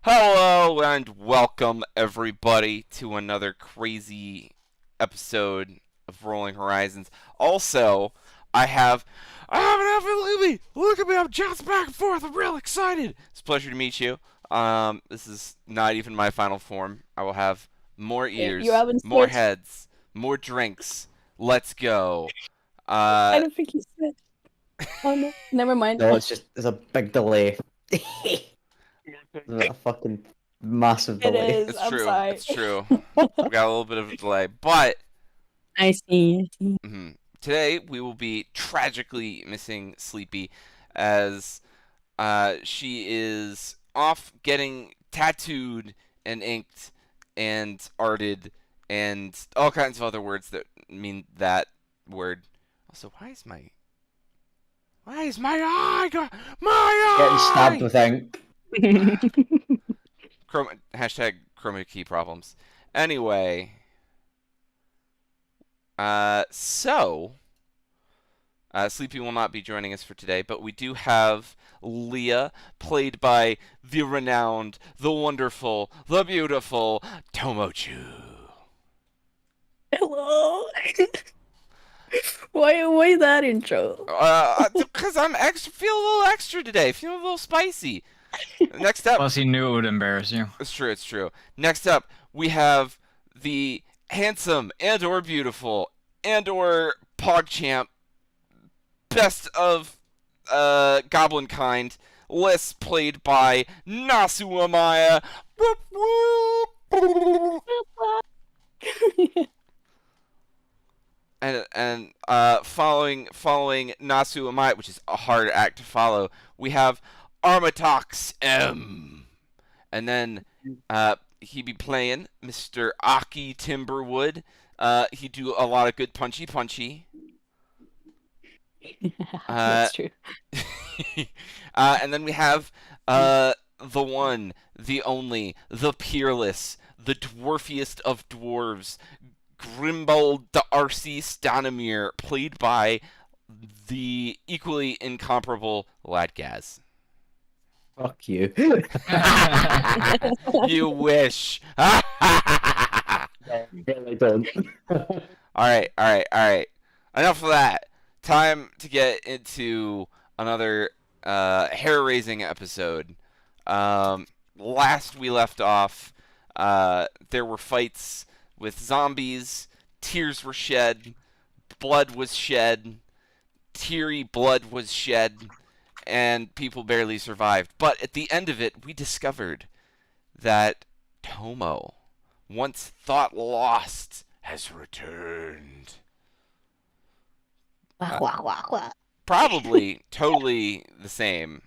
Hello and welcome everybody to another crazy episode of Rolling Horizons. Also, I have an look at me, I'm jouncing back and forth, I'm real excited. It's a pleasure to meet you. This is not even my final form. I will have more You ears, haven't more switched. heads, more drinks. Let's go. I don't think you said. Oh no, never mind. No, there's a big delay. There's a fucking massive It delay. is. It's I'm true. sorry. It's true. We got a little bit of a delay, but I see. today we will be tragically missing Sleepy as she is off getting tattooed and inked and arted and all kinds of other words that mean that word. Also, why is my eye Getting stabbed with ink. hashtag chroma key problems. Anyway, Sleepy will not be joining us for today, but we do have Leah, played by the renowned, the wonderful, the beautiful Tomochuu. Hello. Why that intro? Because I'm feel a little extra today, feeling a little spicy. Next up, Plus, he knew it would embarrass you. it's true, it's true. Next up, we have the handsome and/or beautiful and/or PogChamp, best of goblin kind, Liz, played by Nasu Amaya. And following Nasu Amaya, which is a hard act to follow, we have Armatox M. And then he be playing Mr. Aki Timberwood. He do a lot of good punchy. That's true. And then we have the one, the only, the peerless, the dwarfiest of dwarves, Grimbald the RC Stanimir, played by the equally incomparable Ladgaz. Fuck you. You wish. Really don't. Alright. Enough of that. Time to get into another hair-raising episode. Last we left off, there were fights with zombies, tears were shed, blood was shed, teary blood was shed, and people barely survived. But at the end of it, we discovered that Tomo, once thought lost, has returned. Probably totally the same.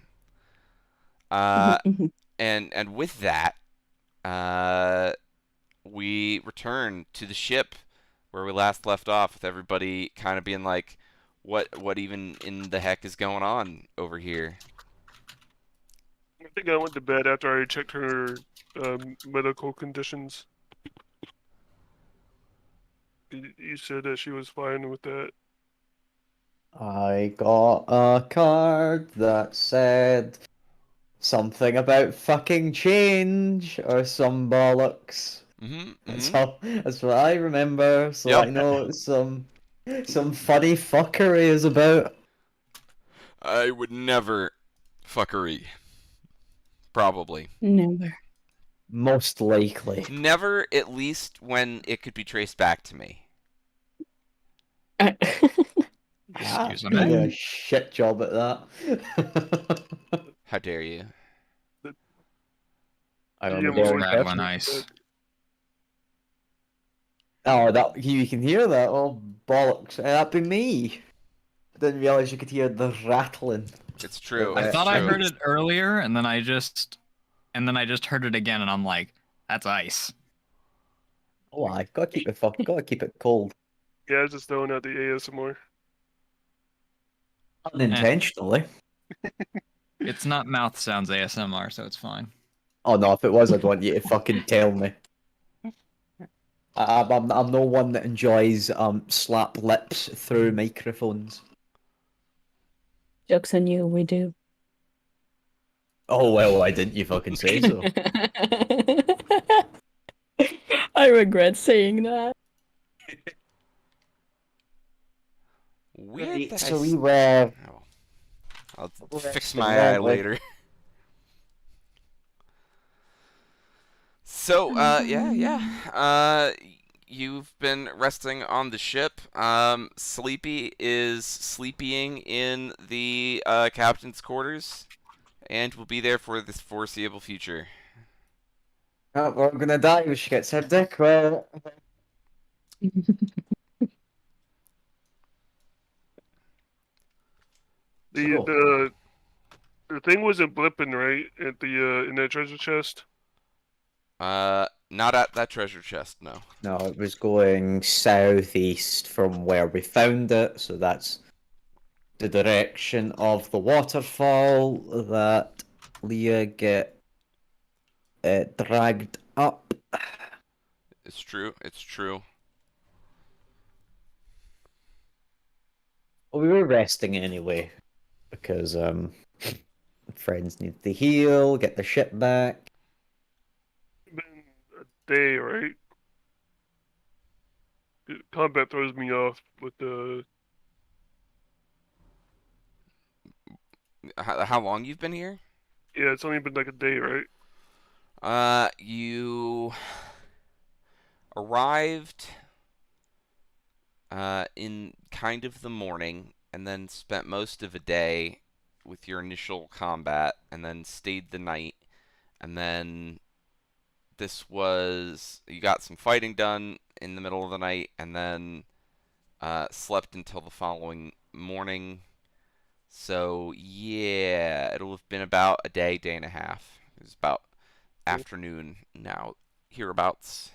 And with that, we return to the ship where we last left off, with everybody kind of being like, what even in the heck is going on over here? I think I went to bed after I checked her medical conditions. You said that she was fine with that. I got a card that said something about fucking change or some bollocks. That's what I remember. So Yep. I know it's some funny fuckery is about. I would never fuckery. Probably. Never. Most likely. Never, at least when it could be traced back to me. Excuse I me. did a shit job at that. How dare you? I Yeah, don't well, know. That one nice. Oh, that you can hear that? Oh bollocks! That'd be me. Didn't realize you could hear the rattling. It's true. I it's thought true. I heard it earlier, and then I just heard it again, and I'm like, that's ice. Oh, I gotta keep it cold. Yeah, I was just throwing out the ASMR. Unintentionally. It's not mouth sounds ASMR, so it's fine. Oh no, if it was, I'd want you to fucking tell me. I'm no one that enjoys slap lips through microphones. Jokes on you. We do. Oh, well, why didn't you fucking say so? I regret saying that. Weird Right, that so we were Oh. I'll We're fix resting, my eye weren't we? later. So, you've been resting on the ship. Sleepy is sleeping in the captain's quarters, and will be there for the foreseeable future. Oh, we're gonna die when she gets her dick. Well, so, The thing wasn't blipping right at the in that treasure chest. Not at that treasure chest, no. no, it was going southeast from where we found it, so that's the direction of the waterfall that Leah get dragged up. It's true. It's true. Well, we were resting anyway because friends need to heal, get their ship back. Been a day, right? Combat throws me off with the. How long you've been here? Yeah, it's only been like a day, right? You arrived in kind of the morning, and then spent most of a day with your initial combat, and then stayed the night, and then you got some fighting done in the middle of the night, and then slept until the following morning. So yeah, it'll have been about a day, day and a half. It's about afternoon now, hereabouts.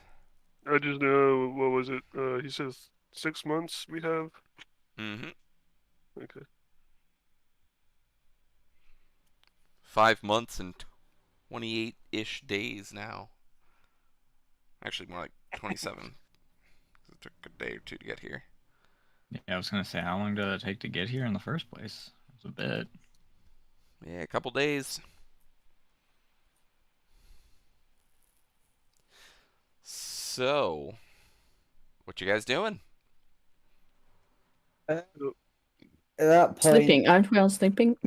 I just know, what was it? He says 6 months we have. Mm-hmm. Okay. 5 months and 28-ish days now. Actually, more like 27. It took a day or two to get here. Yeah, I was gonna say, how long did it take to get here in the first place? It was a bit. Yeah, a couple days. So, what you guys doing? At that point, Sleeping, aren't we all sleeping?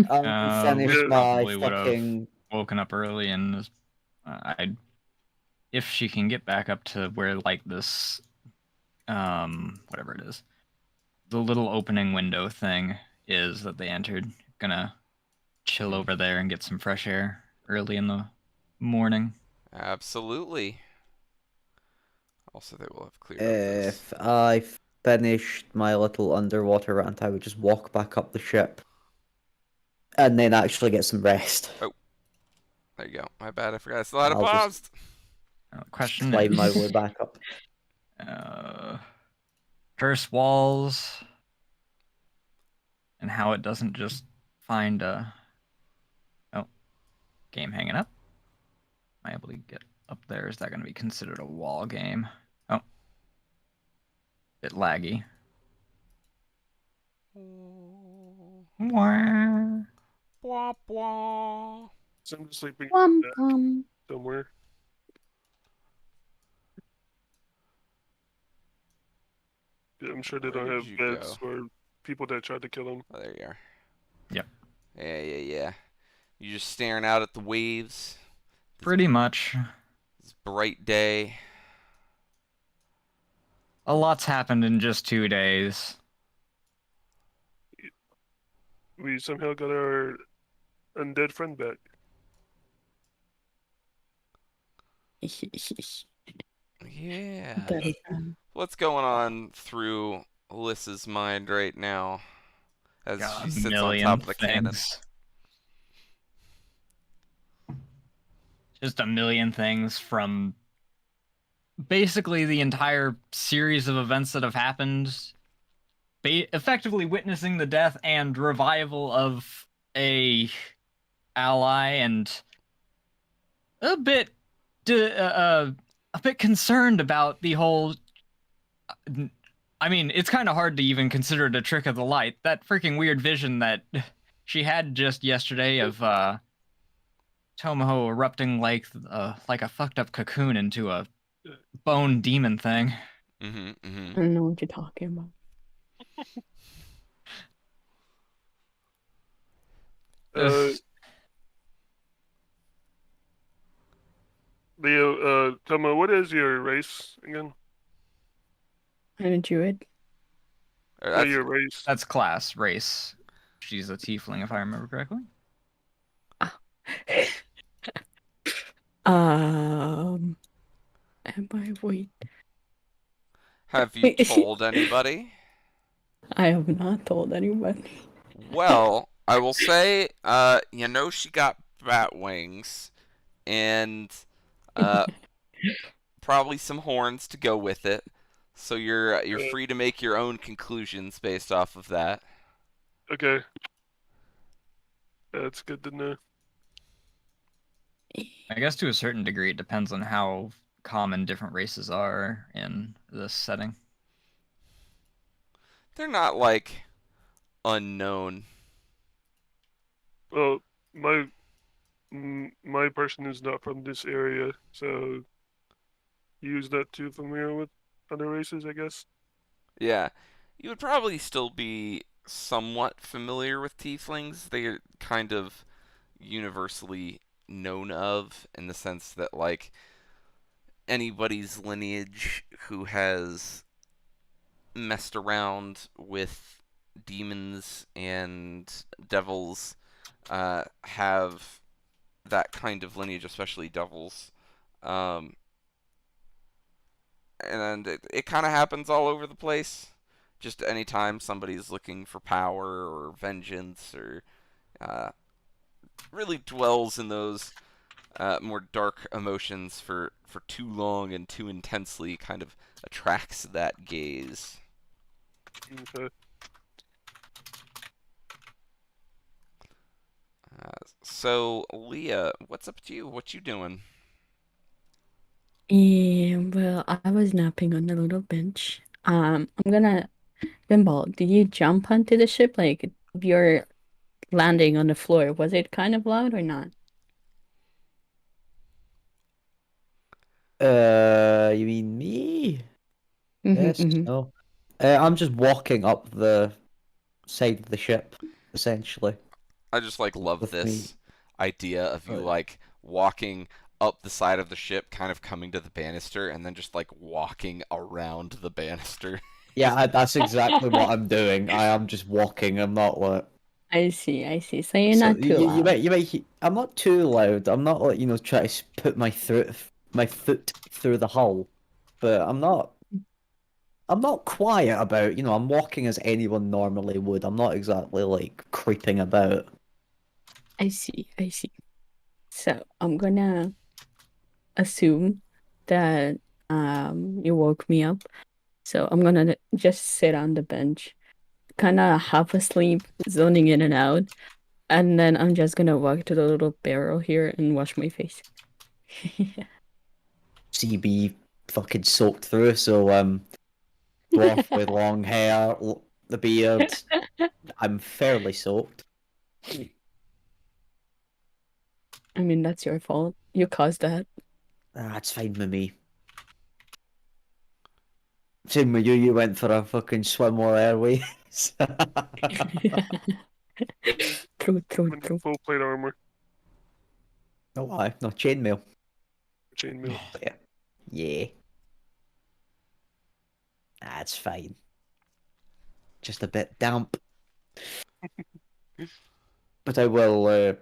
I finished we my probably would have fucking. woken up early and I'd, if she can get back up to where like this, whatever it is, the little opening window thing is that they entered, gonna chill over there and get some fresh air early in the morning. Absolutely. Also, they will have cleared up this. If I finished my little underwater rant, I would just walk back up the ship and then actually get some rest. There you go. My bad. I forgot. I still had it I'll just- paused. Question Climb my is, way back up. curse walls and how it doesn't just find a game hanging up. Am I able to get up there? Is that going to be considered a wall game? Oh, bit laggy. Wah. Blah, blah. So I'm just sleeping Wum, back wum. somewhere. Yeah, I'm sure they Where don't did have you beds go? or people that tried to kill him. Oh, there you are. Yep. Yeah. You're just staring out at the waves. Pretty much. This bright day. A lot's happened in just 2 days. We somehow got our undead friend back. Yeah. That- What's going on through Alyssa's mind right now as Got she a sits on million top of the cannon? things. Just a million things from basically the entire series of events that have happened. Effectively witnessing the death and revival of a ally, and a bit concerned about the whole. I mean, it's kind of hard to even consider it a trick of the light. That freaking weird vision that she had just yesterday of Tomochuu erupting like a fucked up cocoon into a bone demon thing. Mm-hmm. I Mm-hmm. don't know what you're talking about. Ugh. Leo, Tomo, what is your race again? I'm a druid. Yeah, your race. That's class, race. She's a tiefling, if I remember correctly. Am I wait? Have you told anybody? I have not told anyone. Well, I will say, you know she got bat wings, and probably some horns to go with it. So you're free to make your own conclusions based off of that. Okay. That's good to know. I guess to a certain degree, it depends on how common different races are in this setting. They're not like unknown. Well, my my person is not from this area, so he's not too familiar with other races, I guess. Yeah, you would probably still be somewhat familiar with tieflings. They're kind of universally known of in the sense that like anybody's lineage who has messed around with demons and devils have that kind of lineage, especially devils. Um, and it kind of happens all over the place. Just anytime somebody's looking for power or vengeance or uh, really dwells in those more dark emotions for too long and too intensely kind of attracts that gaze. Okay. So, Leah, what's up to you? What you doing? Yeah, well, I was napping on the little bench. I'm gonna Grimbald, did you jump onto the ship? Like if you're landing on the floor, was it kind of loud or not? You mean me? Mm-hmm, Yes, mm-hmm. no. I'm just walking up the side of the ship, essentially, I just like love with me. this idea of you Uh, like walking up the side of the ship, kind of coming to the banister, and then just like walking around the banister. Yeah, that's exactly what I'm doing. I am just walking. I'm not like. I see, I see. So you're So not too loud. you might I'm not too loud. I'm not like try to put my foot through the hull, but I'm not quiet about I'm walking as anyone normally would. I'm not exactly like creeping about. I see, I see. So I'm gonna assume that you woke me up. So I'm gonna just sit on the bench, kind of half asleep, zoning in and out, and then I'm just gonna walk to the little barrel here and wash my face. CB fucking soaked through. So dwarf with long hair, the beard. I'm fairly soaked. I mean, that's your fault. You caused that. That's fine with me. Same with you. You went for a fucking swim or airways. True, true, I'm in true. full plate armor, No, I no chainmail. chainmail. Yeah. Yeah. That's fine. Just a bit damp. But I will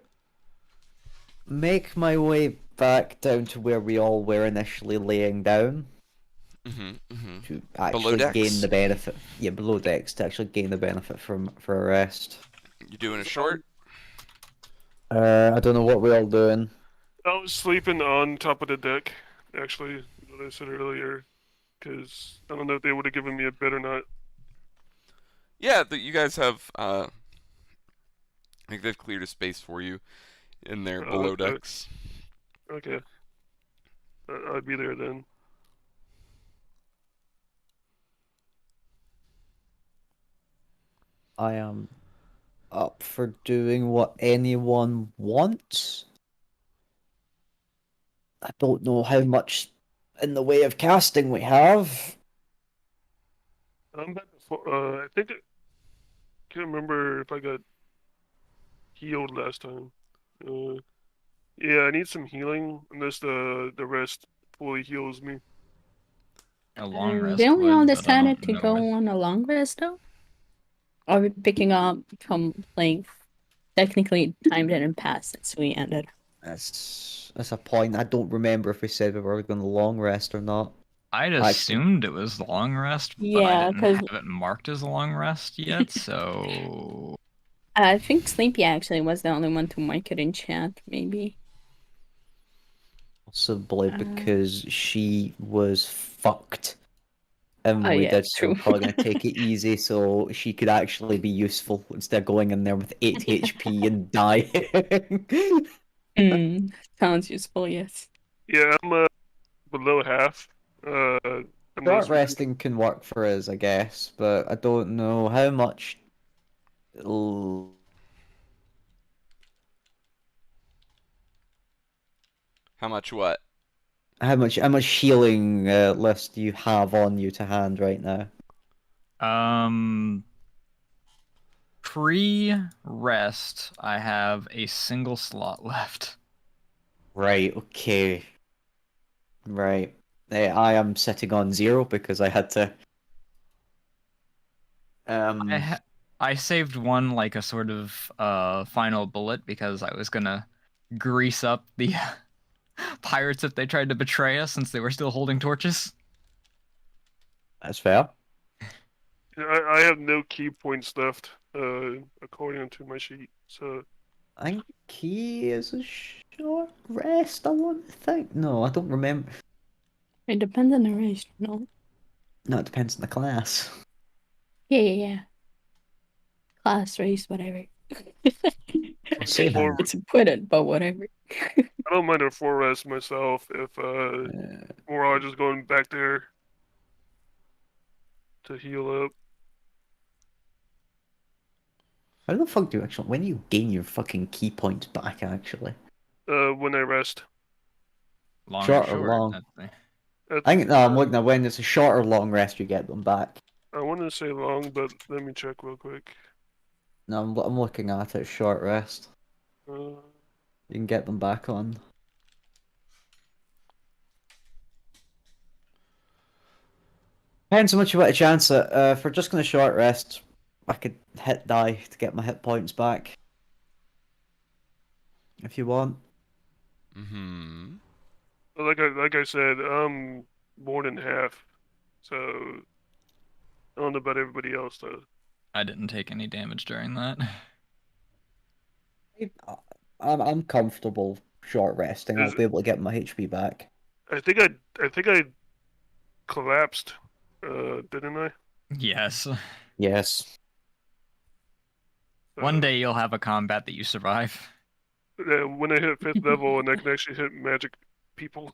make my way back down to where we all were initially laying down to Below actually gain decks. the benefit. Yeah, below decks to actually gain the benefit for a rest. You doing a short? I don't know what we're all doing. I was sleeping on top of the deck, actually, what I said earlier, because I don't know if they would have given me a bed or not. Yeah, you guys have. I think they've cleared a space for you in their below Okay. decks. Okay. I'd be there then. I am up for doing what anyone wants. I don't know how much in the way of casting we have. I'm back before. I think can't remember if I got healed last time. Yeah, I need some healing unless the rest fully heals me. A long rest Didn't we all would, but I decided don't to know go it. on a long rest though? Are we picking up from like technically time didn't pass since we ended? That's a point. I don't remember if we said we were going to long rest or not. I'd Actually, assumed it was long rest, but I Yeah, didn't because have it marked as a long rest yet, so I think Sleepy actually was the only one to mark it in chat, maybe. possibly Uh, because she was fucked. And when Oh we yeah, did, so we're true. probably going to take it easy so she could actually be useful instead of going in there with 8 HP and dying. Sounds useful, yes. Yeah, I'm below half. Short Unless we can. resting can work for us, I guess, but I don't know how much. How much what? How much healing list do you have on you to hand right now? pre-rest, I have a single slot left. Right. Okay. Right. I am sitting on 0 because I had to. I saved one like a sort of final bullet because I was gonna grease up the pirates if they tried to betray us since they were still holding torches. That's fair. I have no key points left. According to my sheet. So I think key is a short rest. I want to think. No, I don't remember. It depends on the race, no? No, it depends on the class. Yeah. Class, race, whatever. Same. It's important, but whatever. I don't mind a 4 rest myself if we're all just going back there to heal up. How the fuck do you actually? When do you gain your fucking key points back? Actually, When I rest. Long short or or short. long? That's the... I think no. I'm looking at when it's a short or long rest, you get them back. I want to say long, but let me check real quick. No, I'm looking at it. Short rest. Uh, You can get them back on. Depends how much you want to chance it. If we're just gonna short rest, I could hit die to get my hit points back. If you want. Mm-hmm. like I said, more than half. So I don't know about everybody else though. I didn't take any damage during that. I'm comfortable short resting. I'll Is be able to get my HP back. I think I collapsed. Didn't I? Yes. Yes. One day you'll have a combat that you survive. When I hit 5th level and I can actually hit magic people.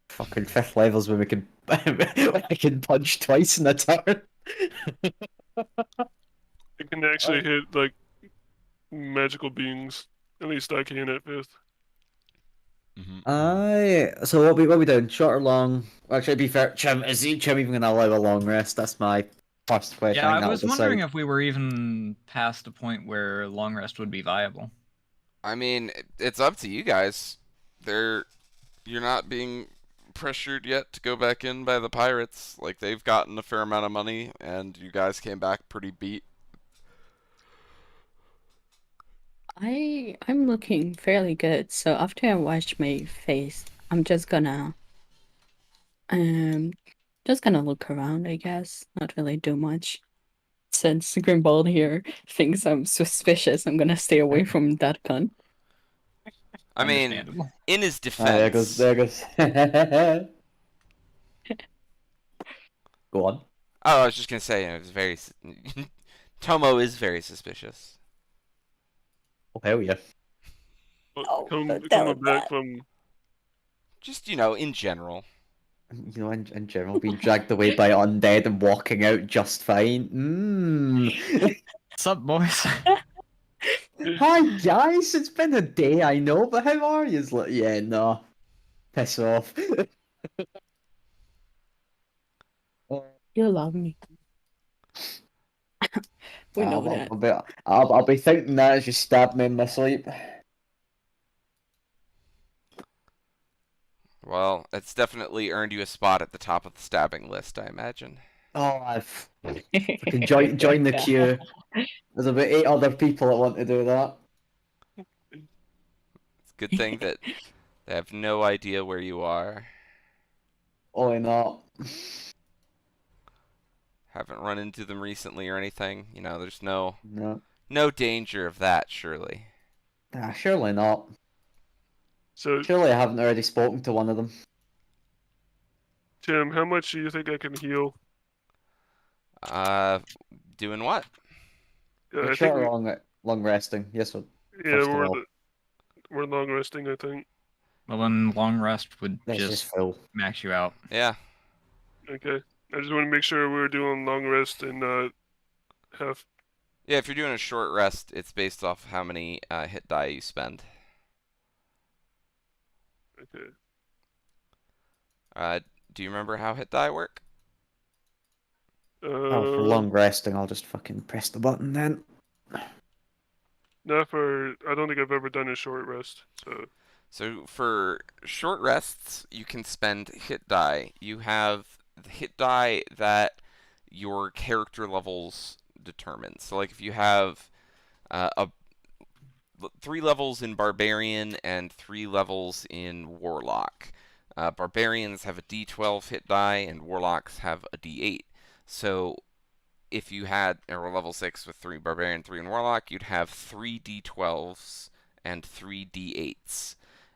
Fucking 5th levels when we can when I can punch twice in a turn. I can actually hit like magical beings. At least I can at 5th. Mm-hmm. So what we doing? Short or long? Actually, to be fair, Chim, is Chim even gonna allow a long rest? That's my first question. Yeah, I I think that'll was wondering decide. if we were even past a point where long rest would be viable. I mean, it's up to you guys. You're not being pressured yet to go back in by the pirates. Like, they've gotten a fair amount of money, and you guys came back pretty beat. I'm looking fairly good, so after I wash my face, I'm just gonna look around, I guess. Not really do much. Since Grimbald here thinks I'm suspicious, I'm gonna stay away from that gun. I mean, Understandable. in his There defense, goes. There goes. Go on. oh, I was just gonna say, it was very. Tomo is very suspicious. Oh hell yeah. Oh, Coming don't back that. from Just, in general. You know, in general, being dragged away by undead and walking out just fine. What's up, boys? Hi guys, it's been a day, I know, but how are you? Like, yeah, no, piss off. You love me. We know I'll, that. I'll be, I'll be thinking that as you stab me in my sleep. Well, it's definitely earned you a spot at the top of the stabbing list, I imagine. Oh, I've fucking join the queue. There's about 8 other people that want to do that. It's a good thing that they have no idea where you are. Oh, not. Haven't run into them recently or anything. You know, there's no No. danger of that, surely. Nah, surely not. So, Surely I haven't already spoken to one of them. Tim, how much do you think I can heal? Doing what? Yeah, Make I sure think we, long resting. Yes, sir. yeah, First of all, we're long resting, I think. Well, then long rest would this is just full. max you out. Yeah. Okay. I just want to make sure we're doing long rest and half. Yeah, if you're doing a short rest, it's based off how many hit die you spend. Okay. Do you remember how hit die work? Oh, for long resting, I'll just fucking press the button then. Not for. I don't think I've ever done a short rest. So for short rests, you can spend hit die. You have the hit die that your character levels determine. So like if you have 3 levels in Barbarian and 3 levels in Warlock. Barbarians have a D12 hit die and Warlocks have a D8. So if you had or level 6 with 3 Barbarian, 3 in Warlock, you'd have 3 D12s and 3 D8s.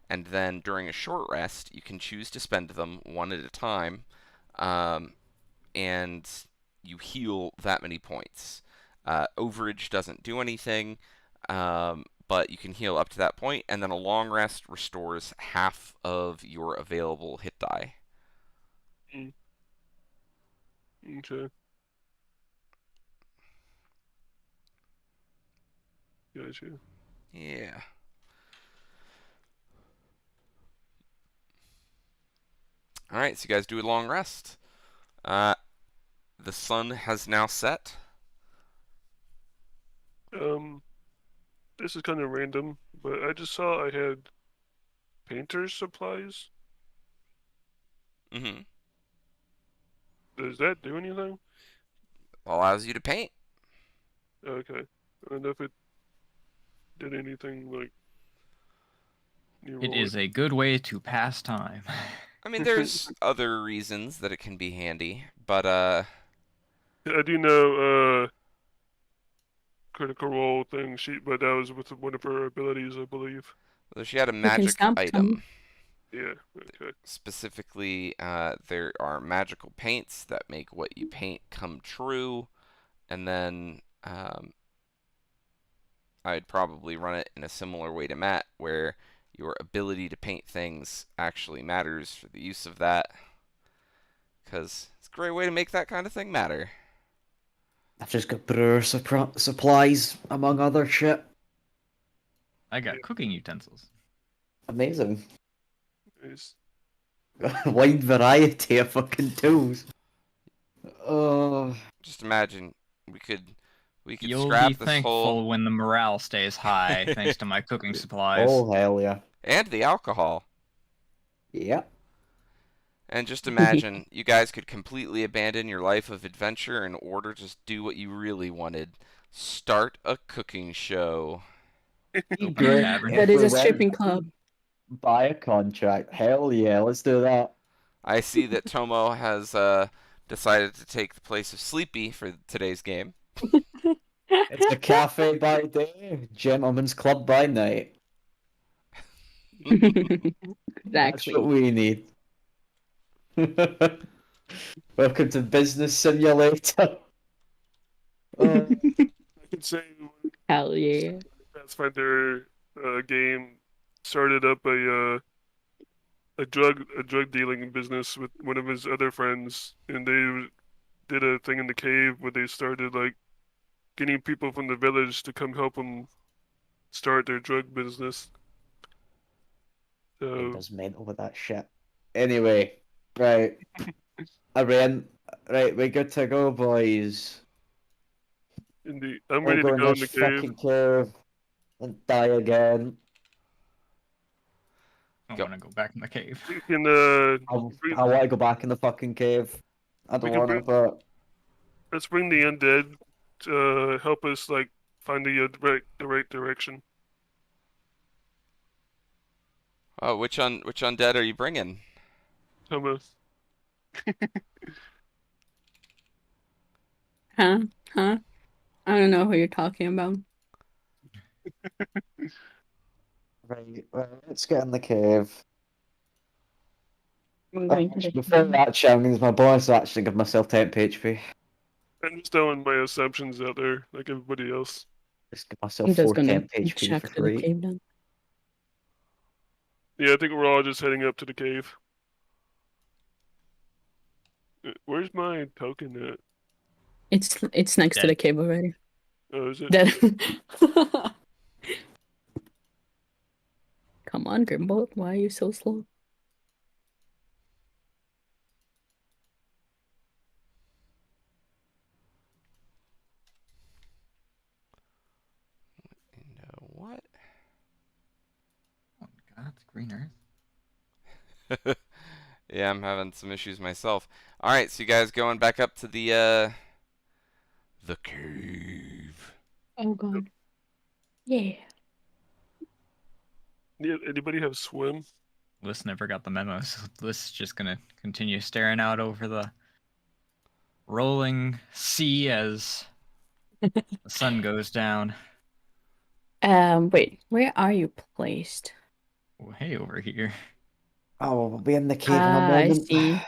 And then during a short rest, you can choose to spend them one at a time, and you heal that many points. Overage doesn't do anything, but you can heal up to that point, and then a long rest restores half of your available hit die. Okay. Gotcha. Yeah. Alright, so you guys do a long rest. The sun has now set. This is kind of random, but I just saw I had painter's supplies. Mm-hmm. Does that do anything? Allows you to paint. Okay. I don't know if it did anything like. It is a good way to pass time. I mean, there's other reasons that it can be handy, but I do know critical role thing. But that was with one of her abilities, I believe. she had a can magic stamp item. Yeah. Okay. Specifically, there are magical paints that make what you paint come true, and then I'd probably run it in a similar way to Matt, where your ability to paint things actually matters for the use of that, because it's a great way to make that kind of thing matter. I've just got brewer supplies, among other shit. I got cooking utensils. Amazing. Nice. Wide variety of fucking tools. Just imagine we could You'll scrap be this thankful whole when the morale stays high thanks to my cooking supplies. Oh, hell yeah. and the alcohol. Yep. And just imagine you guys could completely abandon your life of adventure in order to just do what you really wanted. Start a cooking show. Open a tavern. That is a If we went- stripping club. Buy a contract. Hell yeah, let's do that. I see that Tomo has decided to take the place of Sleepy for today's game. It's a cafe by day, gentleman's club by night. That's what Exactly. we need. Welcome to Business Simulator. I could say Hell yeah. Pathfinder game started up a drug dealing business with one of his other friends, and they did a thing in the cave where they started like getting people from the village to come help them start their drug business. It So does mental with that shit. Anyway, right. I ran. Right, we good to go, boys. I'm We'll ready go to in go in this the cave. fucking cave and die again. I Go. want to go back in the cave. You can I want to go back in the fucking cave. I don't We can want it, but let's bring the undead to help us like find the right direction. Oh, which undead are you bringing? Thomas. Huh? Huh? I don't know who you're talking about. right, let's get in the cave. I'm going to the Before cave. that, I'm gonna use my bonus action to give myself temp HP. I'm just throwing my assumptions out there, like everybody else. Just give myself I'm just 4 gonna temp HP check for to the free. cave then. Yeah, I think we're all just heading up to the cave. Where's my token at? It's next to Dead. the cave already. Oh, is it? Dead. Come on, Grimbald. Why are you so slow? What? Oh my god, it's green earth. Yeah, I'm having some issues myself. All right, so you guys going back up to the cave. Oh god. Yeah. Yeah, anybody have swim? Liz never got the memo, so Liz is just gonna continue staring out over the rolling sea as the sun goes down. Wait, where are you placed? Way over here. Oh, we'll be in the cave in a Ah, I moment. see.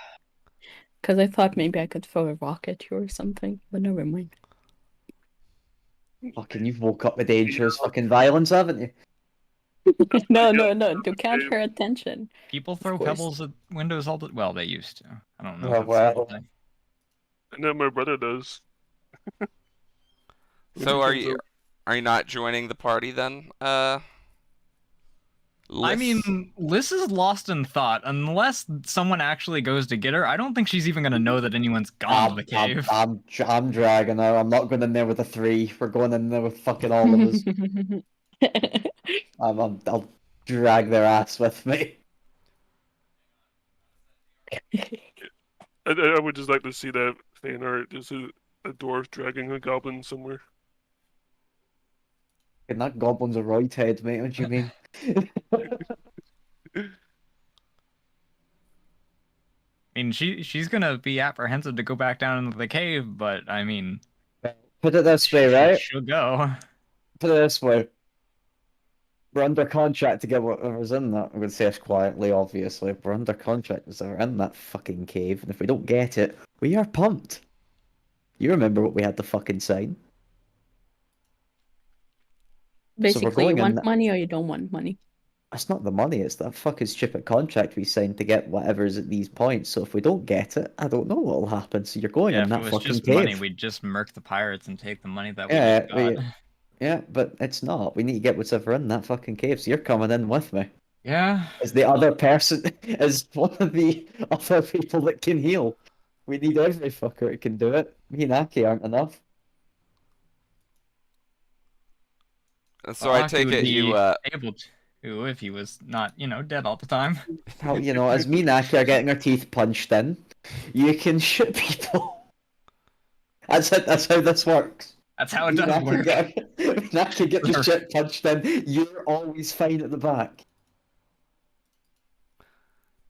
Because I thought maybe I could throw a rock at you or something, but never mind. Fucking, you've woke up with dangerous fucking violence, haven't you? No, you can't pay attention. People Of throw course. pebbles at windows all the well, they used to. I don't know Oh, if it's still well. a thing. I know my brother does. When So he are comes you over. are you not joining the party then? I Liz? mean, Liz is lost in thought. Unless someone actually goes to get her, I don't think she's even gonna know that anyone's gone to the cave. I'm dragging her. I'm not going in there with a 3. We're going in there with fucking all of us. I'll drag their ass with me. I would just like to see that fan art. Just a dwarf dragging a goblin somewhere. And that goblin's a right head, mate. What do you mean? I mean, she's gonna be apprehensive to go back down into the cave, but I mean, Put it this way, right? she'll go. Put it this way. We're under contract to get whatever's in that. I'm going to say this quietly, obviously. We're under contract to are in that fucking cave, and if we don't get it, we are pumped. You remember what we had to fucking sign? Basically, you going in want that- money or you don't want money. It's not the money, it's that fucking stupid contract we signed to get whatever's at these points. So if we don't get it, I don't know what'll happen. So you're going Yeah, in if that it was fucking just cave. money, we'd just murk the pirates and take the money that we Yeah, just got. yeah, but it's not. We need to get whatever in that fucking cave. So you're coming in with me. Yeah. As the other person, as one of the other people that can heal. We need every fucker that can do it. Me and Aki aren't enough. So I Aki take would it be you able to if he was not, dead all the time. How, as me and Aki are getting our teeth punched in, you can shoot people. That's it. That's how this works. That's how it Me and does Aki work. me and Aki get the shit punched in. You're always fine at the back.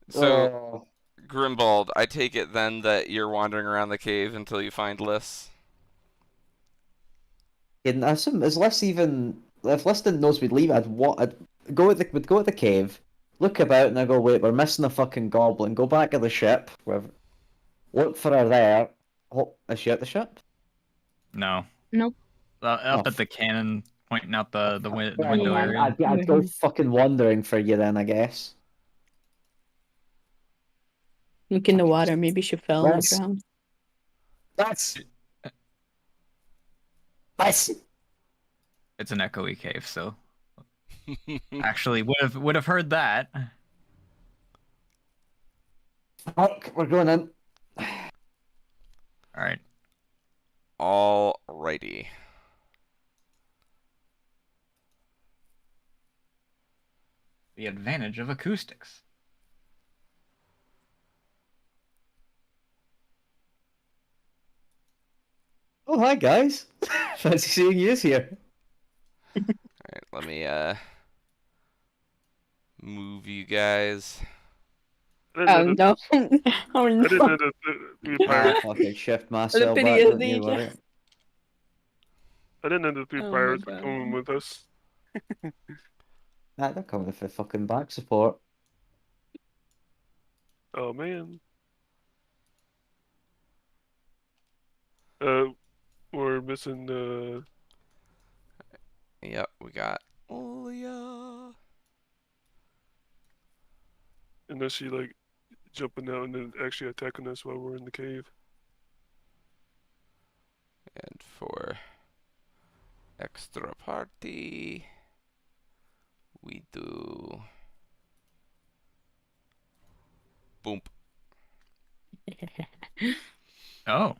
so Grimbald, I take it then that you're wandering around the cave until you find Liz. And I assume is Liz even if Liz didn't know we'd leave, I'd go at the cave, look about, and I go, wait, we're missing a fucking goblin. Go back to the ship, wherever. Look for her there. Oh, is she at the ship? No. Nope. Up Oh, at the cannon, pointing out the Yeah, window Yeah. area. I'd go fucking wandering for you then, I guess. Look in the water. Maybe she fell and Let's- drowned. That's It's an echoey cave, so Actually, would have heard that. Fuck, we're going in. All right. Alrighty. The advantage of acoustics. Oh, hi guys. Fancy seeing you here. Alright, let me move you guys. I didn't know Oh no! Oh I didn't no! know that the three Ah, pirates. fucking shift myself pity back, of don't you the- worry. I didn't know the three Oh my pirates were God. coming with us. Ah, they're coming for fucking back support. Oh man. We're missing Yep, we got Olia. unless she like jumping out and then actually attacking us while we're in the cave. And for extra party, we do boom. Oh.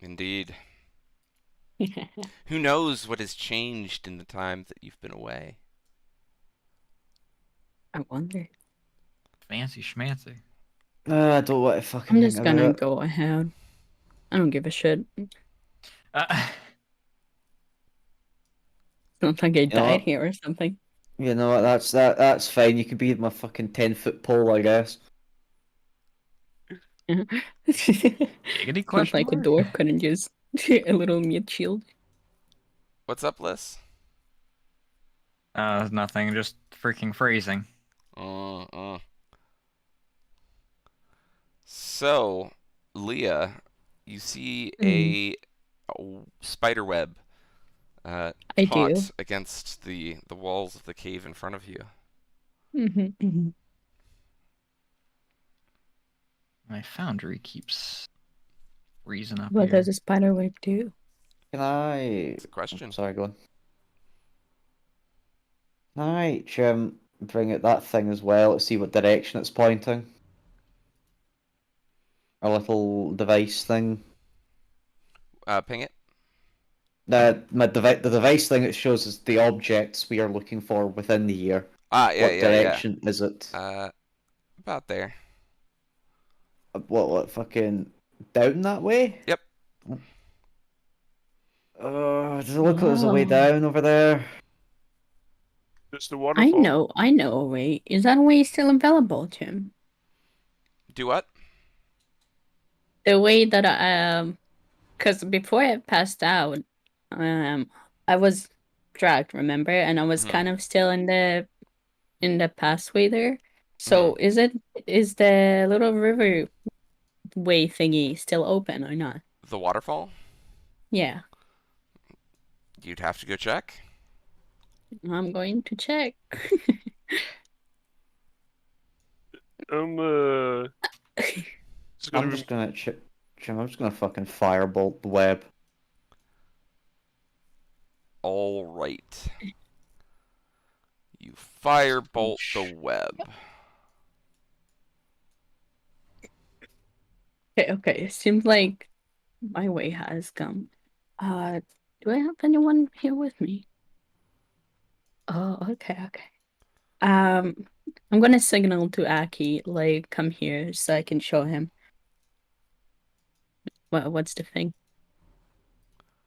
Indeed. Who knows what has changed in the time that you've been away? I wonder. Fancy schmancy. I don't want to fucking I'm think just about gonna it. go ahead. I don't give a shit. It's not like I died what? here or something. You know what? That's fine. You could be my fucking 10-foot pole, I guess. Giggity It's not question like a mark? dwarf couldn't use a little meat shield. What's up, Liz? Nothing. Just freaking phrasing. So, Leah, you see Mm. a spider web I do. taut against the walls of the cave in front of you. Mm-hmm. My foundry keeps freezing up What here. does a spider web do? Can I? It's a question. Sorry, go on. Can I, bring out that thing as well to see what direction it's pointing? A little device thing. Ping it. The device thing that shows us the objects we are looking for within the year. Ah, yeah, What yeah, direction is it? yeah. About there. What fucking down that way? Yep. Does it look like there's a way Oh. down over there? Just the I waterfall. I know a way. Is that way still available, Jim? Do what? The way that because before I passed out, I was dragged, remember? And I was Mhm. kind of still in the pathway there. So is the little river way thingy still open or not? The waterfall? Yeah, You'd have to go check. I'm going to check. I'm just gonna I'm just gonna I'm just gonna fucking firebolt the web. All right. You firebolt the web. Okay. It seems like my way has come. Do I have anyone here with me? Oh, okay. I'm gonna signal to Aki, like, come here so I can show him. What's the thing?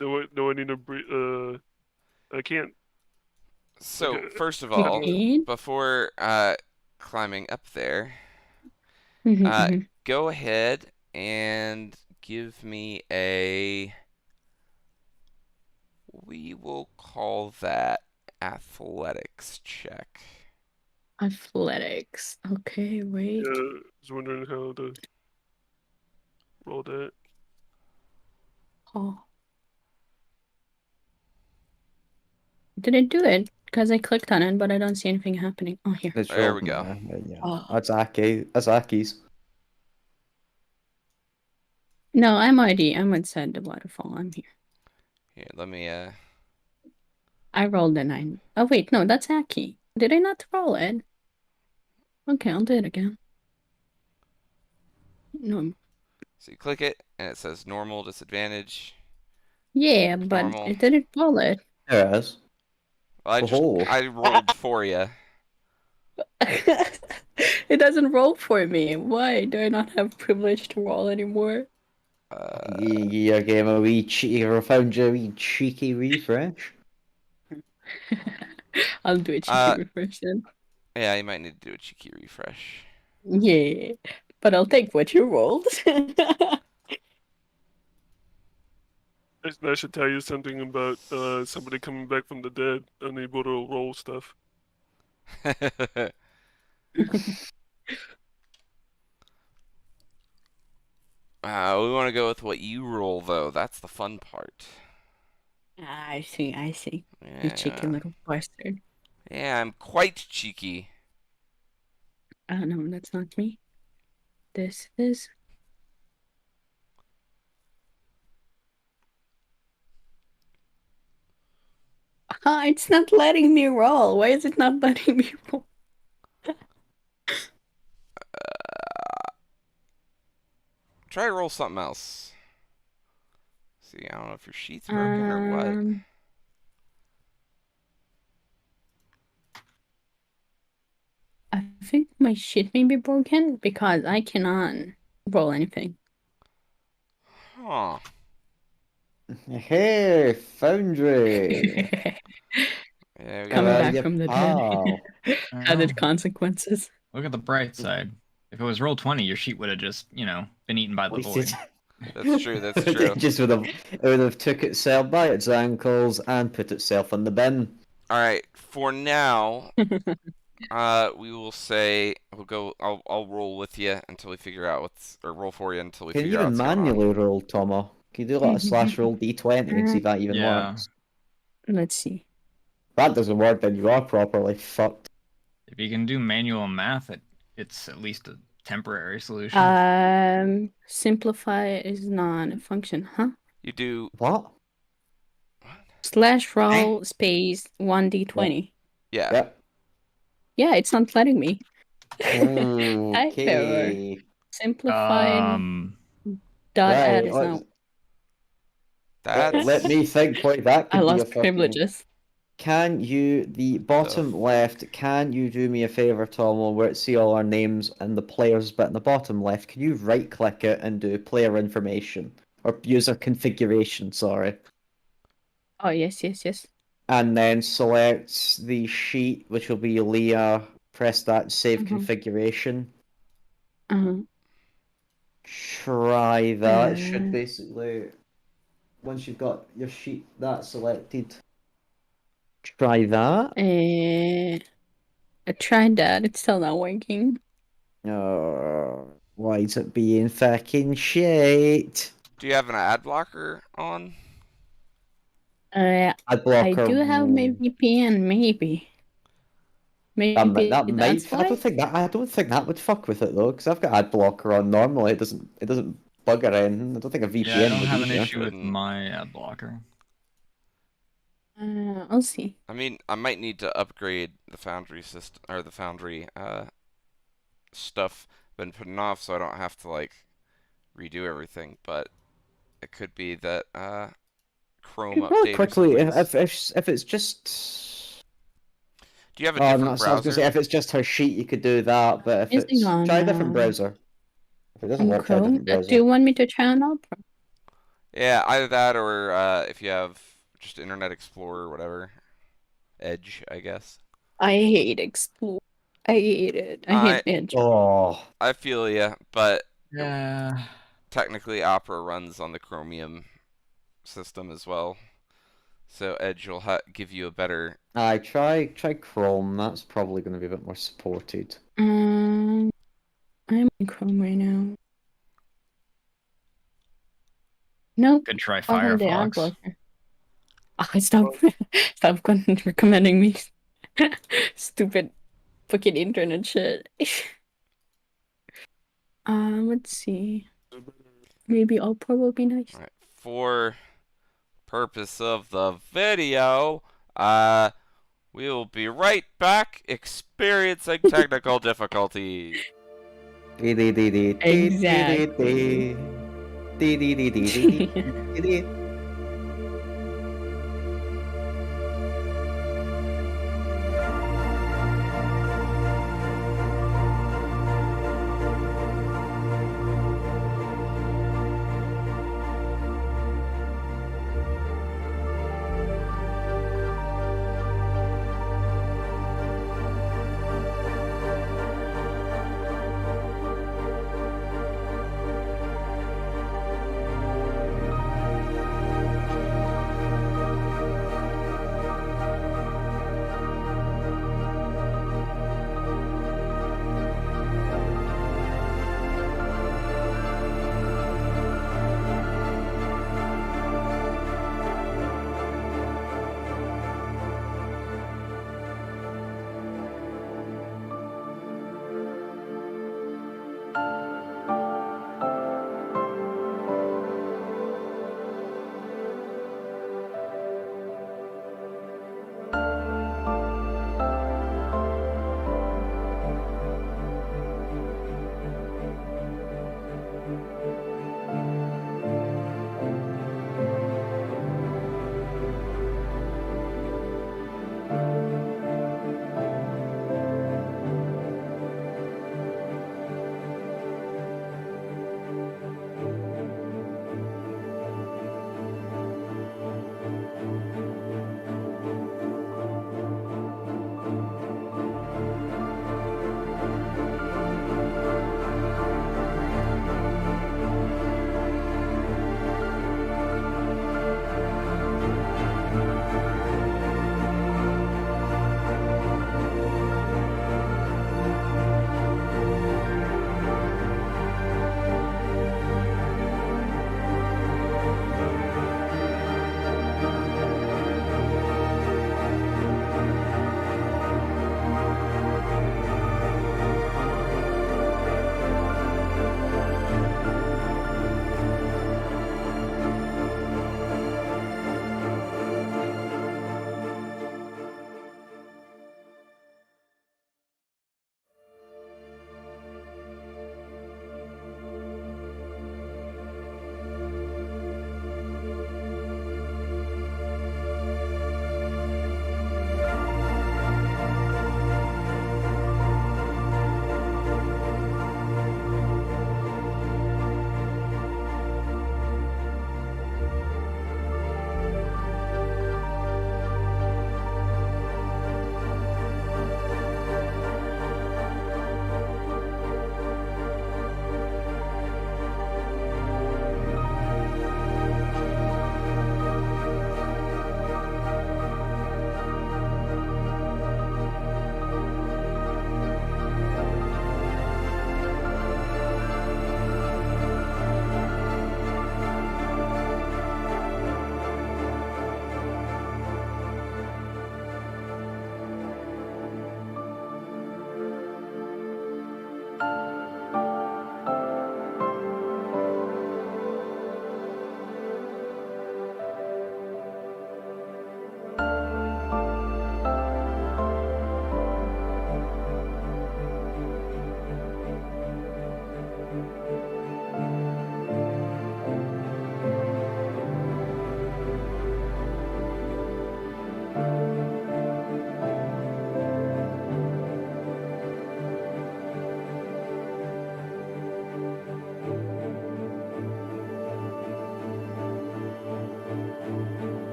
do I need to I can't. So, Okay. first of all, Need? before climbing up there, Mhm, Uh, mhm. go ahead and give me a. We will call that athletics check. Athletics. Okay, wait. I was wondering how to roll that. Oh. Didn't do it because I clicked on it, but I don't see anything happening. Oh, here. It's There we rolled- go. Yeah. Oh. That's Aki. That's Aki's. No, I'm inside the waterfall. I'm here. Here, let me I rolled a 9. Oh wait, no, that's Aki. Did I not roll it? Okay, I'll do it again. No. So you click it, and it says normal, disadvantage. Yeah, but Normal. it didn't roll it. There it is. Well, Oh. I rolled for you. It doesn't roll for me. Why do I not have privilege to roll anymore? You gave a wee cheeky, or found you a wee cheeky refresh. I'll do a cheeky refresh then. Yeah, you might need to do a cheeky refresh. Yeah, but I'll take what you rolled. That should tell you something about somebody coming back from the dead, unable to roll stuff. We want to go with what you roll, though. That's the fun part. I see, I see. Yeah, You cheeky little bastard. yeah, I'm quite cheeky. No, that's not me. This is. Ah, it's not letting me roll. Why is it not letting me roll? Try to roll something else. See, I don't know if your sheet's broken or what. I think my shit may be broken because I cannot roll anything. Huh. Hey, Foundry! Yeah, we Coming got back from the dead. Added consequences. Look at the bright side. If it was roll 20, your sheet would have just, been eaten by the void. That's true, that's true. It would have took itself by its ankles and put itself in the bin. Alright, for now, we will say I'll roll with you until we figure out roll for you until we Can you figure out even what's going on. manually roll, Tomo? Can you do like a slash roll d20 and see if that even Yeah. works? Let's see. If that doesn't work, then you are properly fucked. If you can do manual math, it's at least a temporary solution. Simplify is not a function, huh? You do What? Slash roll space 1d20. yeah. Yep. Yeah, it's not letting me. Type error. Okay. Simplified dot add is not. That's Let me think what that I could be a lost fucking... privileges. Can you, the bottom left, can you do me a favour, Tomo, where it see all our names and the players bit in the bottom left, can you right click it and do player information? Or user configuration, sorry. Oh, yes. And then select the sheet, which will be Leah, press that save configuration. Try that. It should basically, once you've got your sheet that selected, try that. I tried that. It's still not working. Why is it being fucking shit? Do you have an ad blocker on? Ad I blocker. do have my VPN, maybe. Maybe That might. that's why. I don't think that would fuck with it though, because I've got ad blocker on. Normally, it doesn't bug or anything. I don't think a VPN Yeah, I don't would have an either. issue with my ad blocker. I'll see. I mean, I might need to upgrade the Foundry system or the Foundry stuff been putting off, so I don't have to like redo everything. But it could be that Chrome update. Really quickly, if it's just. Do you have a different browser? I was gonna say if it's just her sheet, you could do that. But if it's try a different browser. If it doesn't work, try a different browser. Do you want me to try on Opera? Yeah, either that or if you have just Internet Explorer or whatever. Edge, I guess. I hate Explorer. I hate it. I hate Edge. Oh. I feel ya, but Yeah. technically Opera runs on the Chromium system as well. So Edge will give you a better... Try Chrome. That's probably going to be a bit more supported. I'm in Chrome right now. Nope. Could try Firefox. Stop recommending me stupid fucking internet shit. Let's see. Maybe Opera will be nice. Right. For purpose of the video, We will be right back experiencing technical difficulty. Exactly.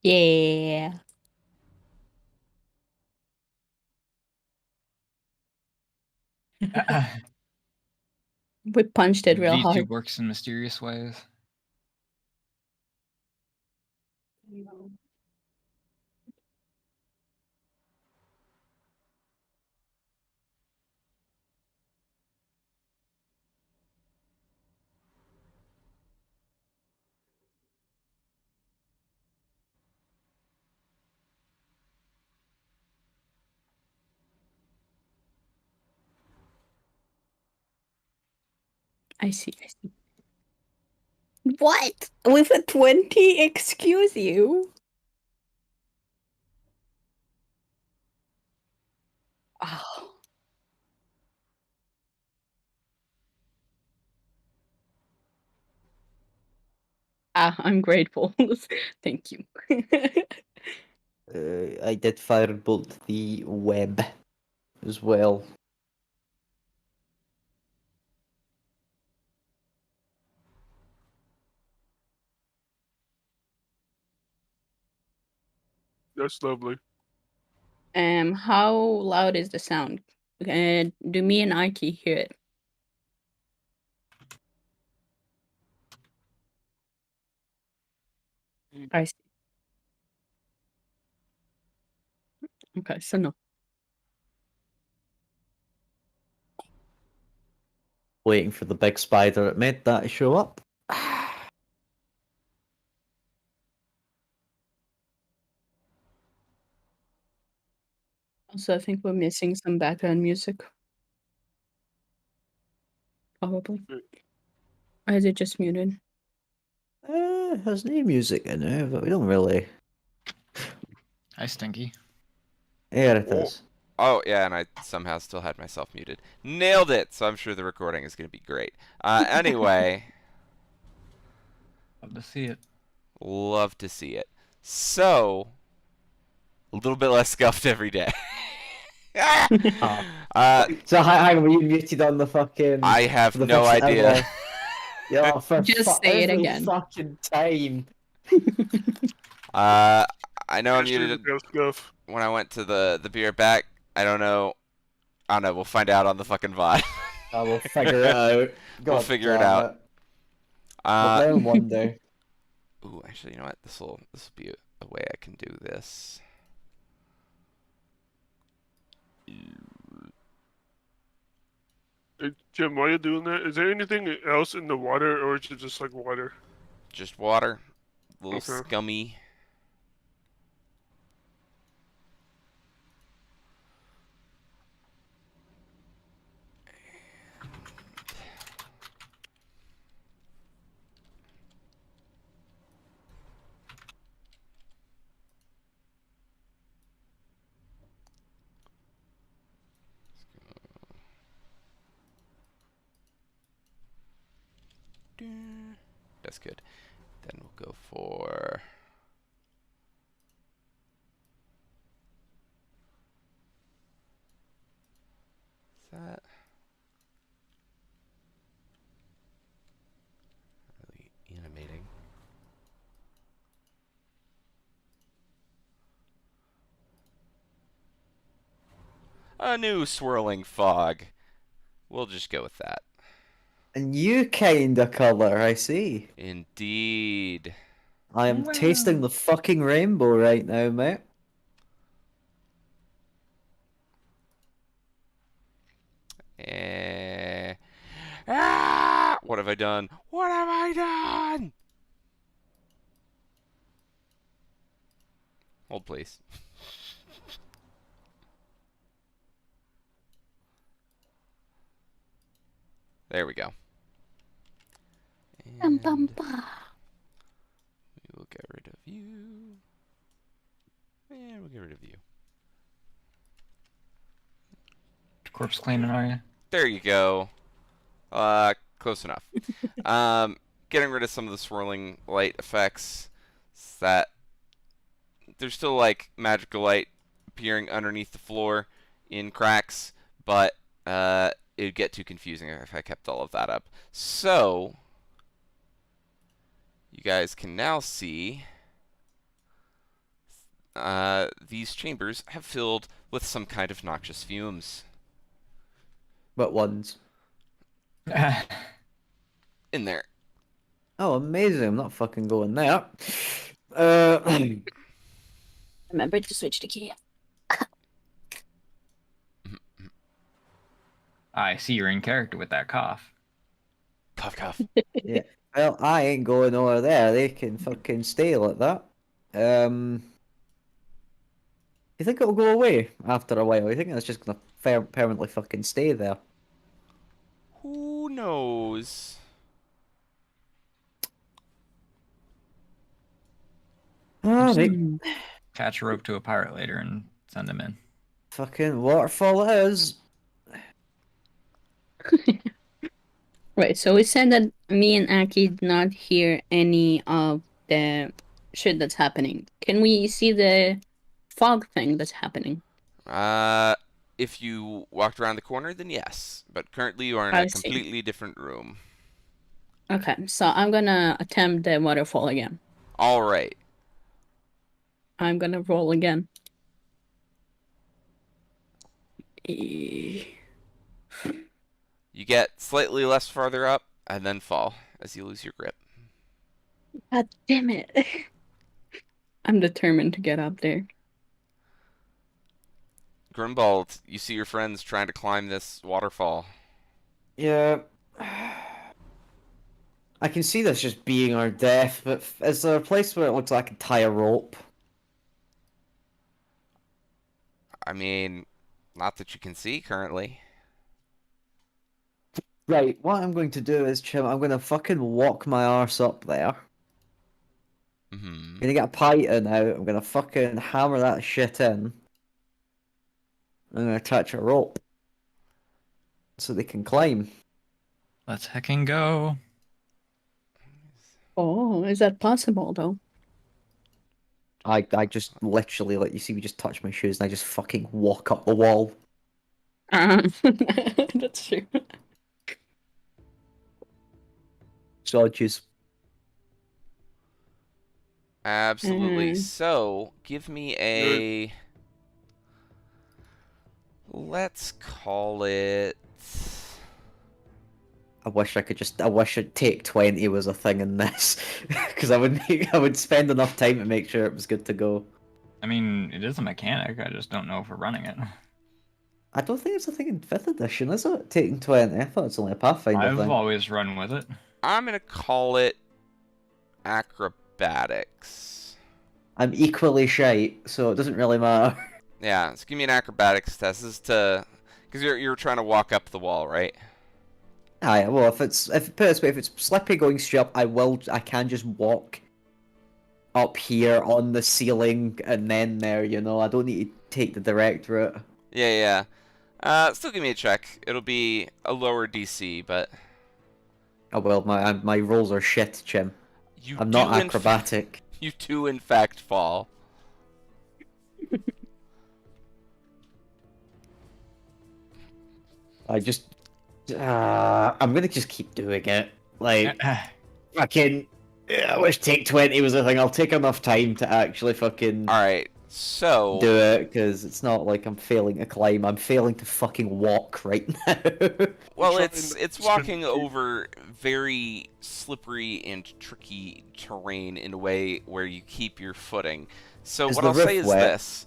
Yeah. We punched it real VTube hard. works in mysterious ways. I see. What? With a 20? Excuse you? Oh. I'm grateful. Thank you. I did firebolt the web as well. That's lovely. How loud is the sound? Do me and Ike hear it? I see. Okay, so no. Waiting for the big spider at mid that to show up. Also, I think we're missing some background music. Probably. Or is it just muted? There's no music in there, but we don't really. Hi, Stinky. There it Oh. is. Oh, yeah, and I somehow still had myself muted. Nailed it! So I'm sure the recording is going to be great. Anyway, Love to see it. love to see it. So, a little bit less scuffed every day. So hang on, were you muted on the fucking? I have the no fixed idea. ever? Yeah, for Just say it every again. fucking time. I know I'm Especially muted with that stuff. when I went to the beer back. I don't know. We'll find out on the fucking VOD. We'll figure it out. We'll God figure it damn out. But then one day. Ooh, actually, you know what? This will be a way I can do this. Hey, Jim, while you're doing that, is there anything else in the water, or is it just like water? Just water. A little Okay. scummy. That's good. Then we'll go for that. Really animating. A new swirling fog. We'll just go with that. A new kind of color, I see. Indeed. I am Wow. tasting the fucking rainbow right now, mate. What have I done? What have I done? Hold, please. There we go. And we will get rid of you. And we'll get rid of you. Corpse cleaning, are you? There you go. Close enough. Getting rid of some of the swirling light effects. So that there's still like magical light appearing underneath the floor in cracks, but it would get too confusing if I kept all of that up. So you guys can now see these chambers have filled with some kind of noxious fumes. But ones. In there. Oh, amazing! I'm not fucking going there. Remember to switch the key. I see you're in character with that cough. Cough, cough. Yeah. Well, I ain't going over there. They can fucking stay like that. You think it'll go away after a while? You think it's just gonna permanently fucking stay there? Who knows? Alright. Attach a rope to a pirate later and send him in. Fucking waterfall it is. Right, so we said that me and Aki did not hear any of the shit that's happening. Can we see the fog thing that's happening? If you walked around the corner, then yes. But currently you are in I a see. completely different room. Okay, so I'm gonna attempt the waterfall again. Alright. I'm gonna roll again. Eh, You get slightly less farther up, and then fall as you lose your grip. God damn it. I'm determined to get up there. Grimbald, you see your friends trying to climb this waterfall. Yeah. I can see this just being our death, but is there a place where it looks like I can tie a rope? I mean, not that you can see currently. Right, what I'm going to do is, Chim, I'm going to fucking walk my arse up there. Mm-hmm. I'm going to get a python out, I'm going to fucking hammer that shit in. I'm going to attach a rope. So they can climb. Let's heckin' go. Oh, is that possible though? I just literally, like, you see me just touch my shoes and I just fucking walk up the wall. That's true. Dodges. Absolutely. So, give me a... Let's call it... I wish Take 20 was a thing in this. Because I would spend enough time to make sure it was good to go. I mean, it is a mechanic. I just don't know if we're running it. I don't think it's a thing in 5th edition, is it? Taking 20? I thought it's only a Pathfinder I've thing. always run with it. I'm going to call it acrobatics. I'm equally shite, so it doesn't really matter. Yeah, so give me an acrobatics test. This is to... Because you're trying to walk up the wall, right? Aye, well, if it's slippy going straight up, I can just walk up here on the ceiling and then there, you know. I don't need to take the direct route. Yeah. Still give me a check. It'll be a lower DC, but... Oh well, my rolls are shit, Chim. You I'm do not in acrobatic. You do, in fact, fall. I'm gonna just keep doing it. Like, fucking, I wish Take 20 was a thing. I'll take enough time to actually fucking Alright, so... do it, because it's not like I'm failing to climb. I'm failing to fucking walk right now. Well, Trying it's to walking spin- over very slippery and tricky terrain in a way where you keep your footing. So Is what the I'll say roof is wet? this.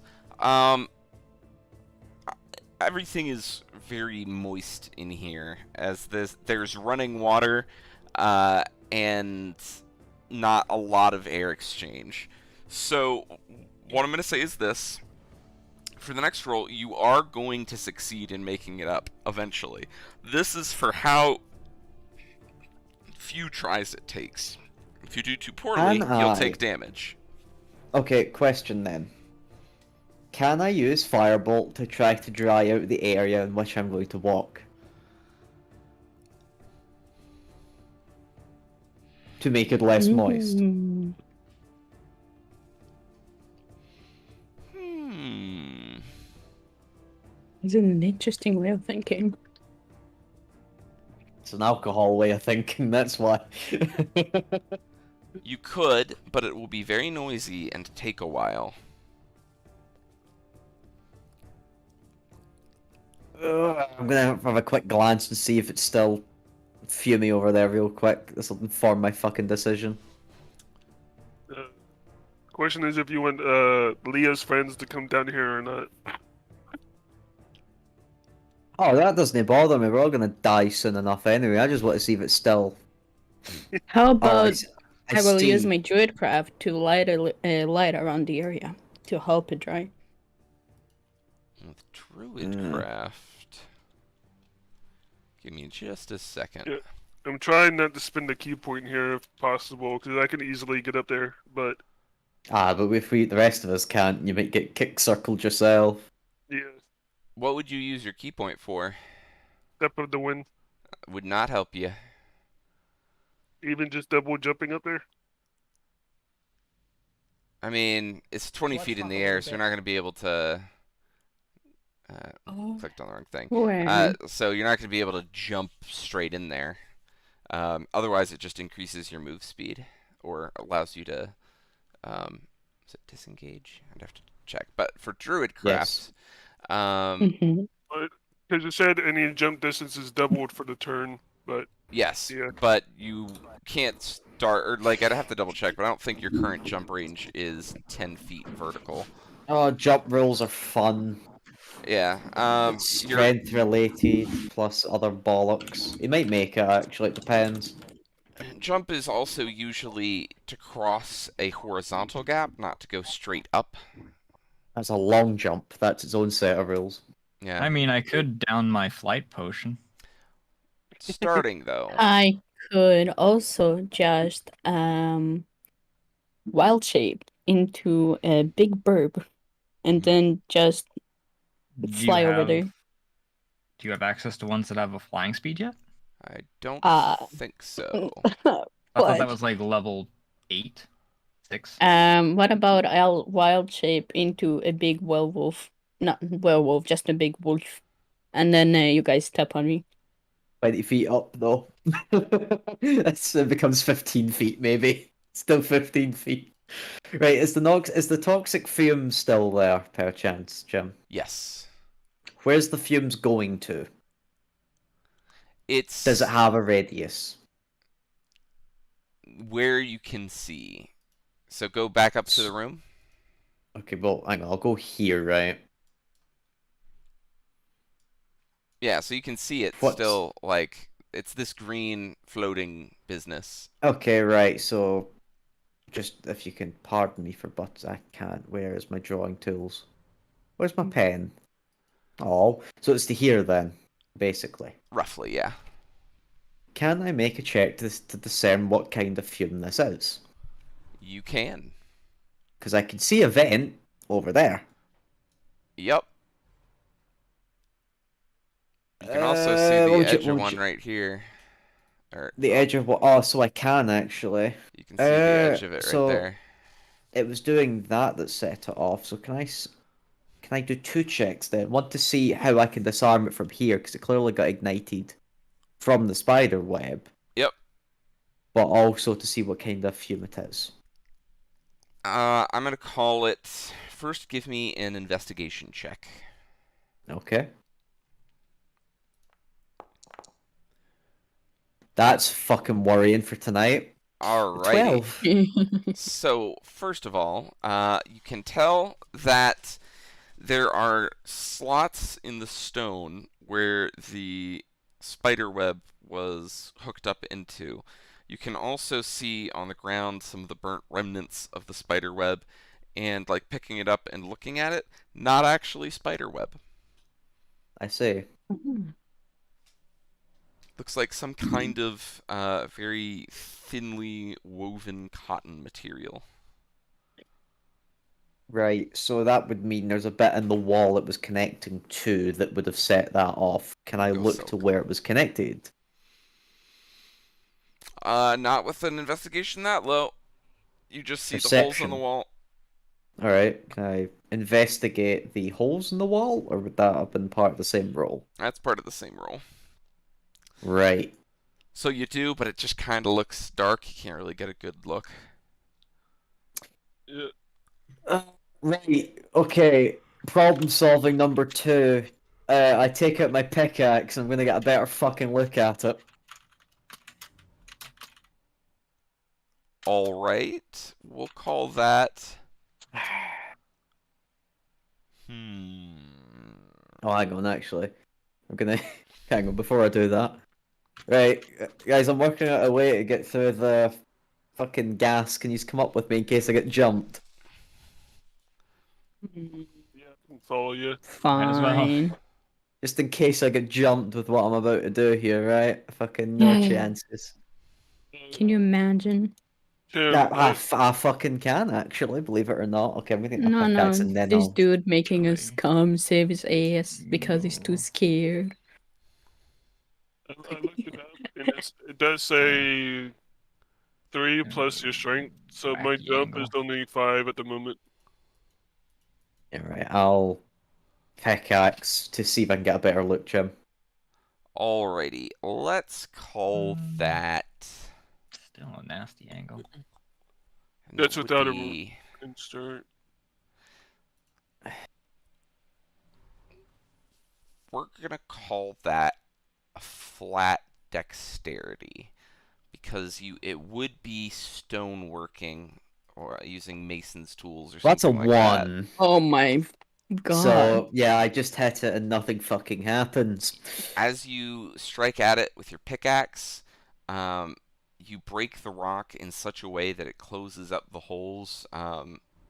Everything is very moist in here, as there's running water, and not a lot of air exchange. So what I'm going to say is this. For the next roll, you are going to succeed in making it up eventually. This is for how few tries it takes. If you do too poorly, Can you'll I? take damage. Okay, question then. Can I use Firebolt to try to dry out the area in which I'm going to walk? To make it less moist. Mm. It's an interesting way of thinking. It's an alcohol way of thinking, that's why. You could, but it will be very noisy and take a while. I'm gonna have a quick glance and see if it's still fumey over there real quick. This will inform my fucking decision. Question is if you want Leah's friends to come down here or not. Oh, that doesn't bother me. We're all gonna die soon enough anyway. I just want to see if it's still. How Oh, about I will use see. my druidcraft to light around the area to help it dry. With Druidcraft. Give me just a second. Yeah. I'm trying not to spend the key point here if possible, because I can easily get up there, but But if the rest of us can't, you might get kick circled yourself. yeah, What would you use your key point for? step of the wind. Would not help you. Even just double jumping up there. I mean, it's 20 Let's feet in talk the a air, little so you're bit. not going to be able to... Oh, clicked on the wrong thing. where? So you're not going to be able to jump straight in there. Otherwise, it just increases your move speed, or allows you to... is it disengage? I'd have to check. But for Druidcraft... Yes. Mhm. Because it said any jump distance is doubled for the turn, but Yes, yeah. but you can't start, or like, I'd have to double check, but I don't think your current jump range is 10 feet vertical. Oh, jump rules are fun. Yeah, It's your strength related plus other bollocks. It might make it actually. It depends. jump is also usually to cross a horizontal gap, not to go straight up. That's a long jump. That's its own set of rules. Yeah. I mean, I could down my flight potion. Starting though. I could also just wild shape into a big burb and then just Do you fly over have- there. Do you have access to ones that have a flying speed yet? I don't think so. I thought that What? was like level 8, 6. What about I'll wild shape into a big werewolf? Not werewolf, just a big wolf. And then you guys step on me. 20 feet up though. It becomes 15 feet maybe. Still 15 feet. Right, is the toxic fume still there, perchance, Jim? Yes. Where's the fumes going to? It's Does it have a radius? where you can see. So go back up to the room. Okay, well, hang on, I'll go here, right? Yeah, so you can see it What's- still, like, it's this green floating business. Okay, right, so just if you can pardon me for but I can't. Where is my drawing tools? Where's my pen? Oh, so it's to here then, basically. Roughly, yeah. Can I make a check to discern what kind of fume this is? You can. Because I can see a vent over there. Yep. You can also see the won't you- edge of won't one you- right here. Or, The edge of what? Oh, so I can actually. you can see the edge of it right so- there. It was doing that set it off. So can I do 2 checks then? One to see how I can disarm it from here because it clearly got ignited from the spider web. Yep. But also to see what kind of fume it is. I'm gonna call it. First, give me an investigation check. Okay. That's fucking worrying for tonight. Alrighty. 12. So, first of all, you can tell that there are slots in the stone where the spider web was hooked up into. You can also see on the ground some of the burnt remnants of the spider web, and like picking it up and looking at it, not actually spider web. I see. Looks like some kind of very thinly woven cotton material. Right, so that would mean there's a bit in the wall it was connecting to that would have set that off. Can I Go look to silk. where it was connected? Not with an investigation that low. You just see the holes in the Perception. wall. Alright, can I investigate the holes in the wall, or would that have been part of the same roll? That's part of the same roll. Right. So you do, but it just kind of looks dark. You can't really get a good look. Yeah. Right, okay. Problem solving number 2. I take out my pickaxe. I'm gonna get a better fucking look at it. All right, we'll call that. Oh, hang on, actually. I'm gonna hang on before I do that. Right, guys, I'm working out a way to get through the fucking gas. Can you come up with me in case I get jumped? Mm, Yeah, I can follow you. Might as well. Fine. Just in case I get jumped with what I'm about to do here, right? Fucking no Yeah, yeah. chances. Can you imagine? Tim, Yeah, I fucking can, actually, believe it or not. Okay, I'm gonna get my No, pickaxe no, and then this I'll... dude making us Actually, come save his ass because he's too no. scared. I looked it up, and it does say 3 plus your strength, so my Wacky jump is angle. only 5 at the moment. Yeah, right, I'll pickaxe to see if I can get a better look, Jim. Alrighty, let's call that. Still a nasty angle. And That's that would without a be, start. we're gonna call that a flat dexterity because it would be stoneworking or using mason's tools or That's a something like that. 1. Oh my god. So, yeah, I just hit it and nothing fucking happens. As you strike at it with your pickaxe, you break the rock in such a way that it closes up the holes,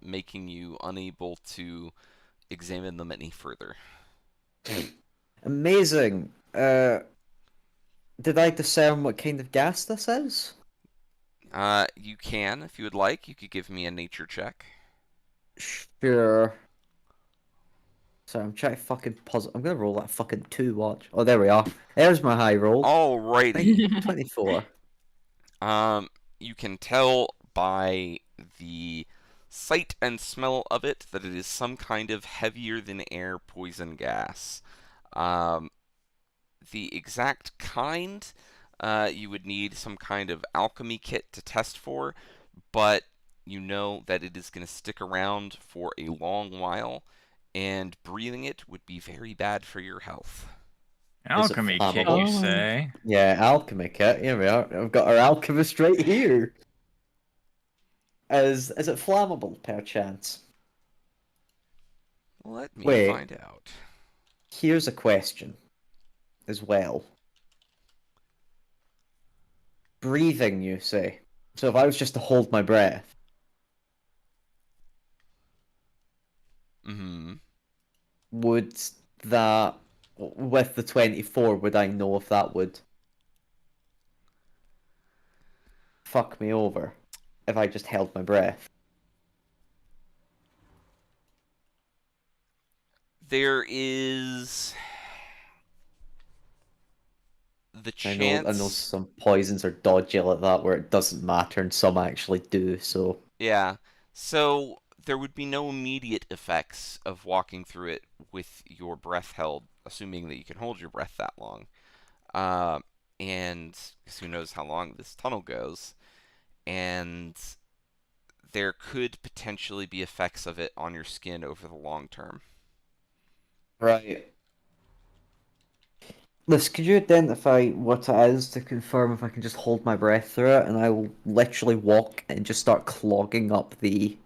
making you unable to examine them any further. Amazing. Did I discern what kind of gas this is? You can, if you would like, you could give me a nature check. Sure. So I'm trying to fucking puzzle. I'm gonna roll that fucking 2, watch. Oh, there we are. There's my high roll. Alrighty. 24. You can tell by the sight and smell of it that it is some kind of heavier than air poison gas. The exact kind, you would need some kind of alchemy kit to test for, but you know that it is going to stick around for a long while, and breathing it would be very bad for your health. Alchemy kit, flammable? you Oh. say? Yeah, alchemy kit. Here we are. I've got our alchemist right here. Is it flammable, perchance? Let me Wait. find out. Here's a question as well. Breathing, you say. So if I was just to hold my breath, Mm-hmm. would that, with the 24, would I know if that would fuck me over if I just held my breath? There is the I know chance. some poisons are dodgy like that where it doesn't matter and some actually do, so Yeah. So there would be no immediate effects of walking through it with your breath held, assuming that you can hold your breath that long. And who knows how long this tunnel goes. And there could potentially be effects of it on your skin over the long term. right. Liz, could you identify what it is to confirm if I can just hold my breath through it, and I will literally walk and just start clogging up the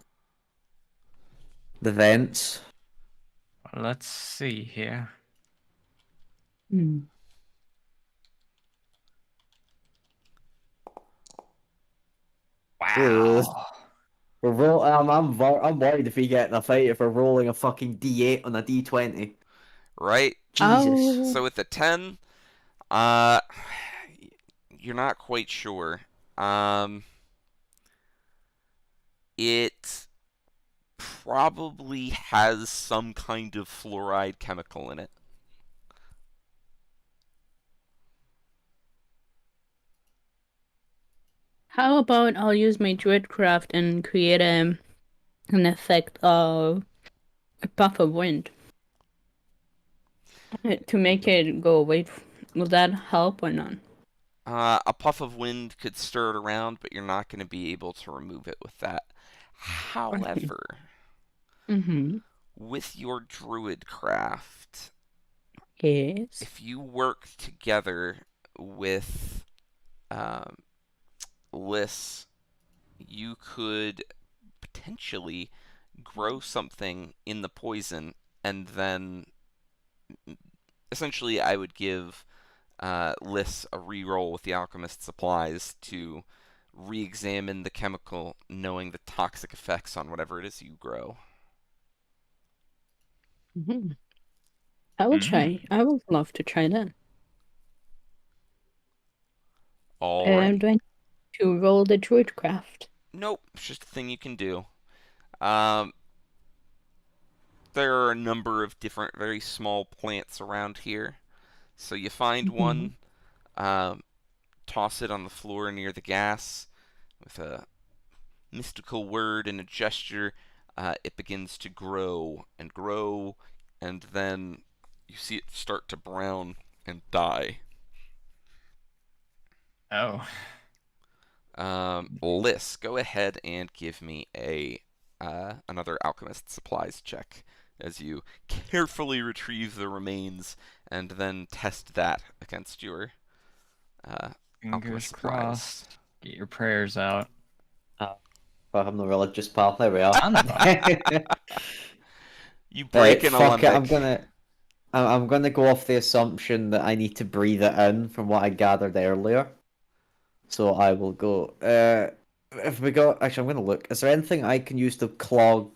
vents? Let's see here. Hmm. Wow. I'm worried if we get in a fight if we're rolling a fucking D8 on a D20. Right? Jesus. Oh. So with the 10, uh, you're not quite sure. It probably has some kind of fluoride chemical in it. How about I'll use my Druidcraft and create an effect of a puff of wind to make it go away. Will that help or not? A puff of wind could stir it around, but you're not going to be able to remove it with that. However, Mm-hmm. with your druid craft, Yes. If you work together with Liss, you could potentially grow something in the poison, and then essentially I would give Liss a reroll with the alchemist supplies to re-examine the chemical, knowing the toxic effects on whatever it is you grow. Mhm. I will try. I would love to try that. Alrighty. Do I need to roll the druidcraft? Nope, it's just a thing you can do. Um, there are a number of different, very small plants around here. So you find one, toss it on the floor near the gas with a mystical word and a gesture. It begins to grow and grow, and then you see it start to brown and die. Oh. Liss, go ahead and give me a another alchemist supplies check as you carefully retrieve the remains and then test that against your alchemist Fingers supplies. crossed. Get your prayers out. I'm the religious pal. There we are. I'm not. You break an fuck alembic. it. I'm gonna go off the assumption that I need to breathe it in from what I gathered earlier. So I will go. If we go, actually, I'm gonna look. Is there anything I can use to clog?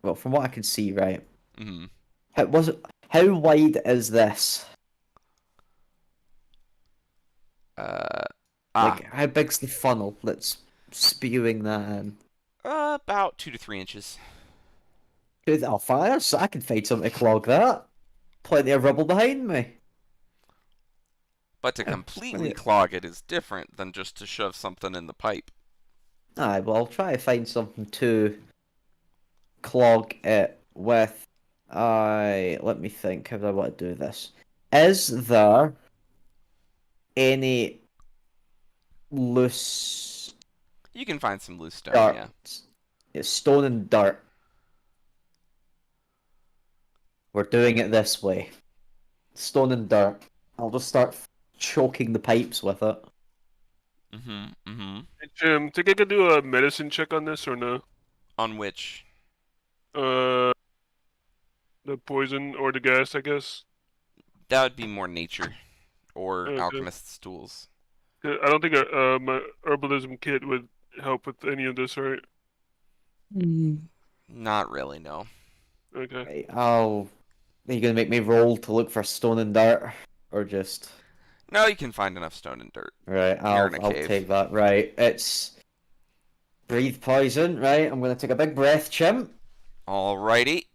Well, from what I can see, right? Mhm. How wide is this? Like, how big's the funnel that's spewing that in? About 2 to 3 inches. Oh, fire! So I can find something to clog that. Plenty of rubble behind me. But to completely clog it is different than just to shove something in the pipe. Aye, well, I'll try to find something to clog it with. Let me think. How do I want to do this? Is there any loose You can find some loose stone, dirt? yeah. It's stone and dirt. We're doing it this way. Stone and dirt. I'll just start choking the pipes with it. Hey, Jim, think I could do a medicine check on this or no? On which? The poison or the gas, I guess. That would be more nature or Okay. alchemist's tools. I don't think my herbalism kit would help with any of this, right? Not really, no. Okay. Right, are you gonna make me roll to look for stone and dirt? Or just... No, you can find enough stone and dirt. Right, You're in a I'll cave. take that. Right, it's... Breathe poison, right? I'm gonna take a big breath, chimp. Alrighty.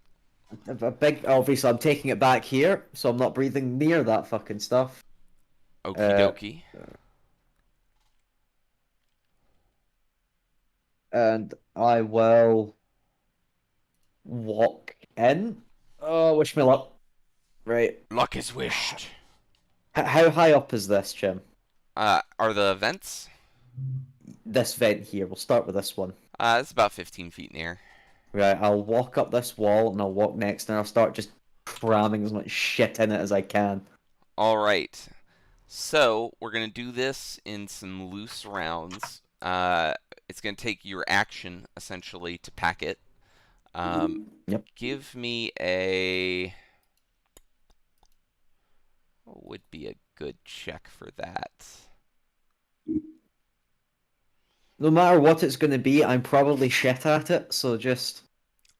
A big... Obviously, I'm taking it back here, so I'm not breathing near that fucking stuff. Okie dokie. And I will... walk in. Oh, wish me luck. Right. Luck is wished. How high up is this, Jim? Are the vents? This vent here. We'll start with this one. It's about 15 feet in the air. Right, I'll walk up this wall and I'll walk next and I'll start just cramming as much shit in it as I can. Alright. So, we're going to do this in some loose rounds. It's going to take your action, essentially, to pack it. Yep. Give me a... What would be a good check for that? No matter what it's going to be, I'm probably shit at it, so just...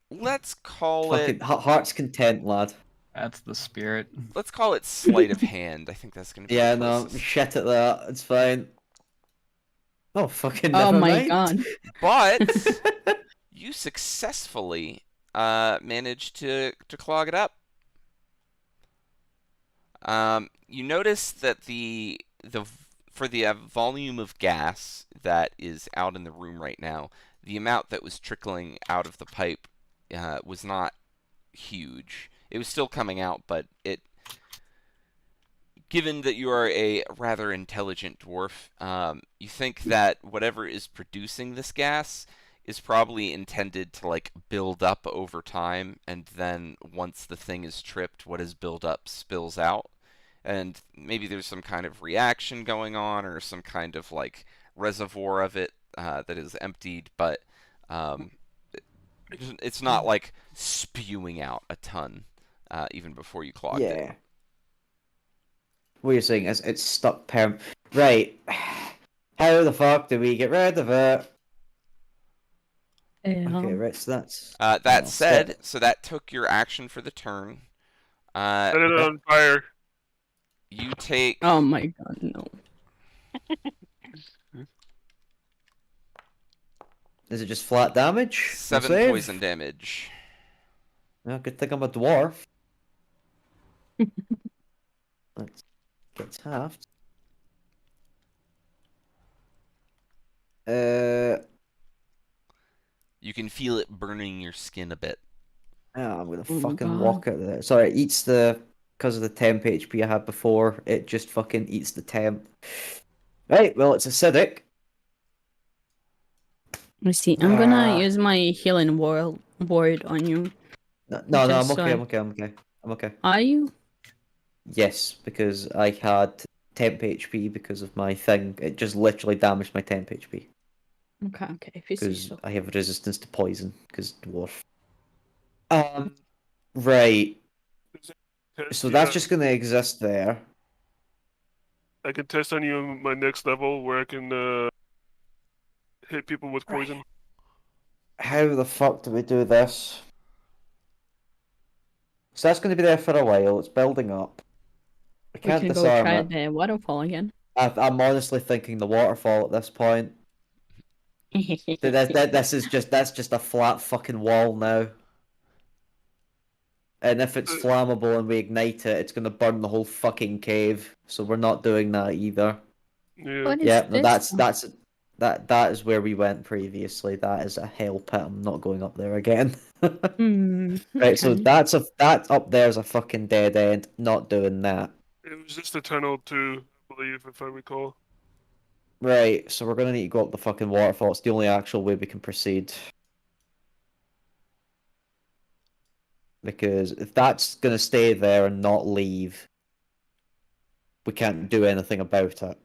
Let's call fucking it... heart's content, lad. That's the spirit. Let's call it sleight of hand. I think that's going to be Yeah, the no, closest. shit at that. It's fine. Oh, fucking Oh never my mind. god. But you successfully managed to clog it up. You notice that for the volume of gas that is out in the room right now, the amount that was trickling out of the pipe was not huge. It was still coming out, but given that you are a rather intelligent dwarf, you think that whatever is producing this gas is probably intended to like build up over time, and then once the thing is tripped, what is built up spills out. And maybe there's some kind of reaction going on, or some kind of like reservoir of it that is emptied, but um, it's not like spewing out a ton even before you clogged it. Yeah. What you're saying is it's stuck perm. Right. How the fuck do we get rid of it? Okay, right, so that's... That said, so that took your action for the turn. Set it on fire. You take... Oh my god, no. Is it just flat damage? 7 Save? poison damage. Well, good thing I'm a dwarf. Let's get halved. You can feel it burning your skin a bit. I'm gonna Oh my fucking God. walk out of there. Sorry, it eats the... Because of the temp HP I had before, it just fucking eats the temp. Right, well, it's acidic. Let's see. I'm gonna Ah. use my healing word on you. No, I'm Just so okay, I- I'm okay. Are you? Yes, because I had temp HP because of my thing. It just literally damaged my temp HP. Okay, if you say Because so. I have resistance to poison, because dwarf. Right. So that's just gonna exist there. I can test on you on my next level where I can hit people with poison. How the fuck do we do this? So that's gonna be there for a while, it's building up. I We can't can go disarm try it. the waterfall again. I'm honestly thinking the waterfall at this point. That's just a flat fucking wall now. And if it's flammable and we ignite it, it's gonna burn the whole fucking cave. So we're not doing that either. Yeah. What is Yeah, no, this? that is where we went previously. That is a hell pit. I'm not going up there again. Right, so Okay. that up there's a fucking dead end. Not doing that. It was just a tunnel too, I believe, if I recall. Right, so we're gonna need to go up the fucking waterfall. It's the only actual way we can proceed. Because if that's gonna stay there and not leave, we can't do anything about it.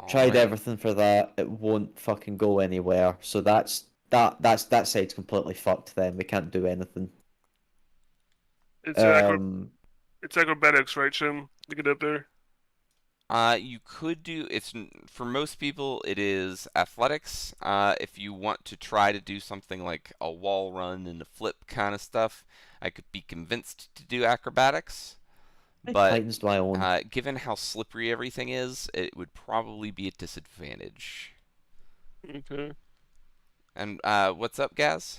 Tried Alright. everything for that. It won't fucking go anywhere. So that side's completely fucked. Then we can't do anything. It's it's acrobatics, right, Shem? To get up there. You could do for most people it is athletics. If you want to try to do something like a wall run and a flip kind of stuff, I could be convinced to do acrobatics. But Titans my own. given how slippery everything is, it would probably be a disadvantage. Okay. And what's up, Gaz?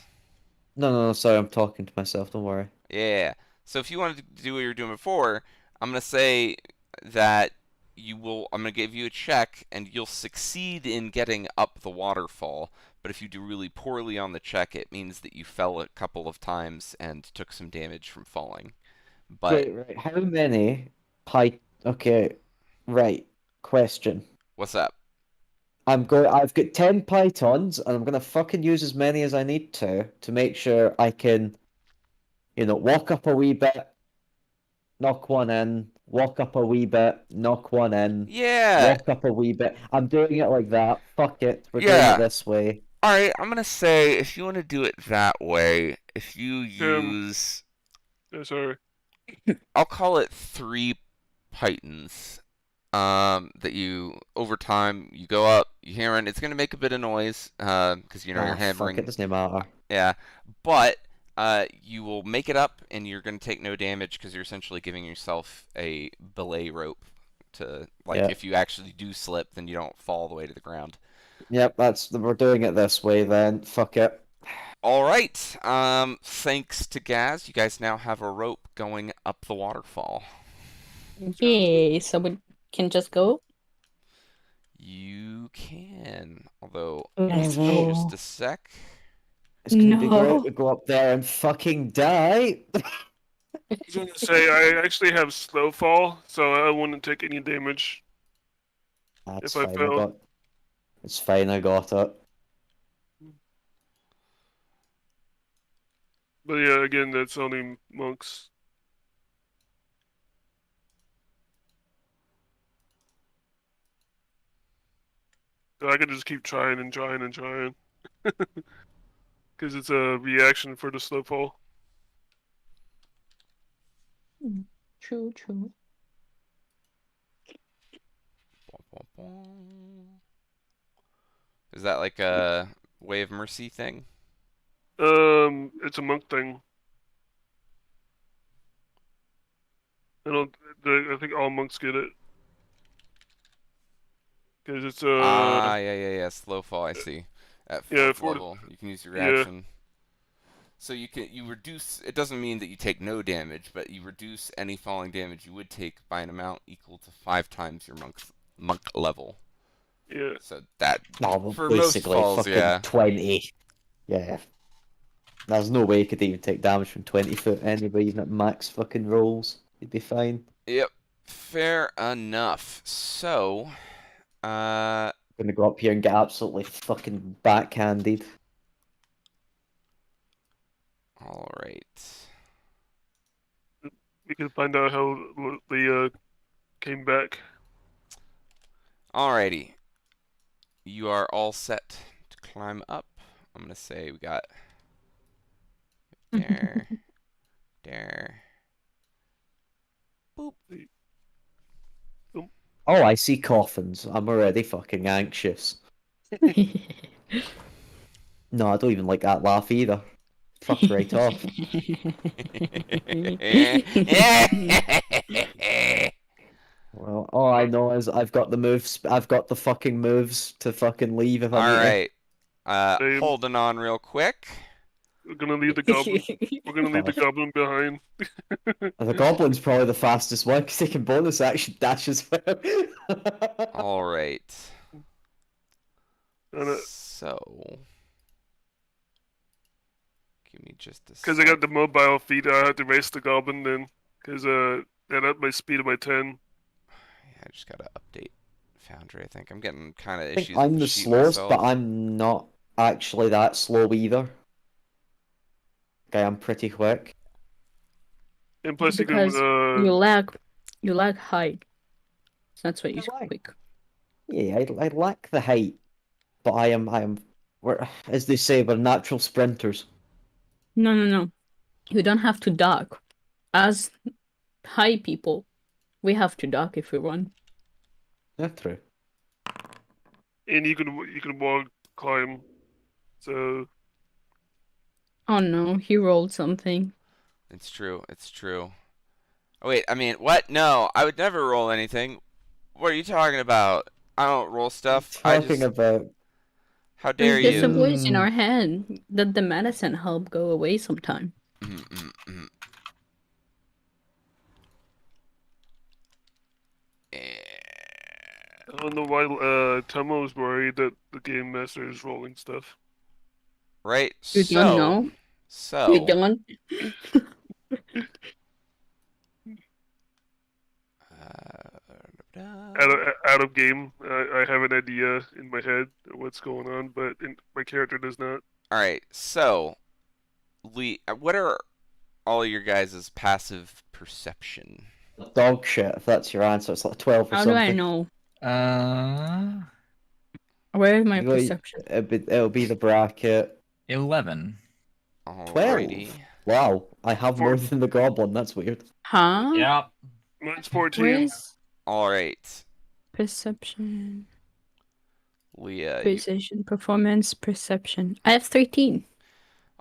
No, sorry, I'm talking to myself. Don't worry. Yeah. So if you wanted to do what you were doing before, I'm gonna say that I'm gonna give you a check, and you'll succeed in getting up the waterfall. But if you do really poorly on the check, it means that you fell a couple of times and took some damage from falling. But Right. How many Okay, right. Question. what's up? I've got 10 pythons, and I'm gonna fucking use as many as I need to make sure I can, walk up a wee bit, knock one in, walk up a wee bit, knock one in, Yeah. walk up a wee bit. I'm doing it like that. Fuck it. We're doing Yeah. it this way. Alright, I'm gonna say if you want to do it that way, if you use Sorry. I'll call it 3 pythons. That you over time you go up, you hear it. It's gonna make a bit of noise, because you're Fuck hammering. it, doesn't matter. Yeah, but you will make it up, and you're gonna take no damage because you're essentially giving yourself a belay rope to Yeah. if you actually do slip, then you don't fall all the way to the ground. Yep, we're doing it this way then. Fuck it. All right. Thanks to Gaz, you guys now have a rope going up the waterfall. Yay, so we can just go? You can, although Let's just go. a sec. It's gonna be No. great to go up there and fucking die. I was gonna say I actually have slow fall, so I wouldn't take any damage. That's if I fine. fail. It's fine. I got it. But yeah, again, that's only monks. So I could just keep trying and trying and trying. Because it's a reaction for the slow fall. True, true. Is that like a Way of Mercy thing? It's a monk thing. I think all monks get it. Because it's Yeah. Slow fall. I see. At yeah, 4th level, you can use your yeah. reaction. So you reduce. It doesn't mean that you take no damage, but you reduce any falling damage you would take by an amount equal to 5 times your monk level. Yeah. So that No, for most basically falls, fucking yeah. 20. Yeah. There's no way you could even take damage from 20 foot anyway, even at max fucking rolls. You'd be fine. Yep. Fair enough. So, Gonna go up here and get absolutely fucking backhanded. all right. We can find out how they came back. Alrighty. You are all set to climb up. I'm gonna say we got there, there. Boop. Oh, I see coffins. I'm already fucking anxious. No, I don't even like that laugh either. Fuck right off. Well, all I know is I've got the moves. I've got the fucking moves to fucking leave if I All need right. Same. Holding on real quick. We're gonna leave the goblin. We're gonna leave the goblin behind. to. The goblin's probably the fastest one because he can bonus action dash as well. All right. Because So, give me just a I got the mobile feat, I had to race the goblin then. Because that up my speed of my 10. Yeah, I just gotta update Foundry. I think I'm getting kind of I think issues I'm with the sheet slowest, myself. but I'm not actually that slow either. Okay, I'm pretty quick. And plus Because you lack height. So that's why you're I like- quick. Yeah, I lack the height, but I am. We're, as they say, we're natural sprinters. No. You don't have to duck. As high people, we have to duck if we run. Yeah, true. and you can walk, climb. So Oh no, he rolled something. It's true. It's true. Oh, wait, I mean, what? No, I would never roll anything. What are you talking about? I don't roll stuff. I Talking just. about How There's dare just a you? voice in our head that the medicine help go away sometime. Mm. I don't know why Tomo's worried that the game master is rolling stuff. Right. You don't know? You So. don't? Out of game, I have an idea in my head of what's going on, but my character does not. All right. So, Lee, what are all your guys' passive perception? dog shit. If that's your answer, it's like 12 or How do something. I know? Uh, Where is my You got- perception? It'll be the bracket. 11. 12. Wow, I have more than the goblin. That's weird. Huh? Yep. Mine's Where 14. is All right. perception? Leah. Precision, performance, perception. I have 13.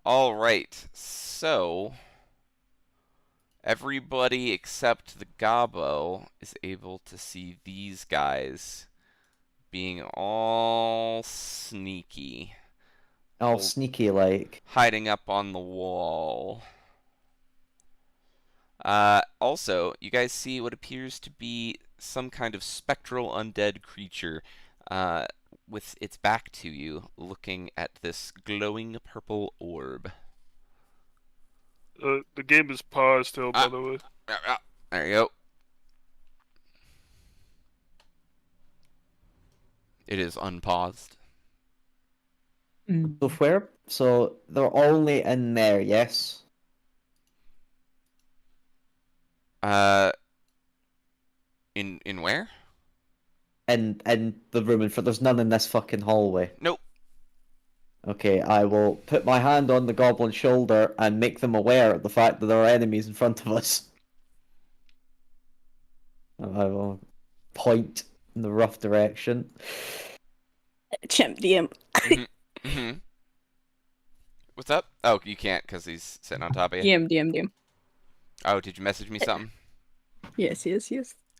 All right. So, everybody except the Gobbo is able to see these guys being all sneaky, All Oh. sneaky like. hiding up on the wall. Also, you guys see what appears to be some kind of spectral undead creature with its back to you, looking at this glowing purple orb. The game is paused still, by the way. There you go. It is unpaused. So where? So they're only in there, yes? In where? In the room in front. There's none in this fucking hallway. Nope. Okay, I will put my hand on the goblin's shoulder and make them aware of the fact that there are enemies in front of us. And I will point in the rough direction. Champ DM. Mm-hmm. What's up? Oh, you can't because he's sitting on top of you. DM. Oh, did you message me something? Yes.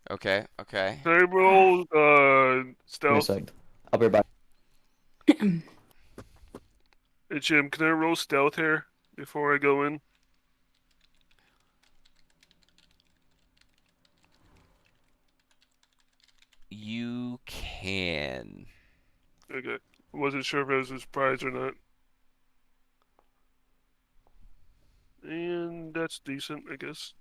Okay. Can I roll Give me a stealth? second. I'll be back. Hey Jim, can I roll stealth here before I go in? You can. Okay. I wasn't sure if it was a surprise or not. And that's decent, I guess.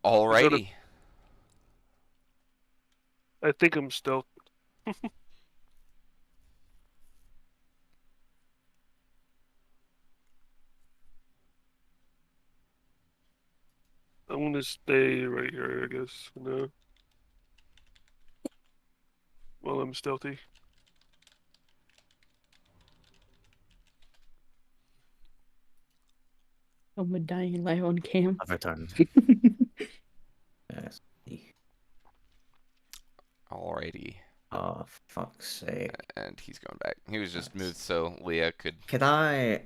Alrighty. I think I'm stealth. I'm gonna stay right here, I guess, for now. While I'm stealthy. I'm dying live on cam. I've returned. Yes. Alrighty. Oh, fuck's sake. And he's going back. He was just moved so Leah could. Can I,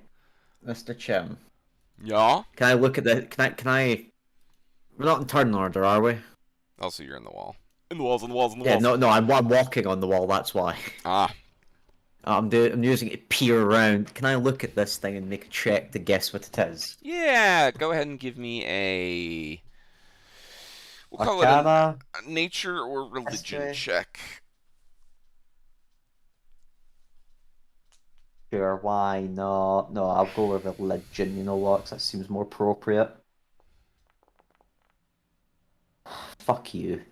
Mr. Chim? Yeah? Can I look at the? Can I? We're not in turn order, are we? Also, you're in the wall. In the walls, in the walls, in the Yeah, walls. no, I'm walking on the wall. That's why. Ah. I'm using it to peer around. Can I look at this thing and make a check to guess what it is? Yeah, go ahead and give me a. We'll call it Arcana. a nature or religion History. check. Sure, why not? No, I'll go with religion. You know what? 'Cause that seems more appropriate. Fuck you.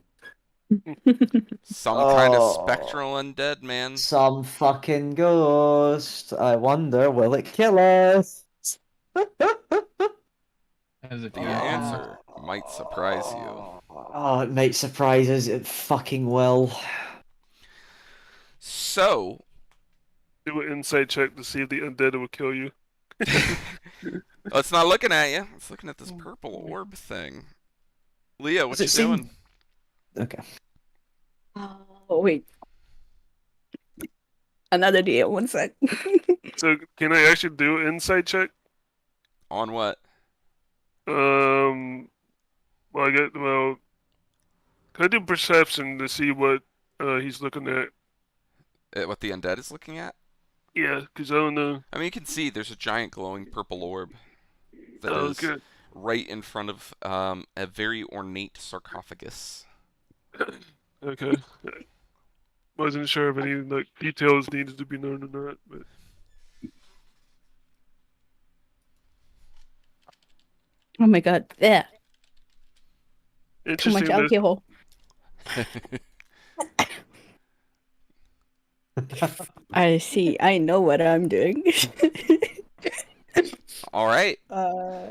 Some kind of Oh. spectral undead, man. Some fucking ghost. I wonder, will it kill us? As if The you answer might surprise you. Oh, it might surprise us. It fucking will. So, Do an insight check to see if the undead will kill you. well, it's not looking at you. It's looking at this purple orb thing. Leah, what Does you it doing? seem- Okay. Oh wait. Another DM. 1 sec. So can I actually do an insight check? On what? Well, can I do perception to see what he's looking at? What the undead is looking at? Yeah, because I don't know. I mean, you can see there's a giant glowing purple orb that Oh, is good. right in front of a very ornate sarcophagus. Okay. Wasn't sure if any like details needed to be known or not, but Oh my god. Yeah. Too interesting. much There's- alcohol. I see. I know what I'm doing. All right.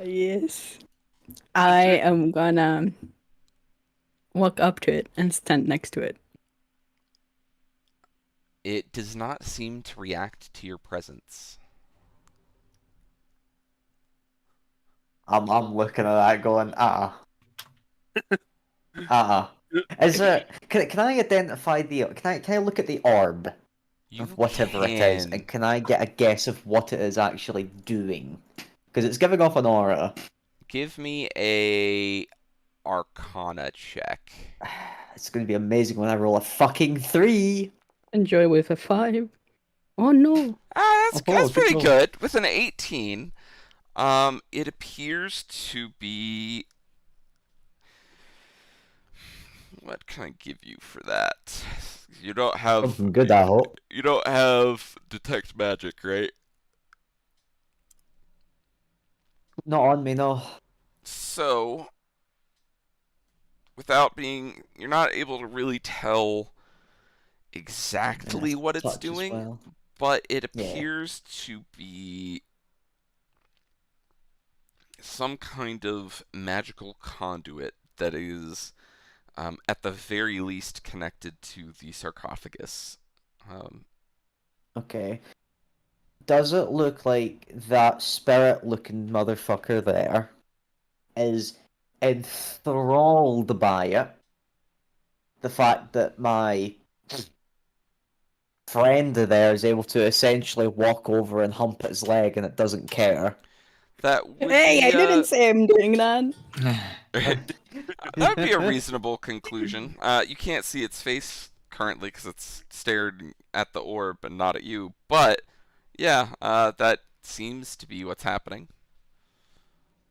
Yes. I am gonna walk up to it and stand next to it. It does not seem to react to your presence. I'm looking at that going, Is it? Can I identify the? Can I look at the orb You of whatever it is, can and can I get a guess of what it is actually doing? Because it's giving off an aura. give me a Arcana check. It's going to be amazing when I roll a fucking 3. Enjoy with a 5. Oh no. That's good pretty roll. good. With an 18, it appears to be. What can I give you for that? You don't have. Something good, I hope. You don't have detect magic, right? Not on me, no. So, without being, you're not able to really tell Yeah, exactly what it's touch as doing, well. but it Yeah. appears to be some kind of magical conduit that is, at the very least, connected to the sarcophagus. Okay. Does it look like that spirit-looking motherfucker there is enthralled by it? The fact that my friend there is able to essentially walk over and hump its leg and it doesn't care. That would Hey, be I didn't say I'm doing that. that'd be a reasonable conclusion. You can't see its face currently because it's stared at the orb and not at you. But yeah, that seems to be what's happening.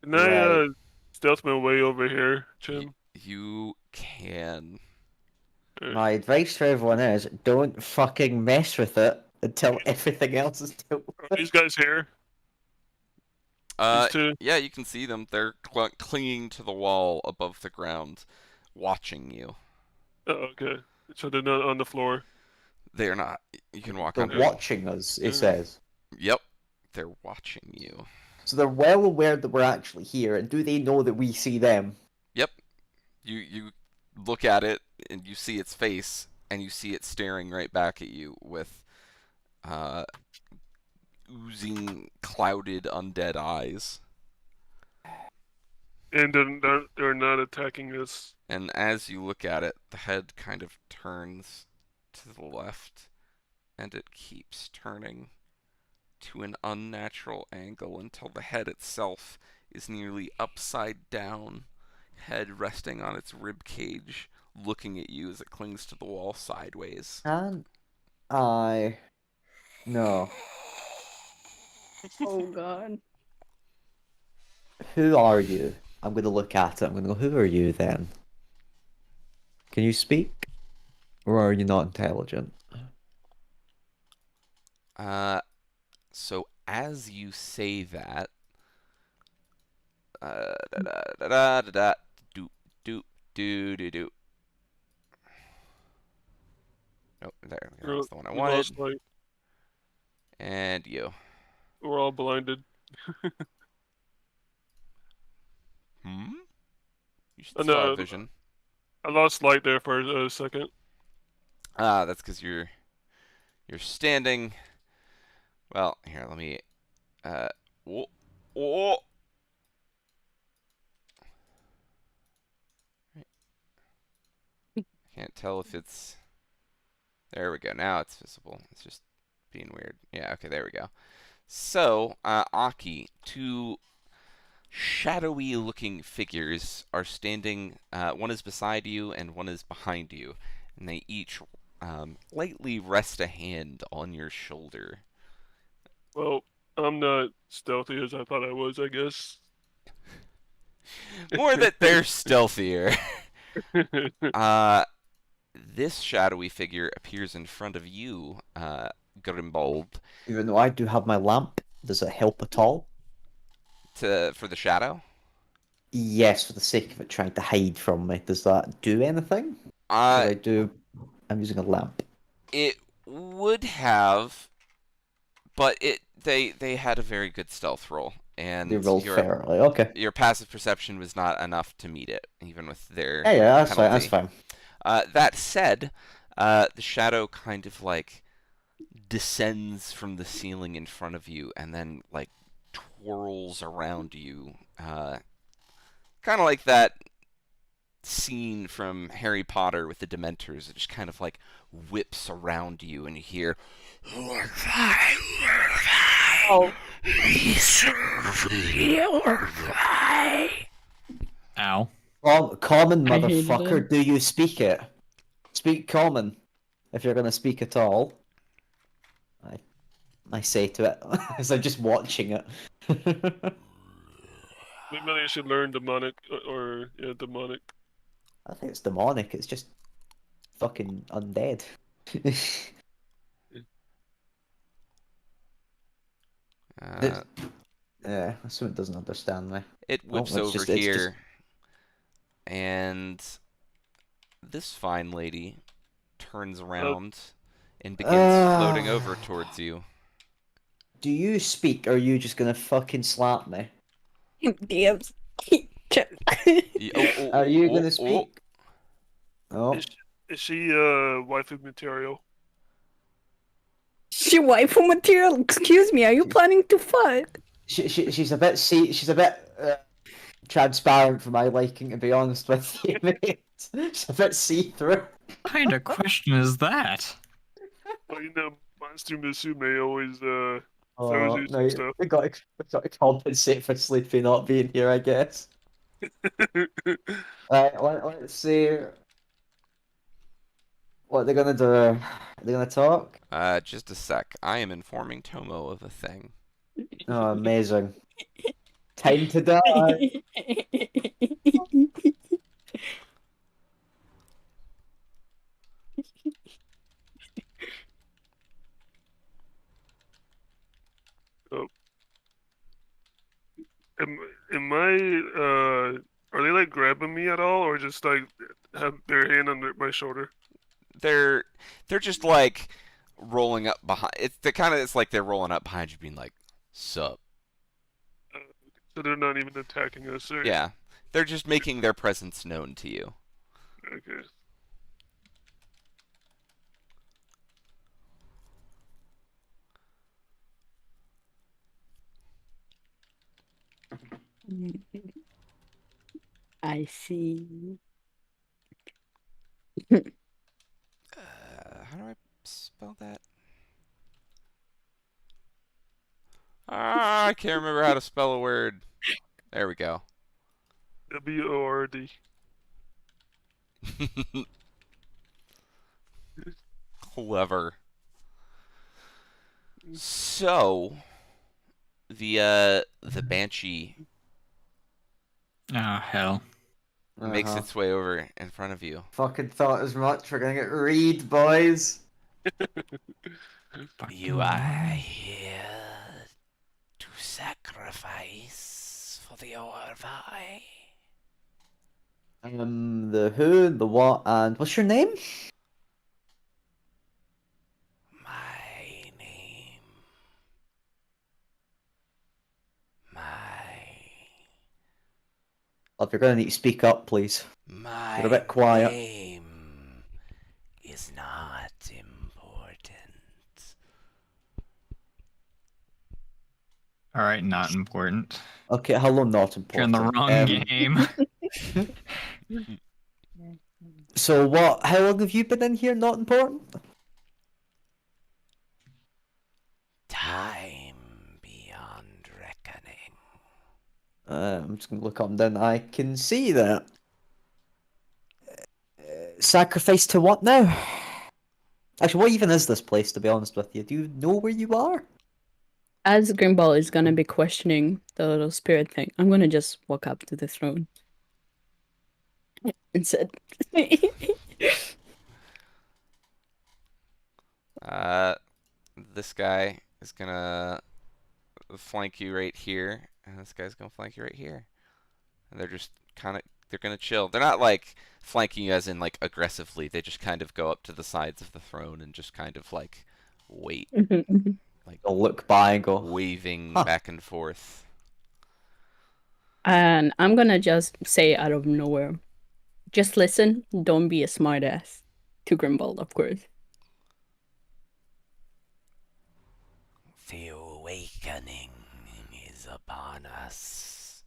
Can I Right. stealth my way over here, Chin? You can. My advice for everyone is don't fucking mess with it until everything else is dealt Are with. these guys here? These two? Yeah, you can see them. They're clinging to the wall above the ground, watching you. Oh, okay. So they're not on the floor. They're not. You can walk They're under them. watching us, it says. Yep, they're watching you. So they're well aware that we're actually here, and do they know that we see them? Yep. You look at it and you see its face, and you see it staring right back at you with oozing, clouded, undead eyes. And they're not attacking us. And as you look at it, the head kind of turns to the left, and it keeps turning to an unnatural angle until the head itself is nearly upside down, head resting on its rib cage, looking at you as it clings to the wall sideways. And I... No. Oh god. Who are you? I'm going to look at it. I'm going to go, who are you then? Can you speak? Or are you not intelligent? So as you say that, da da da da da da, doop doop doo doo doo. Nope, there. That's the one I We wanted. lost light. And you. We're all blinded. Hmm? You should Oh, still no. have vision. I lost light there for a second. That's because you're standing. Well, here, let me. Oh, oh. Can't tell if it's. There we go. Now it's visible. It's just being weird. Yeah. Okay. There we go. So, Aki, two shadowy-looking figures are standing. One is beside you, and one is behind you, and they each lightly rest a hand on your shoulder. Well, I'm not stealthy as I thought I was, I guess. More that they're stealthier. This shadowy figure appears in front of you, Grimbald. Even though I do have my lamp, does it help at all? For the shadow? Yes, for the sake of it trying to hide from me. Does that do anything? Uh, I'm using a lamp. it would have, but they had a very good stealth roll, and They rolled fairly. Okay. your passive perception was not enough to meet it, even with their Yeah, that's fine. penalty. That's fine. That said, the shadow kind of like descends from the ceiling in front of you, and then like twirls around you, kind of like that scene from Harry Potter with the Dementors. It just kind of like whips around you, and you hear, "Who are they? Who are they? Oh. We serve you, or they?" Ow. Common, I hated motherfucker. it. Do you speak it? Speak common, if you're gonna speak at all. I say to it as I'm just watching it. Maybe I should learn demonic or yeah, demonic. I think it's demonic. It's just fucking undead. Yeah, I assume it doesn't understand me. It whips it's over just- it's here, and this fine lady turns around and begins floating over towards you. Do you speak, or are you just gonna fucking slap me? DMs. Are you gonna speak? Oh, Is she waifu material? She waifu material. Excuse me, are you planning to fuck? she's a bit she's a bit transparent for my liking, to be honest with you, mate. She's a bit see-through. What kind of question is that? Well, you know, Monster Musume always throws Oh, you no, some stuff. we got to compensate for Sleepy not being here, I guess. Let's see what they're gonna do. Are they gonna talk? Just a sec. I am informing Tomo of a thing. Oh, amazing. Time to die. Oh. Am I are they like grabbing me at all, or just like have their hand on my shoulder? They're just like rolling up behind. It's like they're rolling up behind you, being like, "Sup." So they're not even attacking us, or... Yeah, they're just making their presence known to you. Okay. I see. How do I spell that? I can't remember how to spell a word. There we go. WORD. Clever. So, the Banshee Oh, hell. makes its way over in front of you. Fucking thought as much. We're gonna get read, boys. You are here to sacrifice for the Orvi. The who, the what, and what's your name? My name. If you're gonna need to speak up, please. My You're a bit quiet. name is not important. Alright, not important. Okay, hello, not You're in important. the wrong game. So what? How long have you been in here? Not important. Time beyond reckoning. I'm just gonna look up and down. I can see that. Sacrifice to what now? Actually, what even is this place, to be honest with you? Do you know where you are? As Grimbald is gonna be questioning the little spirit thing, I'm gonna just walk up to the throne and said, This guy is gonna flank you right here, and this guy's gonna flank you right here. And they're just they're gonna chill. They're not like flanking you as in like aggressively. They just kind of go up to the sides of the throne and just kind of like wait, like I'll look by and go, waving Huh. back and forth. and I'm gonna just say out of nowhere, just listen, don't be a smartass. To Grimbald, of course. The awakening is upon us.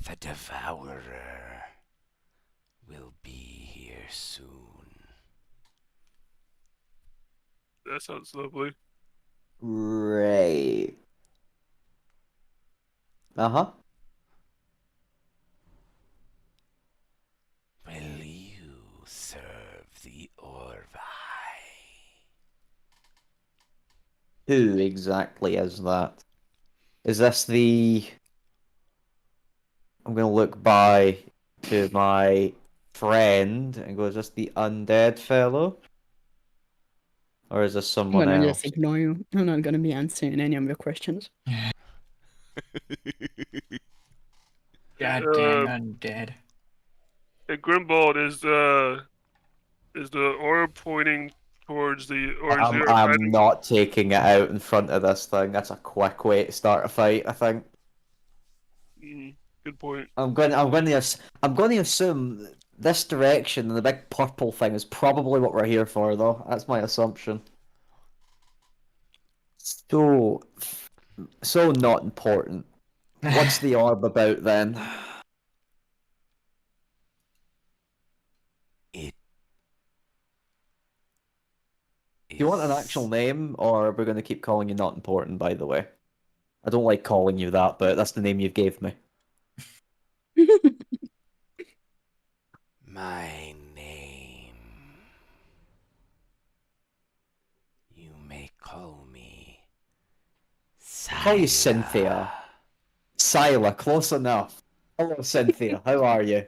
The Devourer will be here soon. That sounds lovely. right. Uh-huh. Will you serve the Orvi? Who exactly is that? Is this the... I'm gonna look by to my friend and go, is this the undead fellow? Or is this I'm someone gonna else? just ignore you. I'm not gonna be answering any of your questions. God dang undead. At Grimbald is the orb pointing towards the, or is there a I'm guiding? not taking it out in front of this thing. That's a quick way to start a fight, I think. Good point. I'm going to assume this direction and the big purple thing is probably what we're here for, though. That's my assumption. So not important. What's the orb about then? It Do you want an actual name, or are we going to keep calling you not important, by the way? I don't like calling you that, but that's the name you gave me. my name. You may call me Call you Cynthia. Scylla, close enough. Hello, Cynthia. How are you?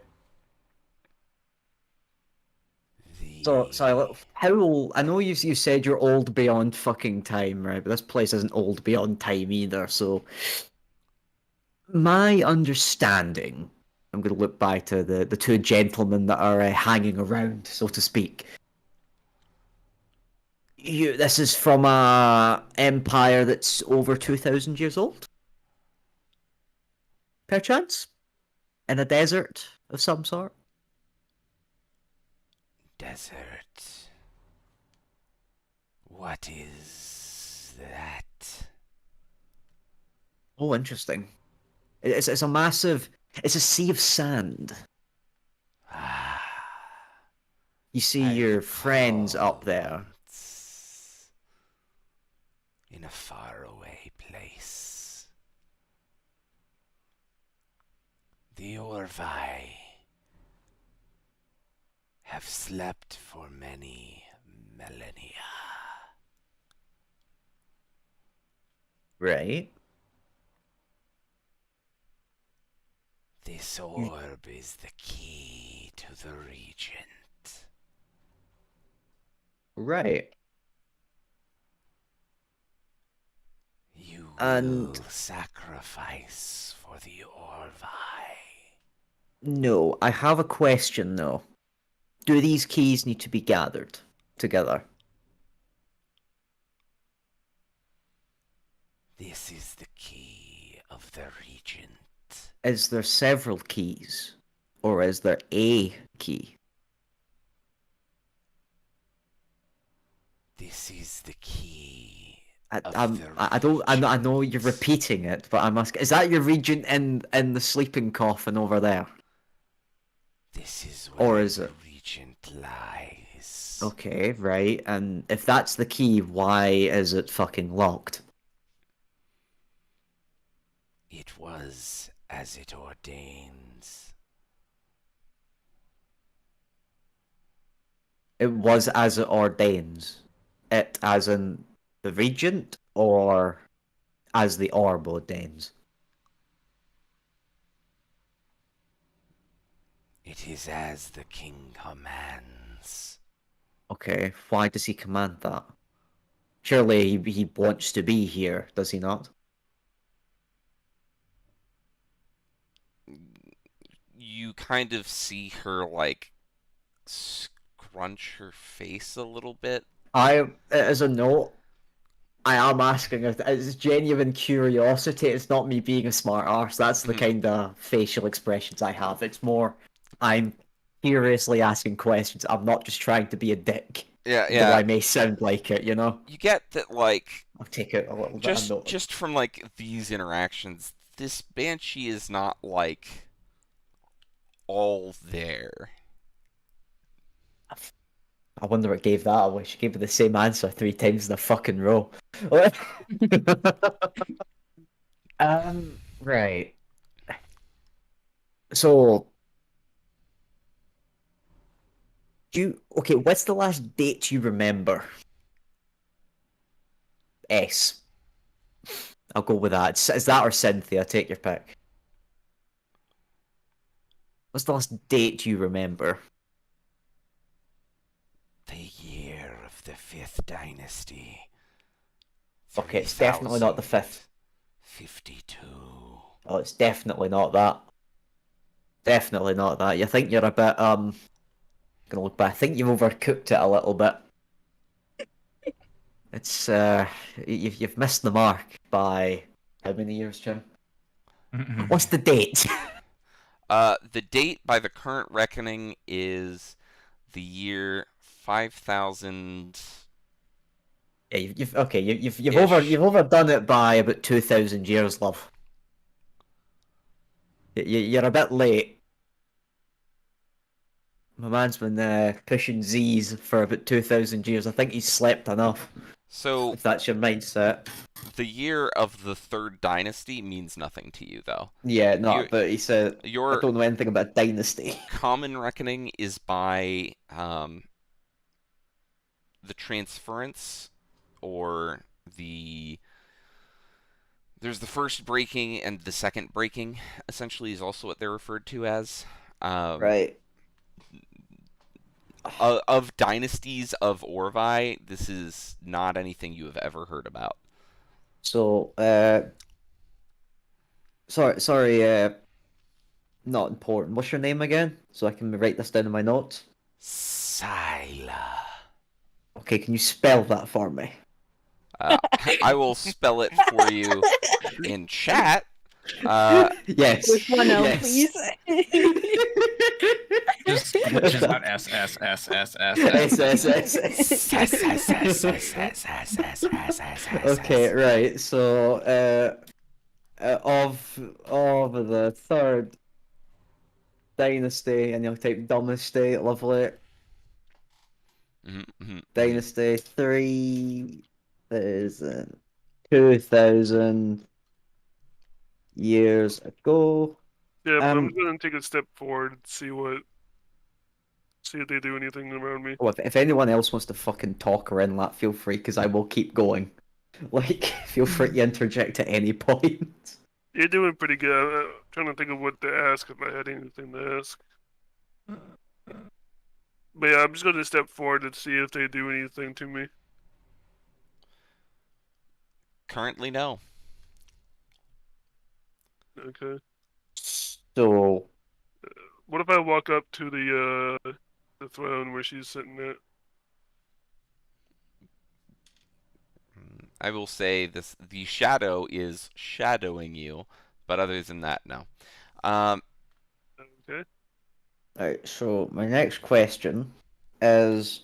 So, Scylla, I know you said you're old beyond fucking time, right? But this place isn't old beyond time either, so... My understanding... I'm going to look back to the two gentlemen that are hanging around, so to speak. This is from a empire that's over 2,000 years old? Perchance? In a desert of some sort? Desert. What is that? Oh, interesting. It's a massive... It's a sea of sand. Ah, You see I your recall friends up there. once in a faraway place. The Orvai have slept for many millennia. Right? This orb is the key to the Regent. Right. You And- will sacrifice for the Orvai. No, I have a question though. Do these keys need to be gathered together? This is the key of the Regent. Is there several keys? Or is there a key? This is the key. I know you're repeating it, but I'm asking, is that your regent in the sleeping coffin over there? This is Or where is the it- Regent lies. Okay, right. And if that's the key, why is it fucking locked? It was as it ordains. It was as it ordains. It as in the regent, or as the orb ordains? It is as the king commands. Okay, why does he command that? Surely he wants to be here, does he not? You kind of see her, like, scrunch her face a little bit. As a note, I am asking, it's genuine curiosity, it's not me being a smart arse, that's the kind of facial expressions I have. It's more, I'm curiously asking questions, I'm not just trying to be a dick. Yeah, Though yeah. I may sound like it, you know? You get that, like, I'll take it a little bit of note. just from, like, these interactions, this Banshee is not, like, all there. I wonder what gave that away. She gave me the same answer 3 times in a fucking row. Right. So, okay, what's the last date you remember? S. I'll go with that. Is that or Cynthia? Take your pick. What's the last date you remember? The year of the 5th dynasty. Okay, it's definitely not the 5th. 52. Oh, it's definitely not that. Definitely not that. You think you're a bit gonna look back. I think you've overcooked it a little bit. It's you've missed the mark by how many years, Jim? What's the date? The date by the current reckoning is the year 5000. Yeah, you've okay. You've Ish. you've overdone it by about 2,000 years, love. You're a bit late. My man's been pushing Z's for about 2,000 years. I think he's slept enough. So If that's your mindset. the year of the third dynasty means nothing to you, though. Yeah, no, You- but he said I Your don't know anything about dynasty. common reckoning is by the transference, or there's the first breaking and the second breaking, essentially, is also what they're referred to as. Right. Of dynasties of Orvai, this is not anything you have ever heard about. So, sorry, not important. What's your name again? So I can write this down in my notes. Sila. Okay, can you spell that for me? I will spell it for you in chat. Yes. With one L, yes. please. Just glitches out S. Okay, right. So, of the third dynasty, and you'll type dynasty, lovely. Dynasty 3,000, 2,000 years ago. Yeah, but I'm gonna take a step forward and see if they do anything around me. Well, if anyone else wants to fucking talk or in that, feel free, because I will keep going. Like, feel free to interject at any point. You're doing pretty good. I'm trying to think of what to ask if I had anything to ask. But yeah, I'm just gonna step forward and see if they do anything to me. Currently, no. Okay. So, What if I walk up to the throne where she's sitting at? I will say this: the shadow is shadowing you, but other than that, no. Okay. alright, so my next question is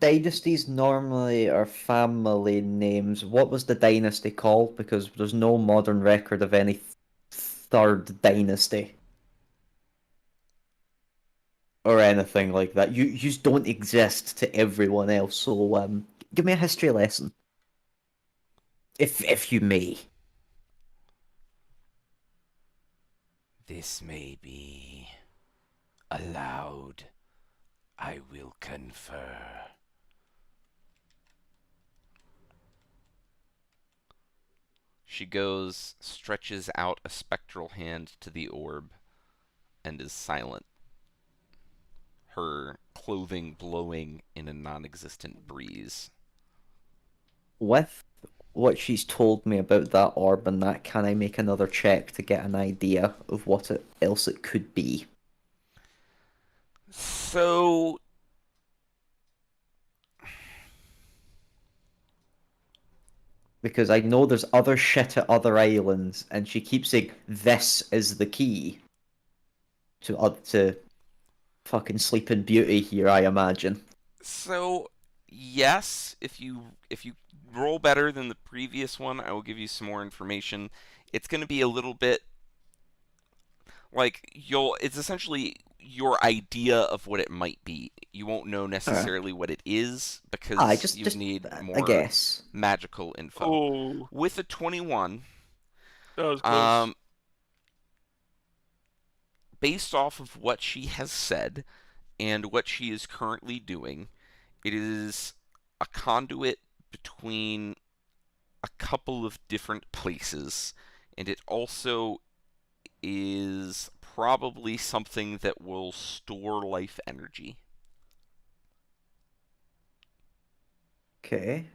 dynasties normally are family names. What was the dynasty called? Because there's no modern record of any third dynasty. Or anything like that. You just don't exist to everyone else, so give me a history lesson. If you may. This may be allowed. I will confer. She goes, stretches out a spectral hand to the orb, and is silent. Her clothing blowing in a non-existent breeze. With what she's told me about that orb and that, can I make another check to get an idea of what else it could be? So, Because I know there's other shit at other islands, and she keeps saying this is the key to fucking Sleeping Beauty here, I imagine. So yes, if you roll better than the previous one, I will give you some more information. It's going to be a little bit like it's essentially your idea of what it might be. You won't know necessarily what it is because you need more I guess. magical info. Oh, With a 21, that was close. based off of what she has said and what she is currently doing, it is a conduit between a couple of different places, and it also is probably something that will store life energy. Okay.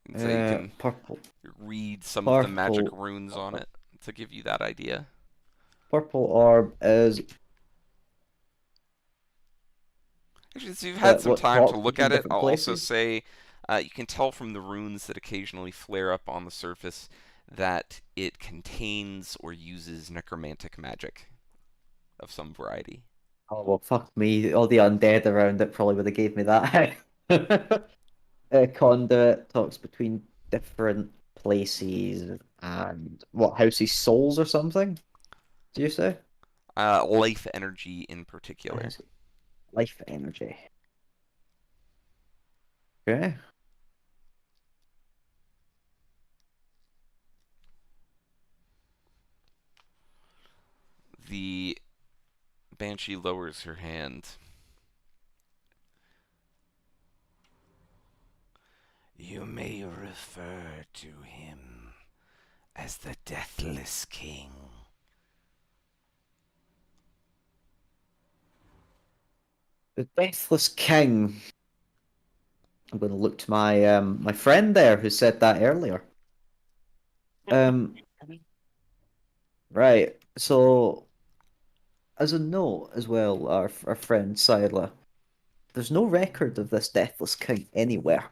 And so you can Purple. read some of the magic Purple. runes on it to give you that idea. Purple orb is Actually, so you've had some what time to drops look between at it. different I'll also places. say you can tell from the runes that occasionally flare up on the surface that it contains or uses necromantic magic of some variety. Oh well, fuck me. All the undead around it probably would have gave me that. Conduit talks between different places and what houses souls or something? Do you say? Life energy in particular. Life energy. Okay. The Banshee lowers her hand. You may refer to him as the Deathless King. The Deathless King. I'm going to look to my my friend there who said that earlier. Right. So, as a note as well, our friend Sila, there's no record of this Deathless King anywhere.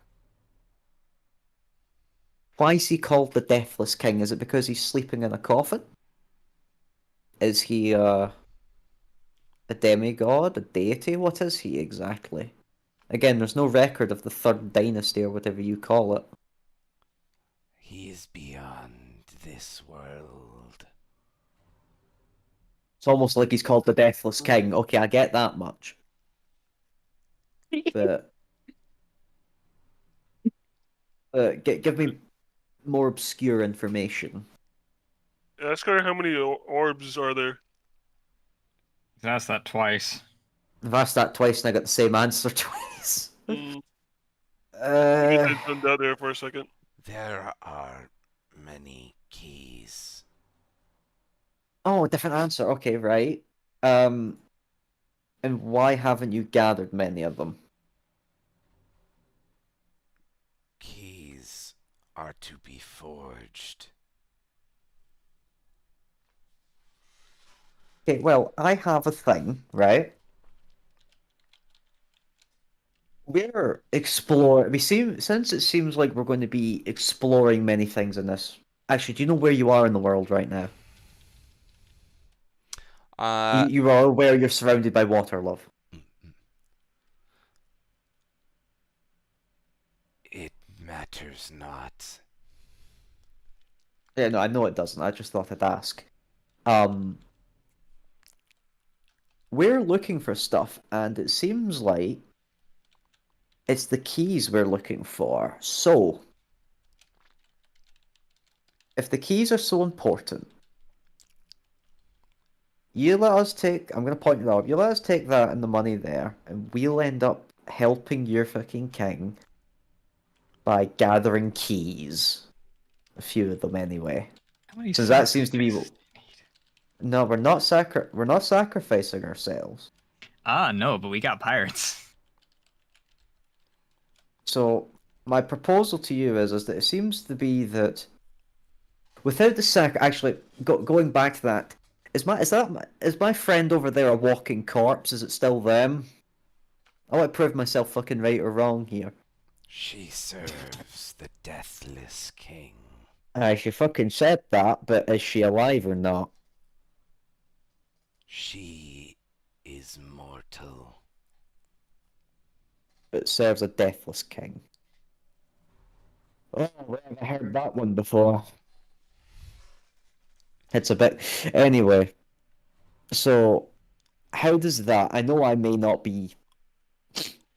Why is he called the Deathless King? Is it because he's sleeping in a coffin? Is he a demigod, a deity? What is he exactly? Again, there's no record of the third dynasty or whatever you call it. He is beyond this world. It's almost like he's called the Deathless King. Okay, I get that much. But give me more obscure information. Ask her how many orbs are there. He's asked that twice. I've asked that twice and I got the same answer twice. Mm, I zoomed out there for a second. There are many keys. Oh, different answer. Okay, right. And why haven't you gathered many of them? Keys are to be forged. Okay, well, I have a thing, right? We're exploring. Since it seems like we're going to be exploring many things in this. Actually, do you know where you are in the world right now? You are aware you're surrounded by water, love. It matters not. Yeah, no, I know it doesn't. I just thought I'd ask. We're looking for stuff, and it seems like it's the keys we're looking for. So, if the keys are so important, you let us take. I'm gonna point it out. You let us take that and the money there, and we'll end up helping your fucking king by gathering keys. A few of them, anyway. How many So that seems to be. sacrifices do you need? No, we're not sacrificing ourselves. Ah, no, but we got pirates. So my proposal to you is that it seems to be that without the actually going back to that, is my friend over there a walking corpse? Is it still them? I want to prove myself fucking right or wrong here. She serves the Deathless King. She fucking said that, but is she alive or not? She is mortal. But serves a deathless king. Oh, where have I heard that one before? It's a bit. Anyway, so how does that? I know I may not be.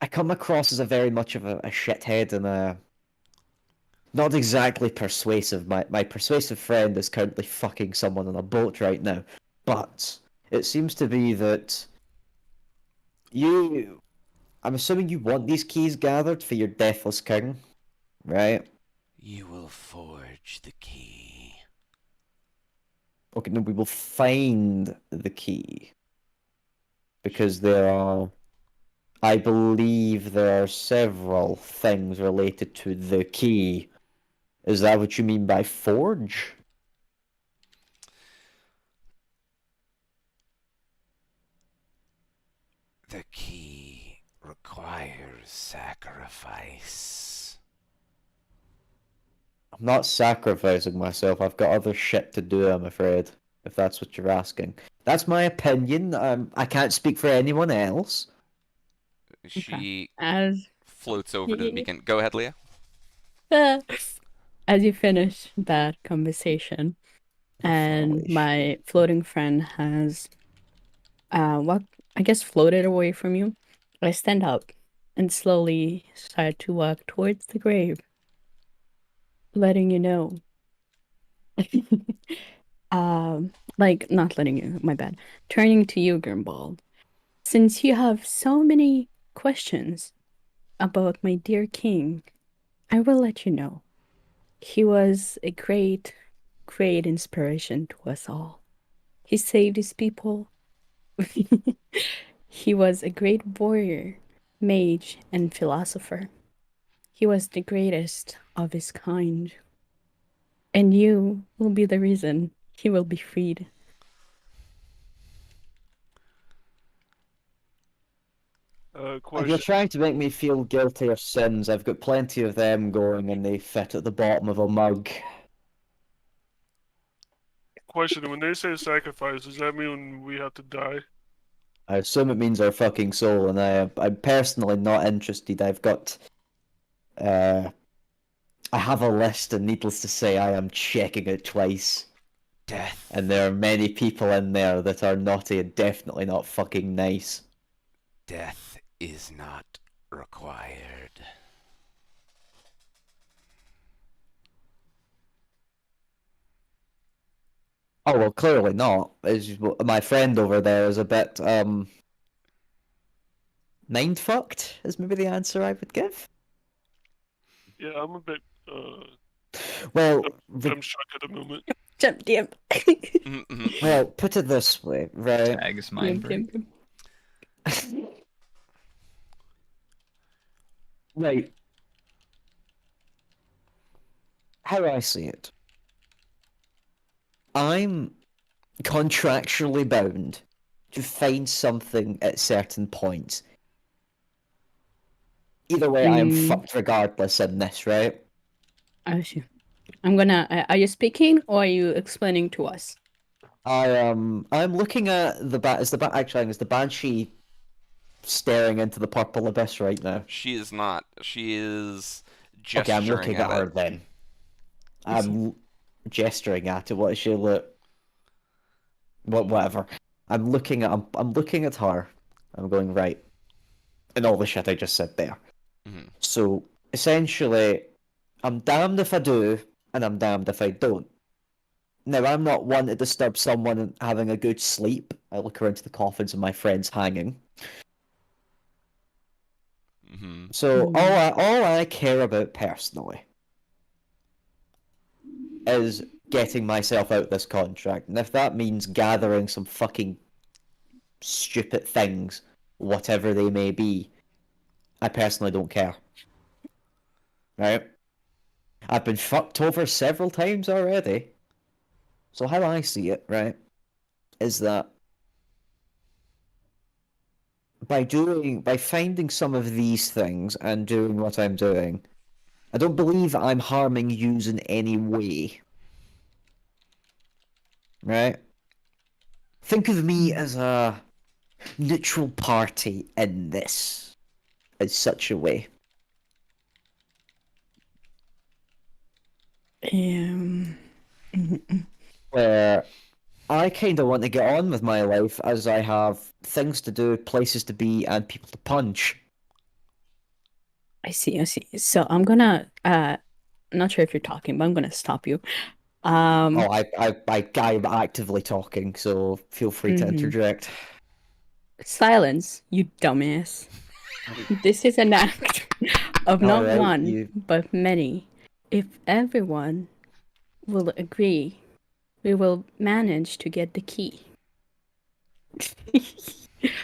I come across as a very much of a shithead and a. Not exactly persuasive. My persuasive friend is currently fucking someone on a boat right now. But it seems to be that you. I'm assuming you want these keys gathered for your deathless king, right? You will forge the key. Okay, no, we will find the key. Because there are. I believe there are several things related to the key. Is that what you mean by forge? The key requires sacrifice. I'm not sacrificing myself. I've got other shit to do, I'm afraid, if that's what you're asking. That's my opinion. I can't speak for anyone else. She As floats over to the beacon. Go ahead, Leah. as you finish that conversation, and my floating friend has I guess floated away from you, I stand up and slowly start to walk towards the grave, letting you know. Like not letting you, my bad. Turning to you, Grimbald. Since you have so many questions about my dear king, I will let you know. He was a great, great inspiration to us all. He saved his people. He was a great warrior, mage, and philosopher. He was the greatest of his kind. And you will be the reason he will be freed. If Question. you're trying to make me feel guilty of sins, I've got plenty of them going and they fit at the bottom of a mug. Question. When they say sacrifice, does that mean we have to die? I assume it means our fucking soul, and I'm personally not interested. I've got, I have a list, and needless to say, I am checking it twice. Death. And there are many people in there that are naughty and definitely not fucking nice. Death is not required. Oh, well, clearly not. My friend over there is a bit, mind-fucked, is maybe the answer I would give. Yeah, I'm a bit. Well, I'm shook at the moment. Jump, damn. well, put it this way, right? Tags mind break. Right. How I see it, I'm contractually bound to find something at certain points. Either way, I am fucked regardless in this, right? I see. I'm gonna. Are you speaking or are you explaining to us? I'm looking at the bat. Is the Banshee staring into the purple abyss right now? She is not. She is Okay, gesturing I'm looking at her it. then. I'm gesturing at it. What is she look? Whatever. I'm looking at her. I'm going right. And all the shit I just said there. Mhm. So essentially, I'm damned if I do, and I'm damned if I don't. Now, I'm not one to disturb someone having a good sleep. I look around to the coffins of my friends hanging. So all I care about personally is getting myself out this contract, and if that means gathering some fucking stupid things, whatever they may be, I personally don't care. Right? I've been fucked over several times already. So how I see it, right, is that by finding some of these things and doing what I'm doing, I don't believe I'm harming yous in any way. Right? Think of me as a neutral party in this, in such a way. Where I kind of want to get on with my life as I have things to do, places to be, and people to punch. I see. So I'm gonna. I'm not sure if you're talking, but I'm gonna stop you. I'm actively talking, so feel free to interject. Silence, you dumbass. This is an act of not Alright, one, but many. If everyone will agree, we will manage to get the key.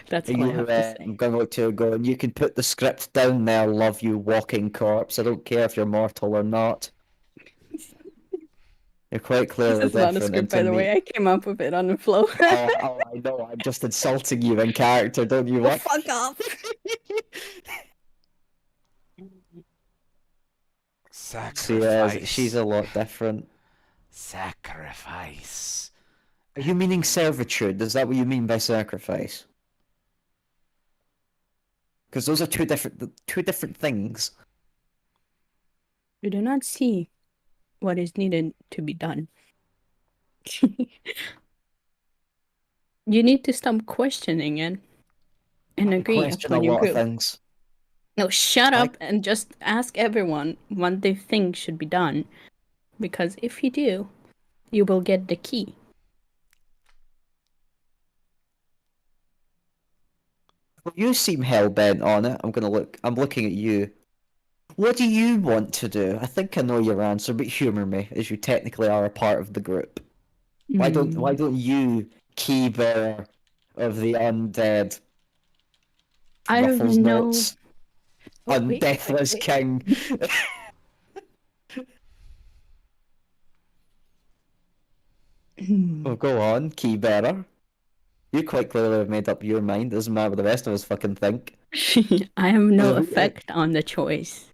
That's all I have to say. I'm going to look to go, and you can put the script down there, love you, walking corpse. I don't care if you're mortal or not. You're quite clearly This is not a different. script, and by to the me- way. I came up with it on the flow. Oh, I know. I'm just insulting you in character, don't you? Well, fuck off. Sacrifice. She's a lot different. Sacrifice. Are you meaning servitude? Is that what you mean by sacrifice? Because those are two different things. You do not see what is needed to be done. You need to stop questioning it and agree Question a upon your lot of group. things. No, shut I- up and just ask everyone what they think should be done. Because if you do, you will get the key. Well, you seem hell bent on it. I'm looking at you. What do you want to do? I think I know your answer, but humor me, as you technically are a part of the group. Why don't you, key bearer of the undead, I don't Ruffles know. notes, Oh, wait, undeathless wait. king? Well, go on, key bearer. You quite clearly have made up your mind. Doesn't matter what the rest of us fucking think. I have no Well, effect on the choice.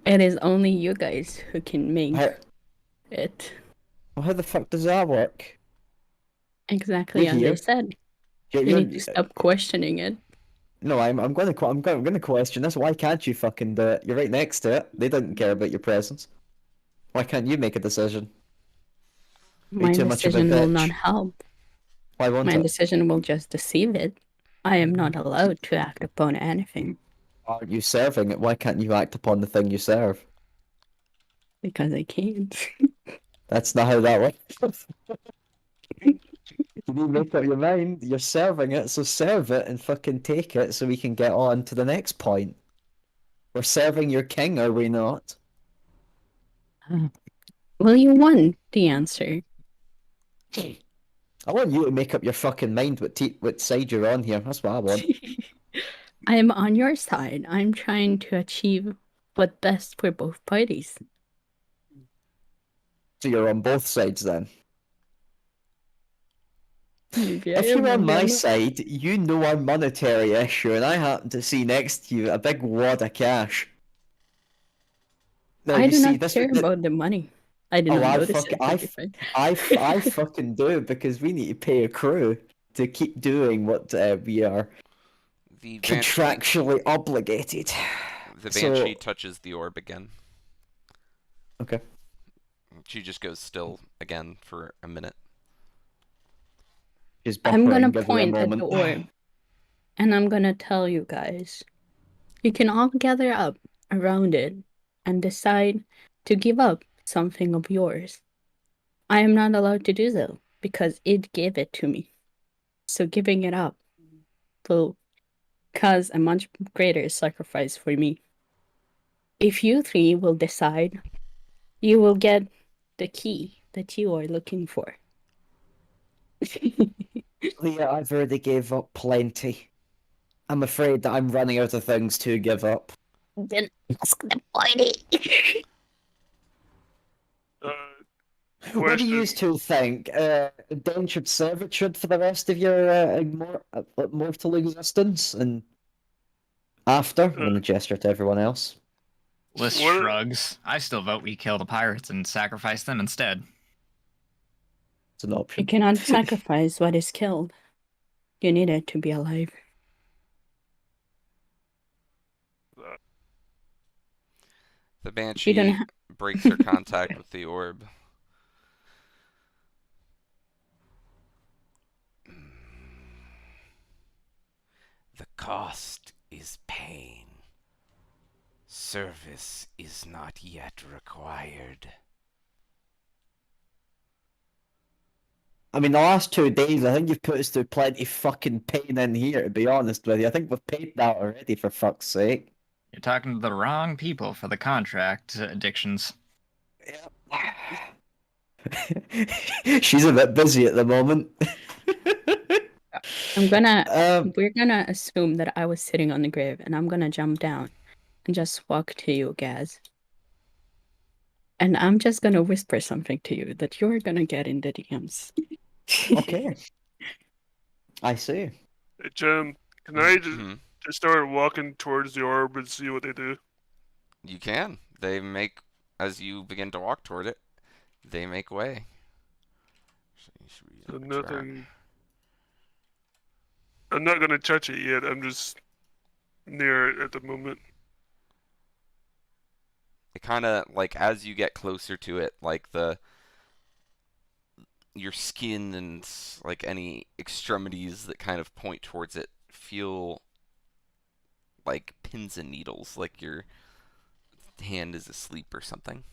It is only you guys who can make How, it. well, how the fuck does that work? Exactly You're as I here. said. You're, You need to stop questioning it. No, I'm going to question this. Why can't you fucking do it? You're right next to it. They didn't care about your presence. Why can't you make a decision? My too much of a decision will not bitch? help. Why won't My it? decision will just deceive it. I am not allowed to act upon anything Aren't you serving it? Why can't you act upon the thing you serve? because I can't. That's not how that works. You need to make up your mind. You're serving it, so serve it and fucking take it so we can get on to the next point. We're serving your king, are we not? Well, you won the answer. I want you to make up your fucking mind what side you're on here. That's what I want. I am on your side. I'm trying to achieve what's best for both parties. So you're on both sides then. Maybe I If you're am, on maybe my I'm not. side, you know our monetary issue, and I happen to see next to you a big wad of cash. Now I you do see not this. care about the money. I did Oh, not I notice fuck, it. I, to be f- fair. I fucking do because we need to pay a crew to keep doing what we are The Banshee, contractually obligated. the so- Banshee touches the orb again. Okay. She just goes still again for a minute. Just I'm gonna buffering, give her a point at moment. the orb, and I'm gonna tell you guys. You can all gather up around it and decide to give up something of yours. I am not allowed to do so because it gave it to me. So giving it up will cause a much greater sacrifice for me. If you three will decide, you will get the key that you are looking for. Leah, I've already gave up plenty. I'm afraid that I'm running out of things to give up. Then ask the party. What do you Question. two think? Indentured servitude for the rest of your mortal existence? And after, I'm going to gesture to everyone else. List What- shrugs. I still vote we kill the pirates and sacrifice them instead. It's an You option. cannot sacrifice what is killed. You need it to be alive. The You don't Banshee breaks her contact with the orb. The cost is pain. Service is not yet required. I mean, the last 2 days, I think you've put us through plenty fucking pain in here, to be honest with you. I think we've paid that already, for fuck's sake. You're talking to the wrong people for the contract addictions. She's a bit busy at the moment. I'm gonna Um, we're gonna assume that I was sitting on the grave and I'm gonna jump down and just walk to you guys. And I'm just gonna whisper something to you that you're gonna get in the DMs. Okay. I see. Hey, Jem, can I Mhm. just start walking towards the orb and see what they do? You can. They make, as you begin to walk toward it, they make way. So nothing. I'm not gonna touch it yet. I'm just near it at the moment. It kind of, like, as you get closer to it, like, your skin and, like, any extremities that kind of point towards it feel like pins and needles, like your hand is asleep or something.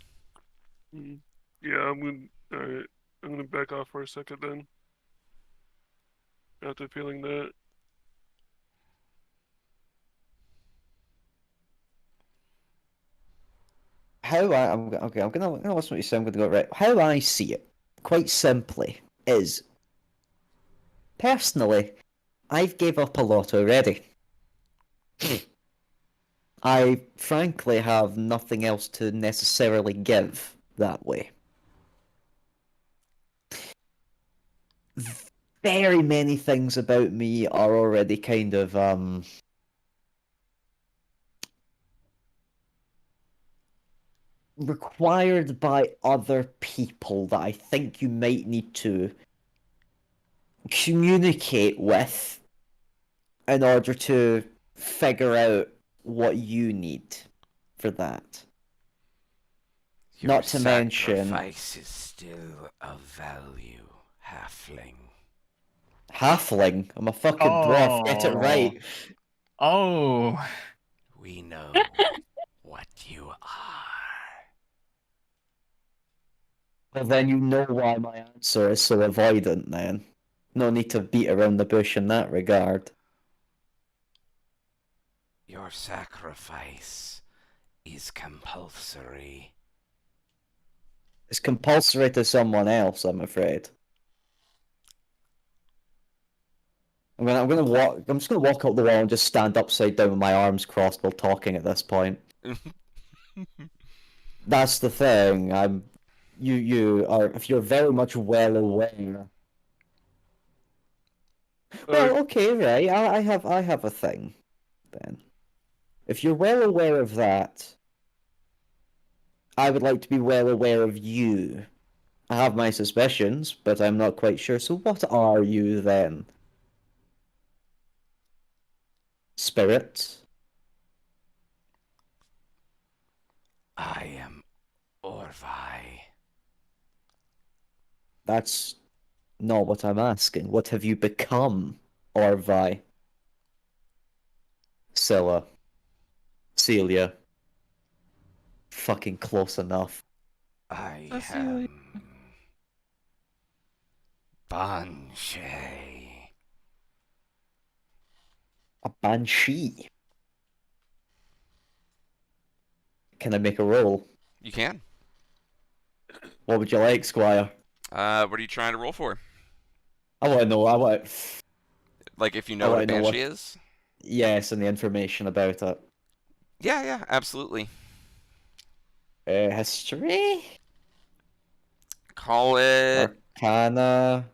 Yeah, alright. I'm gonna back off for a second then. After feeling that. I'm gonna listen to what you say. I'm gonna go right. How I see it, quite simply, is personally, I've gave up a lot already. I frankly have nothing else to necessarily give that way. Very many things about me are already kind of required by other people that I think you might need to communicate with in order to figure out what you need for that. Your Not to mention sacrifice is still of value, halfling. halfling. I'm a fucking dwarf. Get it right. Oh. We know what you are. Well, then you know why my answer is so avoidant. Then no need to beat around the bush in that regard. Your sacrifice is compulsory. It's compulsory to someone else, I'm afraid. I'm just gonna walk up the wall and just stand upside down with my arms crossed while talking at this point. That's the thing. You are, if you're very much well aware. Well, okay, right. I have a thing then. If you're well aware of that, I would like to be well aware of you. I have my suspicions, but I'm not quite sure. So what are you then? Spirit? I am Orvi. That's not what I'm asking. What have you become, Orvi? Scylla. Celia. Fucking close enough. I Cecilia. am Banshee. A banshee. Can I make a roll? You can. What would you like, Squire? What are you trying to roll for? I want to know. Like, if you I know what a wanna know banshee what- is? Yes, and the information about it. Yeah, absolutely. History? Call it. Arcana?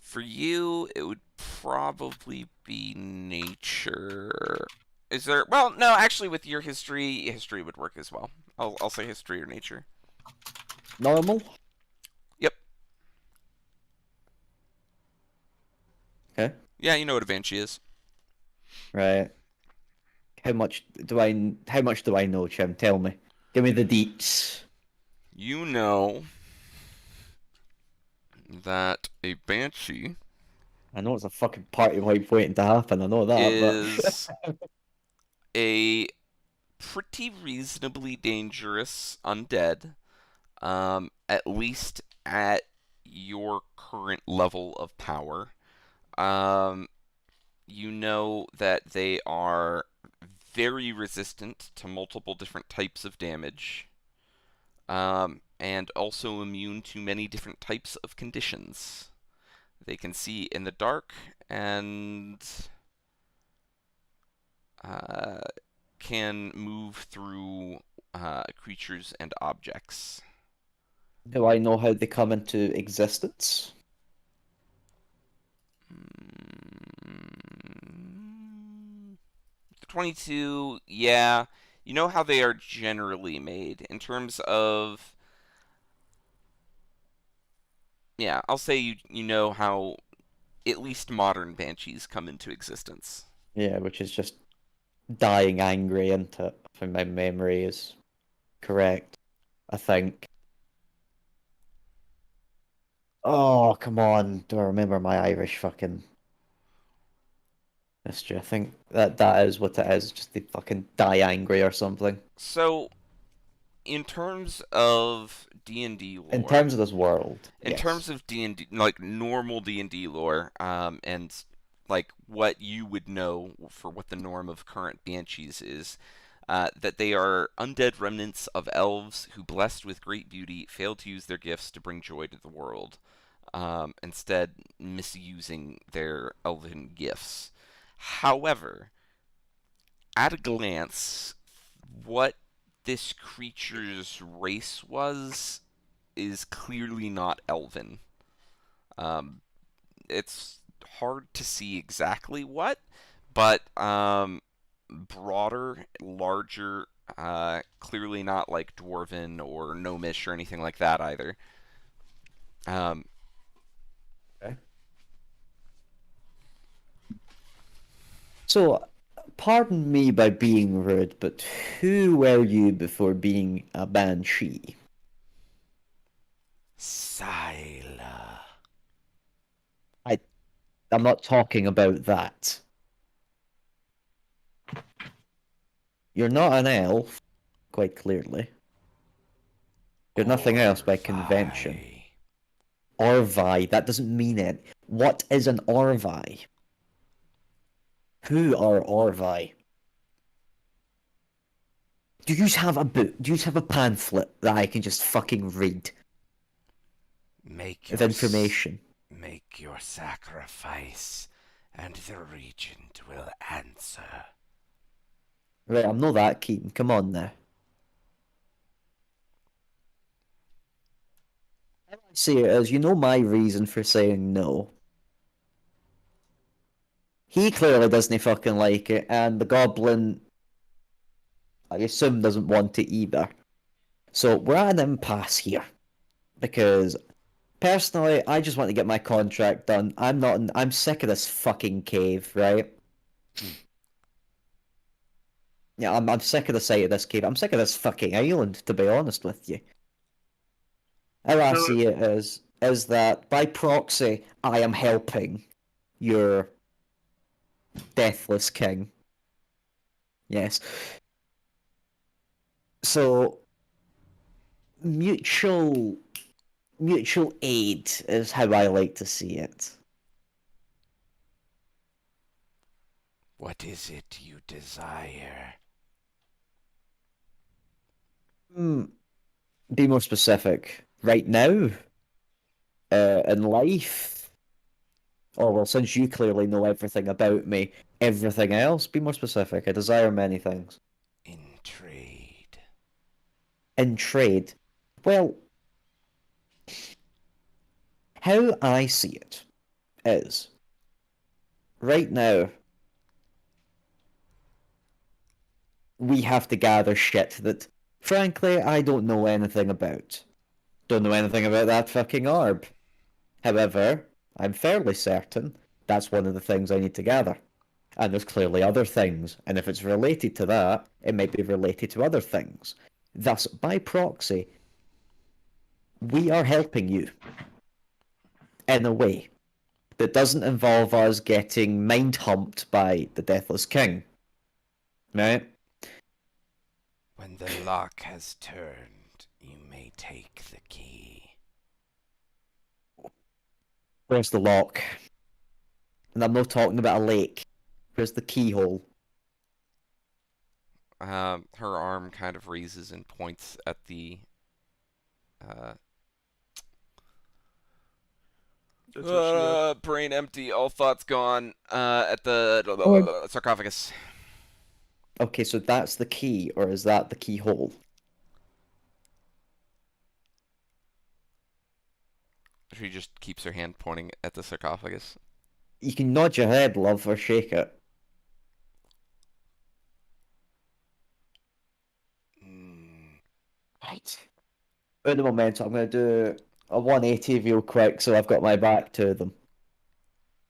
For you, it would probably be nature. Is there? Well, no. Actually, with your history would work as well. I'll say history or nature. Normal? Yep. Okay. Yeah, you know what a banshee is. Right. How much do I know, Chim? Tell me. Give me the deets. You know that a banshee I know it's a fucking party wipe waiting to happen. I know that, is a pretty reasonably dangerous undead. At least at your current level of power. You know that they are very resistant to multiple different types of damage, and also immune to many different types of conditions. They can see in the dark and can move through creatures and objects. Do I know how they come into existence? 22, yeah. You know how they are generally made in terms of. Yeah, I'll say you know how at least modern banshees come into existence. Yeah, which is just dying angry into it, if my memory is correct, I think. Oh, come on. Do I remember my Irish fucking history? I think that is what it is. Just they fucking die angry or something. So, in terms of D&D lore, In terms of this world, in yes. terms of D&D, like normal D&D lore, and like what you would know for what the norm of current banshees is, that they are undead remnants of elves who, blessed with great beauty, fail to use their gifts to bring joy to the world, instead misusing their elven gifts. However, at a glance, what this creature's race was is clearly not elven. It's hard to see exactly what, but broader, larger, clearly not like dwarven or gnomish or anything like that either. Okay. So, pardon me by being rude, but who were you before being a banshee? Sila. I'm not talking about that. You're not an elf, quite clearly. You're nothing else by convention. Orvi, that doesn't mean it. What is an Orvi? Who are Orvi? Do you have a book? Do you have a pamphlet that I can just fucking read? With information. Make your sacrifice, and the regent will answer. Right, I'm not that keen. Come on now. How I see it as, you know my reason for saying no. He clearly doesn't fucking like it, and the goblin, I assume, doesn't want it either. So we're at an impasse here. Because, personally, I just want to get my contract done. I'm sick of this fucking cave, right? Yeah, I'm sick of the sight of this cave. I'm sick of this fucking island, to be honest with you. How I see it is that, by proxy, I am helping your deathless king. Yes. So, mutual aid is how I like to see it. What is it you desire? Be more specific. Right now? In life? Oh, well, since you clearly know everything about me, everything else, be more specific. I desire many things. In trade. In trade? Well, how I see it is, right now, we have to gather shit that, frankly, I don't know anything about. Don't know anything about that fucking orb. However, I'm fairly certain that's one of the things I need to gather. And there's clearly other things, and if it's related to that, it might be related to other things. Thus, by proxy, we are helping you in a way that doesn't involve us getting mind-humped by the Deathless King. Right? When the lock has turned, you may take the key. Where's the lock? And I'm not talking about a lake. Where's the keyhole? Her arm kind of raises and points at the brain empty, all thoughts gone, at the sarcophagus. Okay, so that's the key, or is that the keyhole? She just keeps her hand pointing at the sarcophagus. You can nod your head, love, or shake it. Right. At the moment, I'm going to do a 180 real quick, so I've got my back to them.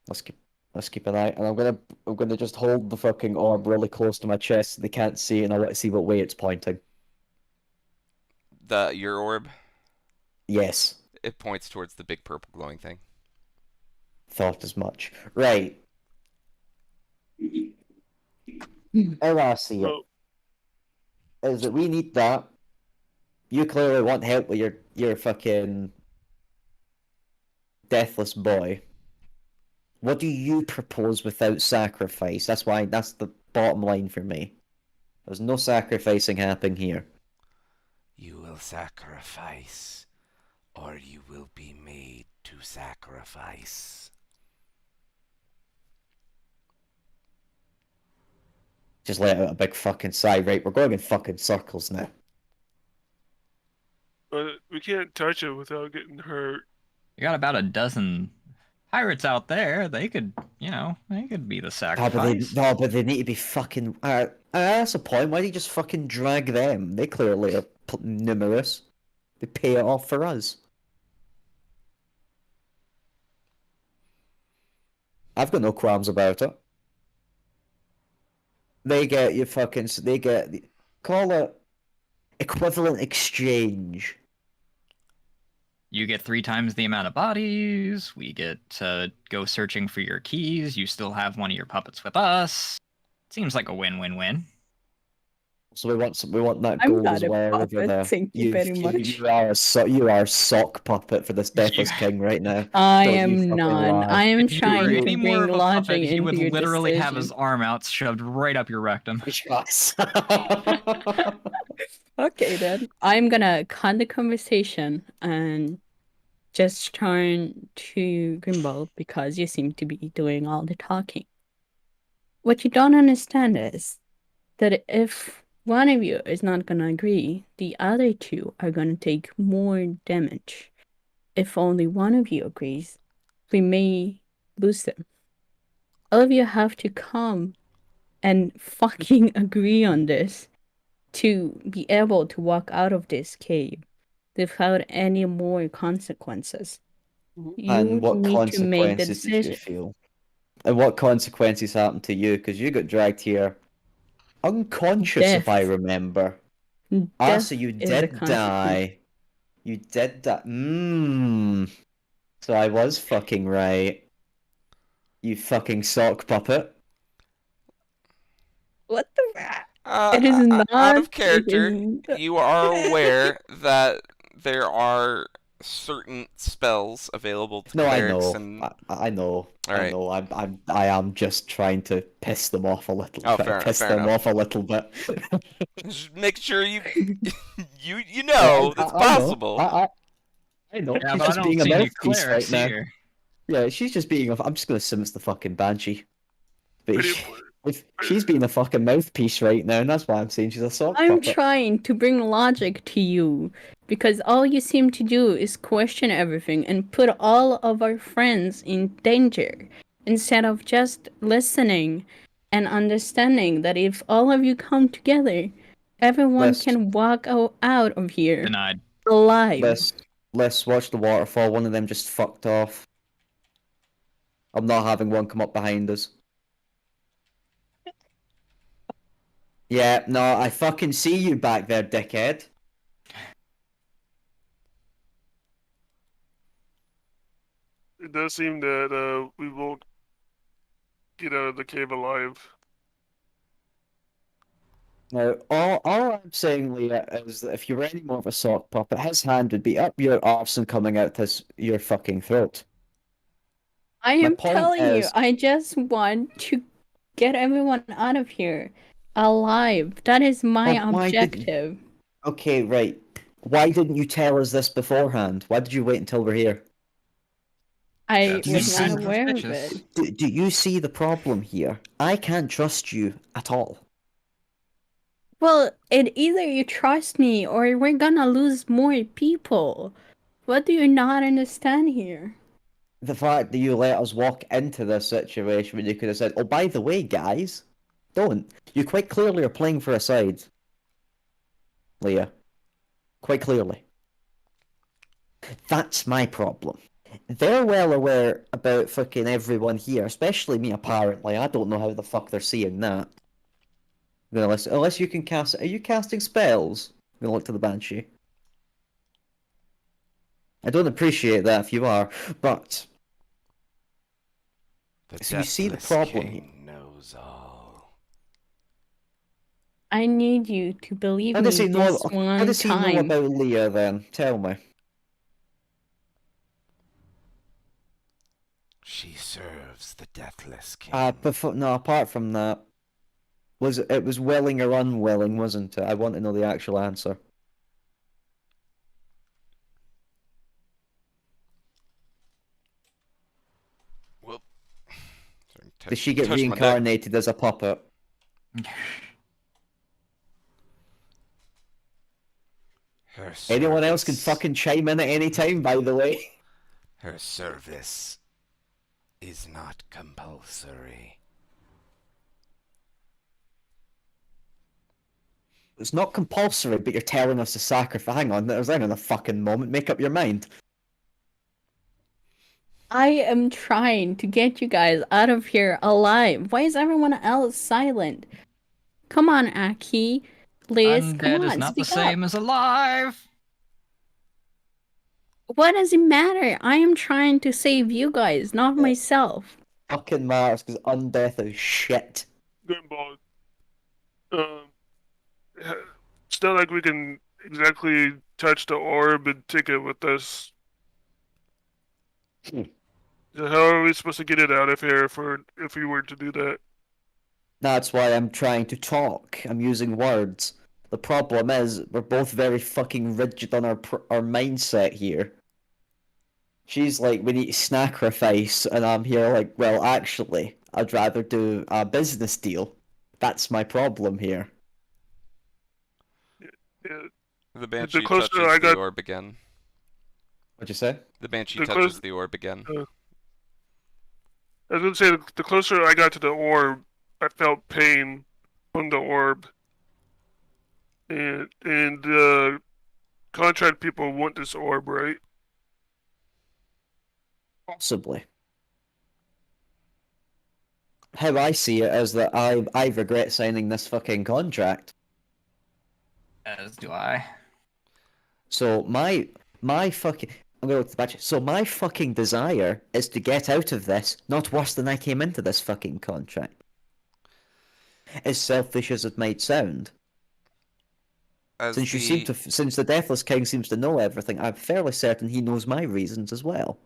Let's keep an eye, and I'm gonna just hold the fucking orb really close to my chest so they can't see it, and I want to see what way it's pointing. Your orb, Yes, it points towards the big purple glowing thing. thought as much. Right. How I see it is that we need that. You clearly want help with your fucking deathless boy. What do you propose without sacrifice? That's the bottom line for me. There's no sacrificing happening here. You will sacrifice, or you will be made to sacrifice. Just let out a big fucking sigh. Right, we're going in fucking circles now. We can't touch it without getting hurt. You got about a dozen pirates out there. They could, they could be the sacrifice. But they need to be fucking. That's the point. Why do you just fucking drag them? They clearly are numerous. They pay it off for us. I've got no qualms about it. They get you fucking. They get. Call it equivalent exchange. You get 3 times the amount of bodies. We get to go searching for your keys. You still have one of your puppets with us. Seems like a win-win-win. So we want that I'm gold not as a well. puppet, thank you very much. You are a sock puppet for this deathless king right now. I Don't you am fucking not. lie. I am If you were trying any to more bring of a logic puppet, he would into your literally have decision. his arm out shoved right up your rectum. Yes. Okay, then. I'm gonna cut the conversation and just turn to Grimbald because you seem to be doing all the talking. What you don't understand is that if one of you is not gonna agree, the other 2 are gonna take more damage. If only one of you agrees, we may lose them. All of you have to come and fucking agree on this to be able to walk out of this cave without any more consequences. You And what need to make the consequences did you decision. feel? And what consequences happened to you? Because you got dragged here unconscious, if I Death. remember. Death So you is the did die. You did die. So I was fucking right. You fucking sock puppet. What the? It is not out of character. it is- You are aware that there are certain spells available to No, I clerics know. and I know. All right. I know. I am just trying to piss them off a little. Oh, Try to fair piss enough. them off a little bit. just make sure you you know it's possible. I know. Yeah, She's but I just don't being a see any mouthpiece right clerics now. here. Yeah, she's just being. I'm just gonna assume it's the fucking banshee. But Pretty- if she's being a fucking mouthpiece right now, and that's why I'm saying she's a sock I'm puppet. trying to bring logic to you because all you seem to do is question everything and put all of our friends in danger instead of just listening and understanding that if all of you come together, everyone Let's- can walk out of here Denied. alive. Let's watch the waterfall. One of them just fucked off. I'm not having one come up behind us. Yeah, no, I fucking see you back there, dickhead. It does seem that we won't get out of the cave alive. Now, all I'm saying, Leah, is that if you were any more of a sock puppet, his hand would be up your arse and coming out your fucking throat. I My am point telling you, is- I just want to get everyone out of here alive. That is my But why did- objective. Okay, right. Why didn't you tell us this beforehand? Why did you wait until we're here? I Do you was not see- aware of Suspicious. it. Do you see the problem here? I can't trust you at all. Well, either you trust me or we're gonna lose more people. What do you not understand here? The fact that you let us walk into this situation when you could have said, "Oh, by the way, guys, don't." You quite clearly are playing for a side, Leah. Quite clearly. That's my problem. They're well aware about fucking everyone here, especially me, apparently. I don't know how the fuck they're seeing that. Unless you can cast... Are you casting spells? I'm gonna look to the Banshee. I don't appreciate that if you are, but... The So you see the Deathless problem King knows all. I need you to believe How does me he know? this How one does he know time. about Leah then? Tell me. She serves the Deathless King. No, apart from that, it was willing or unwilling, wasn't it? I want to know the actual answer. Well, Did she get touch my neck. reincarnated as a puppet? Her Anyone else can service- fucking chime in at any time, by the way. Her service is not compulsory. It's not compulsory, but you're telling us to sacrifice. Hang on, there's in a fucking moment. Make up your mind. I am trying to get you guys out of here alive. Why is everyone else silent? Come on, Aki. Liz, come Undead on, is not the speak up. same as alive. What does it matter? I am trying to save you guys, not Yeah. myself. Fucking matters, because undeath is shit. Grimbald. It's not like we can exactly touch the orb and take it with us. Hmm. So how are we supposed to get it out of here if we were to do that? That's why I'm trying to talk. I'm using words. The problem is, we're both very fucking rigid on our mindset here. She's like, we need to sacrifice, and I'm here like, well, actually, I'd rather do a business deal. That's my problem here. Yeah, The Banshee closer touches I the got- orb again. What'd you say? The Banshee The touches close- the orb again. I was gonna say the closer I got to the orb, I felt pain from the orb, and the contract people want this orb, right? Possibly. How I see it is that I regret signing this fucking contract. As do I. So my fucking I'm gonna look at the batch. So my fucking desire is to get out of this, not worse than I came into this fucking contract. As selfish as it might sound. As Since the Deathless King seems to know everything, I'm fairly certain he knows my reasons as well.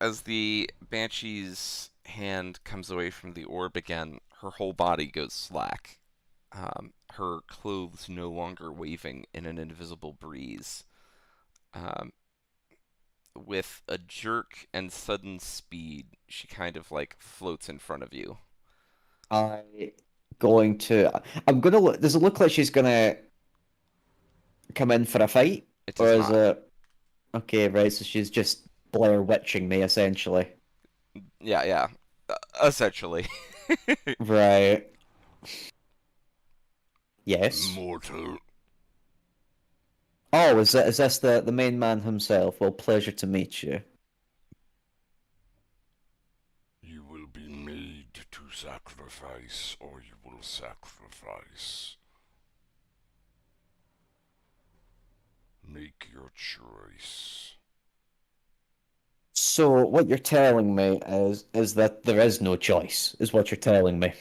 As the Banshee's hand comes away from the orb again, her whole body goes slack. Her clothes no longer waving in an invisible breeze. With a jerk and sudden speed, she kind of like floats in front of you. I'm gonna look. Does it look like she's gonna come in for a fight? It Or does is not. it okay, right, so she's just Blair witching me essentially. Yeah. Essentially. Right. Yes. Mortal. Oh, is this the main man himself? Well, pleasure to meet you. You will be made to sacrifice, or you will sacrifice. Make your choice. So what you're telling me is that there is no choice, is what you're telling me.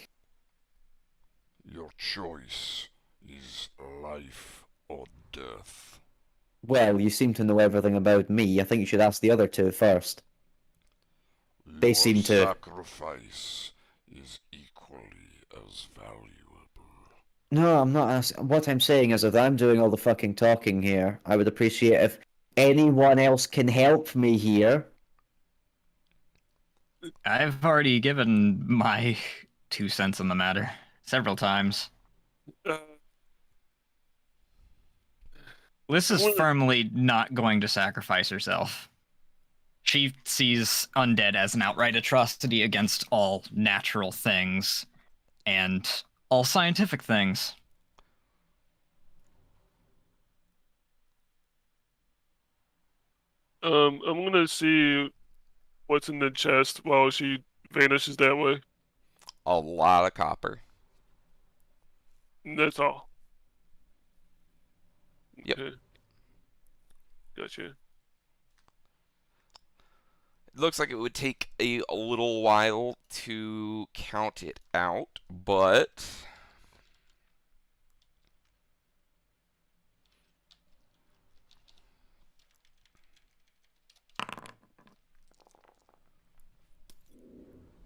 Your choice is life or death. Well, you seem to know everything about me. I think you should ask the other two first. They Your seem to- sacrifice is equally as valuable. No, I'm not asking. What I'm saying is that I'm doing all the fucking talking here. I would appreciate if anyone else can help me here. I've already given my 2 cents on the matter several times. Uh, Liz is Well- firmly not going to sacrifice herself. She sees undead as an outright atrocity against all natural things and all scientific things. I'm gonna see what's in the chest while she vanishes that way. A lot of copper. And that's all. Yep. Okay. Gotcha. It looks like it would take a little while to count it out, but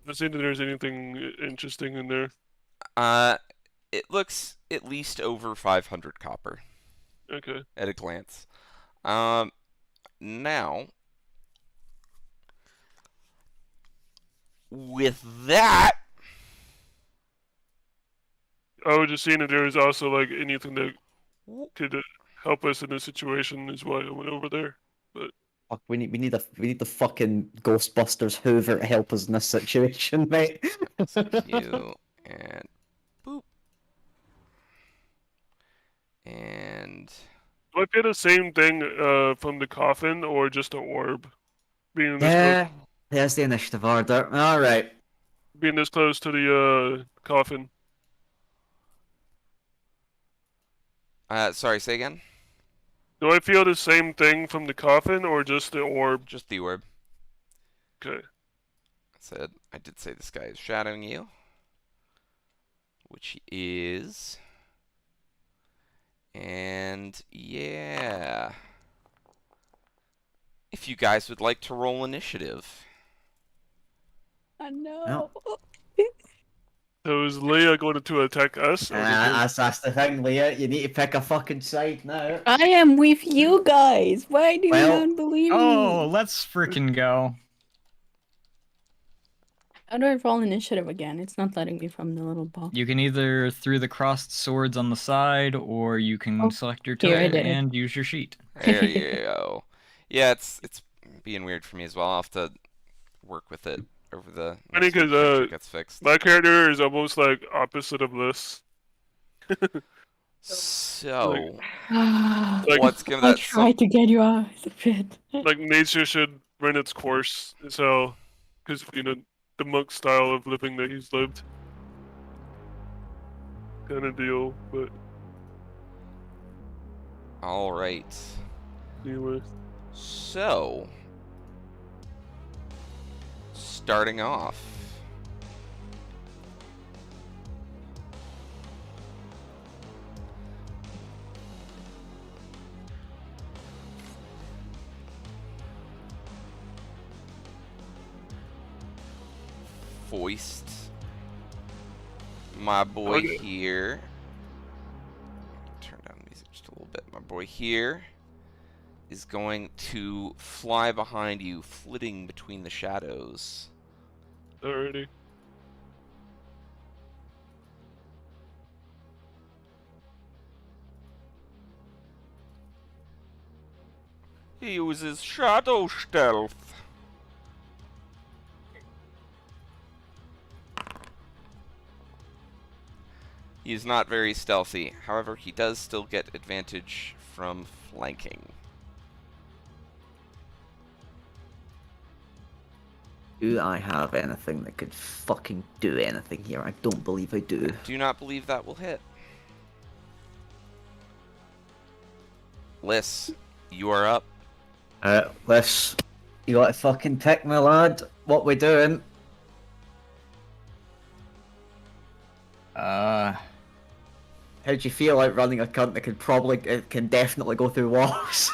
Let's see if there's anything interesting in there. it looks at least over 500 copper Okay. at a glance. Now, with that, I was just seeing if there was also like anything that could help us in this situation is why I went over there. Fuck, we need the fucking Ghostbusters Hoover to help us in this situation, mate. you and boop. And Do I feel the same thing from the coffin or just the orb? Being this Yeah, there's the initiative order. All right. being this close to the coffin. sorry, say again? Do I feel the same thing from the coffin or just the orb? Just the orb. Okay. I did say this guy is shadowing you, which he is. And yeah, if you guys would like to roll initiative. I know. No. So is Leia going to attack us? Or That's the thing, Leah. You need to pick a fucking side now. I am with you guys. Why do you Well- not believe Oh, me? let's freaking go. How do I roll initiative again? It's not letting me from the little box. You can either through the crossed swords on the side, or you can Oh, select your here I token did it. and use your sheet. There you go. Yeah, it's being weird for me as well. I'll have to work with it over the Funny next week 'cause, to make sure it gets fixed. my character is almost like opposite of this. So, Like- let's give I that some. tried to get you out of the pit. Like nature should run its course. So, because the monk style of living that he's lived, kind of deal. But All right. anyway, So, starting off. Foist, my boy Okay. here. Turn down the music just a little bit. My boy here is going to fly behind you, flitting between the shadows. already. He uses shadow stealth. He is not very stealthy. However, he does still get advantage from flanking. Do I have anything that could fucking do anything here? I don't believe I do. Do not believe that will hit. Liss, you are up. Liz, you got to fucking pick, my lad. What we doing? How do you feel like running a cunt that it can definitely go through walls?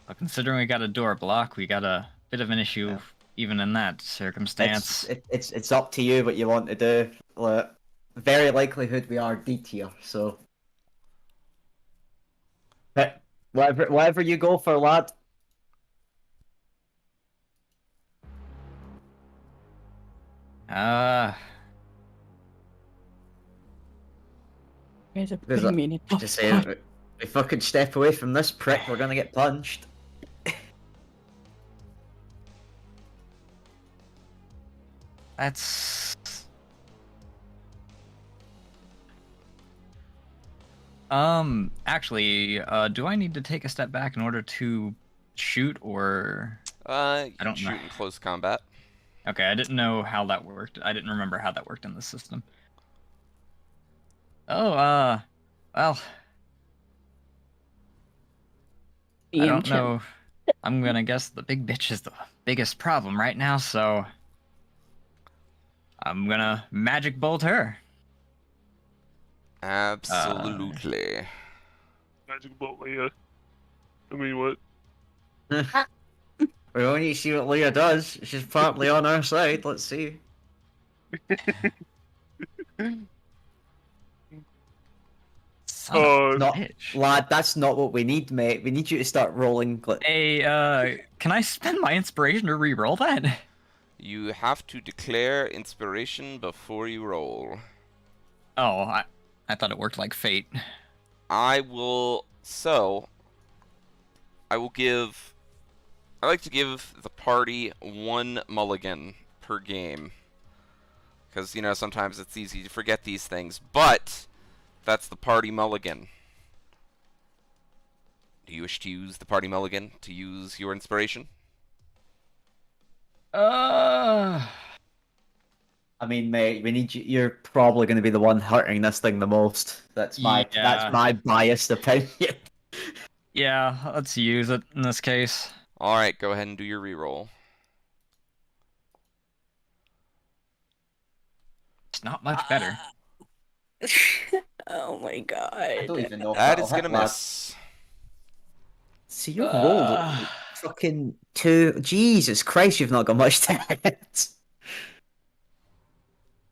Well, considering we got a door block, we got a bit of an issue Yeah. even in that circumstance. It's up to you what you want to do. Like, very likelihood we are D tier, so. But whatever you go for, lad. guys are Because putting me in a tough just spot. saying, if I could step away from this prick, we're gonna get punched. That's... Actually, do I need to take a step back in order to shoot, or... You I can don't know. shoot in close combat. Okay, I didn't know how that worked. I didn't remember how that worked in the system. Oh, well, I Ian don't Chen. know. I'm gonna guess the big bitch is the biggest problem right now, so... I'm gonna magic bolt her. Absolutely. Magic bolt, yeah. I mean, what? We only need to see what Leah does. She's partly on our side. Let's see. Son of a Not, bitch. lad, that's not what we need, mate. We need you to start rolling. Hey, can I spend my inspiration to re-roll that? You have to declare inspiration before you roll. Oh, I thought it worked like fate. I will. So, I will give. I like to give the party 1 mulligan per game. Because, you know, sometimes it's easy to forget these things. But, that's the party mulligan. Do you wish to use the party mulligan to use your inspiration? I mean, mate, we need you. You're probably going to be the one hurting this thing the most. That's my biased opinion. Yeah, let's use it in this case. Alright, go ahead and do your reroll. It's not much better. Oh my god. I don't even know if That that'll is gonna hit, lad. miss. See, you've rolled fucking 2. Jesus Christ, you've not got much to hit.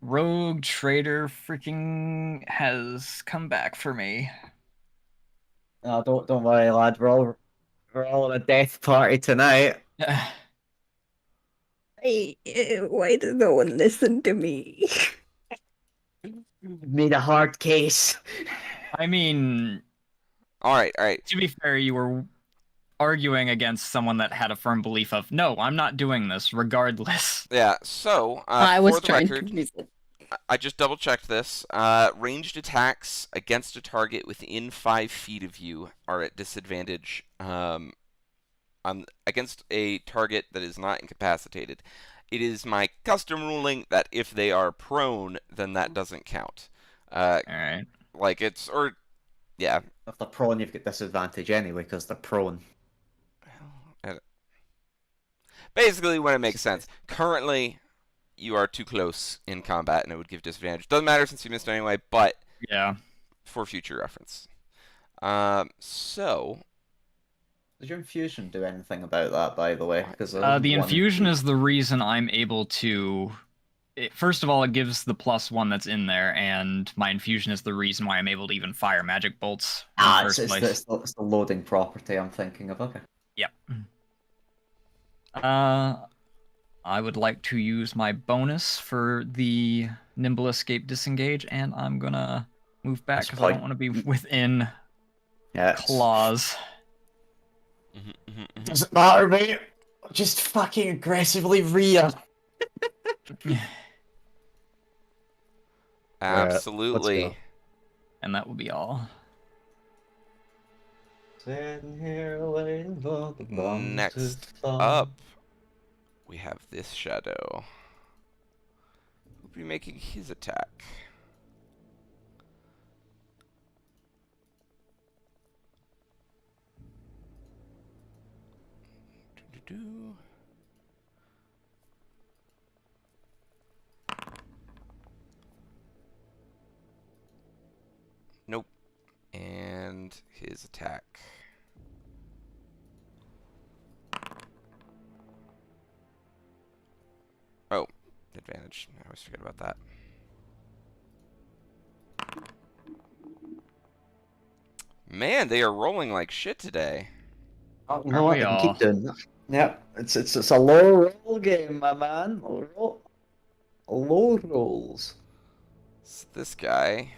Rogue Trader freaking has come back for me. No, don't worry, lad. We're all at a death party tonight. Hey, why does no one listen to me? Made a hard case. I mean, Alright. to be fair, you were arguing against someone that had a firm belief of, no, I'm not doing this, regardless. Yeah, so, I for was the trying record, to listen. I just double checked this. Ranged attacks against a target within 5 feet of you are at disadvantage against a target that is not incapacitated. It is my custom ruling that if they are prone, then that doesn't count. Alright. Like it's, or, yeah. If they're prone, you've got disadvantage anyway, because they're prone. Basically, when it makes sense. Currently, you are too close in combat, and it would give disadvantage. Doesn't matter since you missed anyway, but Yeah. for future reference. So Does your infusion do anything about that, by the way? Because The infusion is the reason I'm able to... First of all, it gives the +1 that's in there, and my infusion is the reason why I'm able to even fire magic bolts in the first place. It's the loading property I'm thinking of. Okay. Yep. I would like to use my bonus for the Nimble Escape Disengage, and I'm gonna move back That's because I don't want to be within claws. Doesn't matter, mate. Just fucking aggressively rear. absolutely. And that will be all. Sitting here waiting for the bomb Next to fall. up, we have this shadow. Who'll be making his attack? Do-do-do. Nope. And his attack. Oh, advantage. I always forget about that. Man, they are rolling like shit today. Oh, Aren't no, we I can all? keep doing that. Yep, it's a low roll game, my man. Low rolls. So this guy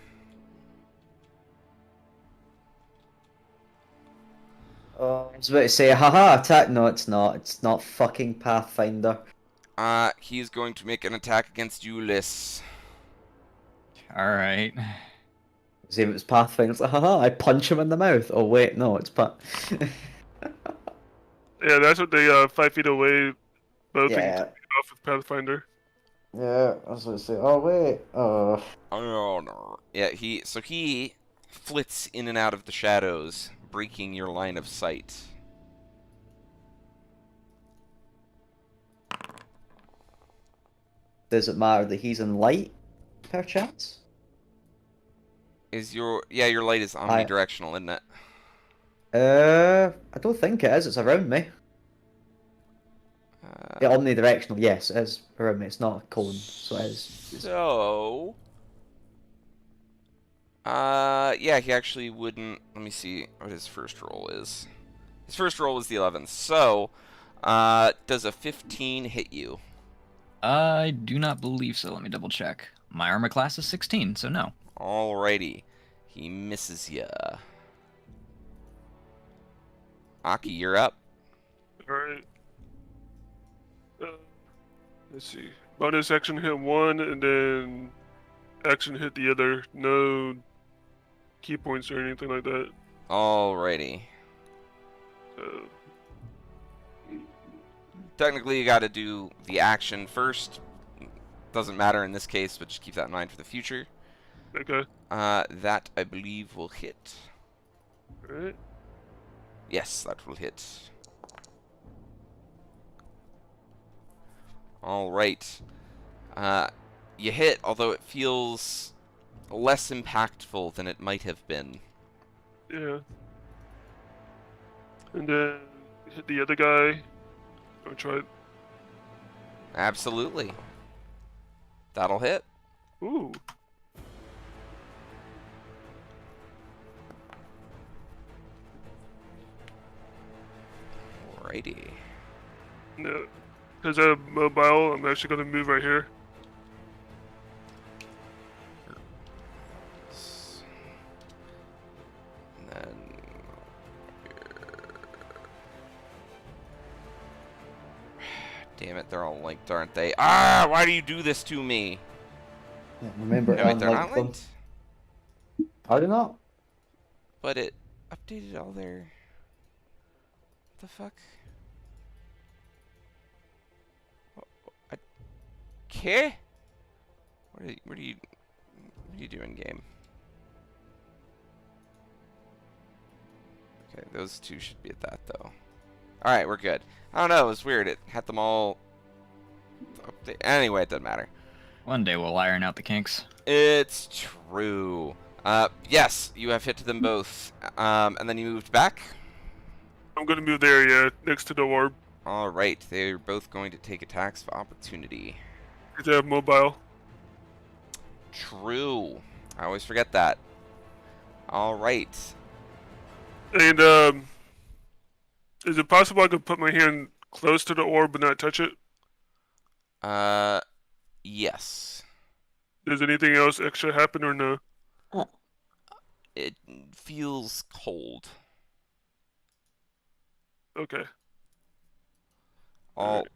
I was about to say, haha, attack. No, it's not. It's not fucking Pathfinder. He's going to make an attack against you, Liss. All right. See if it's Pathfinder. It's like, haha, I punch him in the mouth. Oh, wait, no, it's Yeah, that's what they 5 feet away. Both can Yeah. take it off with Pathfinder. Yeah, I was going to say, oh, wait. Oh no. Yeah, he flits in and out of the shadows, breaking your line of sight. Does it matter that he's in light, perchance? Your light is omnidirectional, isn't it? I don't think it is. It's around me. Yeah, omnidirectional, yes, it is around me. It's not a cone, so it is. So, yeah, he actually wouldn't. Let me see what his first roll is. His first roll was the 11th. So, does a 15 hit you? I do not believe so. Let me double check. My armor class is 16, so no. Alrighty, he misses ya. Aki, you're up. Alright. Let's see. Bonus action hit one, and then action hit the other. No key points or anything like that. Alrighty. So, Technically, you got to do the action first. Doesn't matter in this case, but just keep that in mind for the future. okay. That I believe will hit. Alright. Yes, that will hit. Alright. You hit, although it feels less impactful than it might have been. Yeah. And then hit the other guy. I'll try it. Absolutely. That'll hit. Ooh. Alrighty. No. Because I'm mobile, I'm actually going to move right here. And then... Damn it, they're all linked, aren't they? Ah, why do you do this to me? Yeah, remember, No, wait, they're not unlike them. linked? Are they not? But it updated all their... What the fuck? Okay? What are you doing, game? Okay, those two should be at that, though. Alright, we're good. I don't know, it was weird. It had them all... update. Anyway, it doesn't matter. One day we'll iron out the kinks. It's true. Yes, you have hit them both. And then you moved back? I'm going to move there, yeah, next to the orb. Alright, they're both going to take attacks of opportunity. Because I have mobile. True. I always forget that. Alright. And, is it possible I could put my hand close to the orb but not touch it? Yes. Does anything else extra happen or no? It feels cold. Okay. Alrighty.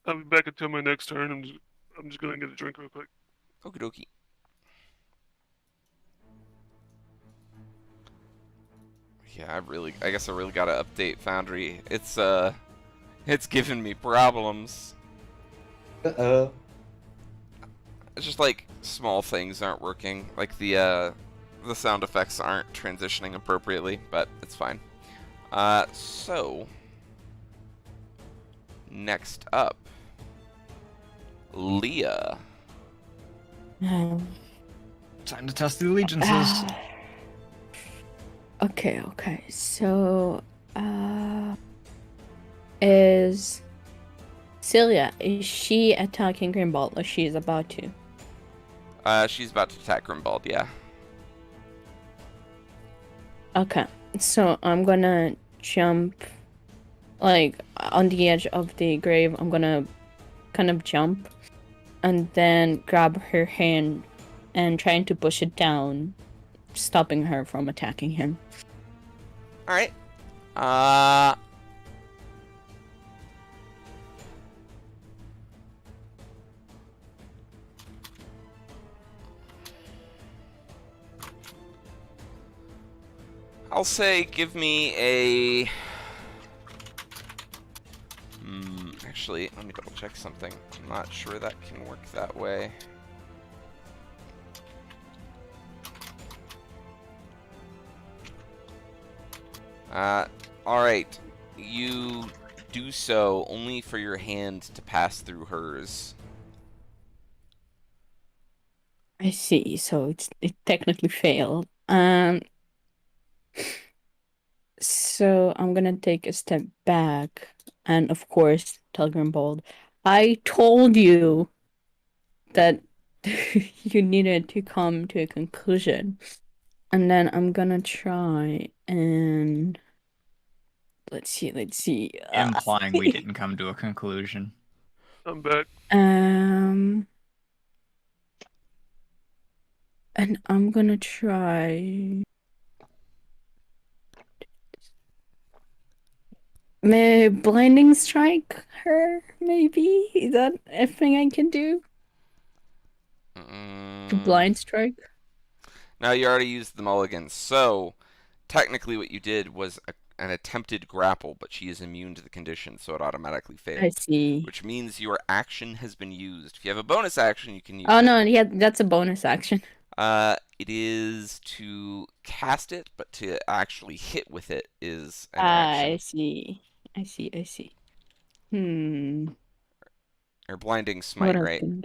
I'll be back until my next turn. I'm just gonna get a drink real quick. Okie dokie. Yeah, I guess I really gotta update Foundry. It's giving me problems. Uh-oh. It's just like small things aren't working. Like the sound effects aren't transitioning appropriately, but it's fine. So next up, Leah. Time to test the allegiances. Okay. So, is Celia, is she attacking Grimbald or she is about to? She's about to attack Grimbald, yeah. Okay, so I'm gonna jump, like, on the edge of the grave. I'm gonna kind of jump and then grab her hand and trying to push it down, stopping her from attacking him. Alright. I'll say give me a... actually, let me double check something. I'm not sure that can work that way. Alright. You do so only for your hand to pass through hers. I see. So it technically failed. So I'm gonna take a step back and of course tell Grimbald, I told you that you needed to come to a conclusion. And then I'm gonna try and let's see. Implying we didn't come to a conclusion. I'm back. And I'm gonna try. May blinding strike her? Maybe is that a thing I can do? To blind strike. Now you already used the mulligan, so technically what you did was an attempted grapple, but she is immune to the condition, so it automatically failed. I see. Which means your action has been used. If you have a bonus action, you can use Oh it. no, yeah, that's a bonus action. It is to cast it, but to actually hit with it is an I action. see. I see. Or blinding What smite, else right? can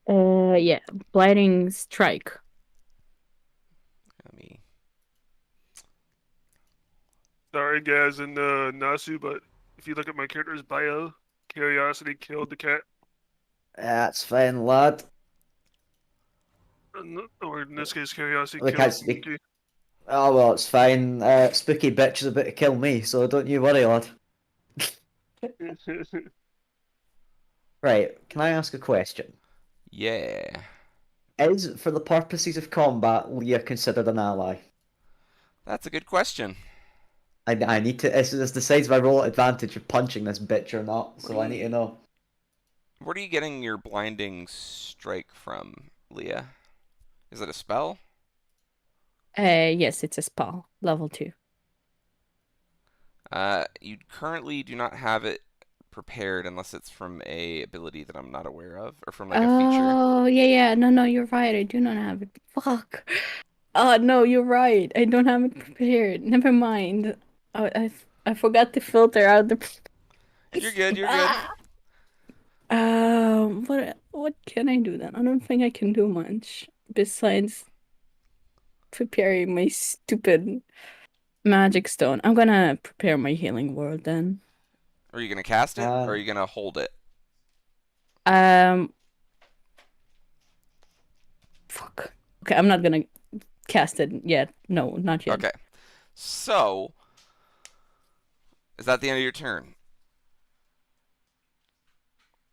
yeah, blinding strike. Let me... Sorry, guys, in Nasu, but if you look at my character's bio, Curiosity killed the cat. That's fine, lad. Or in this case, Curiosity The killed cat's speak. Tomochuu. Oh, well, it's fine. Spooky bitch is about to kill me, so don't you worry, lad. Right, can I ask a question? Yeah. Is, for the purposes of combat, Leah considered an ally? That's a good question. I need to. This decides my roll advantage of punching this bitch or not, so I need to know. Where are you getting your blinding strike from, Leah? Is it a spell? Yes, it's a spell, level 2. You currently do not have it prepared unless it's from a ability that I'm not aware of, or from like a feature. Oh, yeah. No, you're right. I do not have it. Fuck. Oh, no, you're right. I don't have it prepared. Never mind. I forgot to filter out the. You're good. You're good. What can I do then? I don't think I can do much besides preparing my stupid magic stone. I'm gonna prepare my healing word then. Are you gonna cast it, or are you gonna hold it? Fuck. Okay, I'm not gonna cast it yet. No, not yet. Okay. So, is that the end of your turn?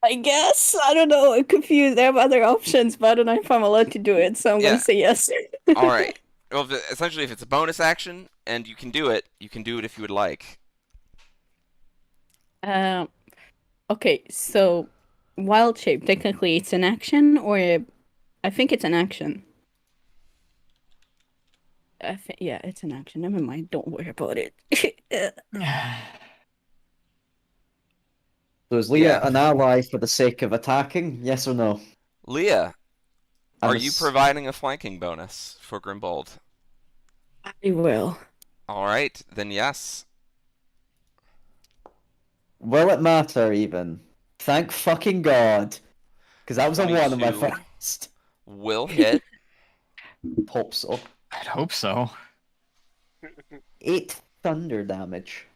I guess. I don't know. I'm confused. I have other options, but I don't know if I'm allowed to do it, so I'm Yeah. gonna say yes. All right. Well, essentially, if it's a bonus action and you can do it if you would like. Okay, so wild shape, technically it's an action, or I think it's an action. Yeah, it's an action. Never mind. Don't worry about it. So is Leah Yeah. an ally for the sake of attacking? Yes or no? Leah, I'm are a you s- providing a flanking bonus for Grimbald? I will. All right, then yes. Will it matter even? Thank fucking God. Because that was a 1 on my 22. first. Will hit. Hope so. I'd hope so. 8 thunder damage.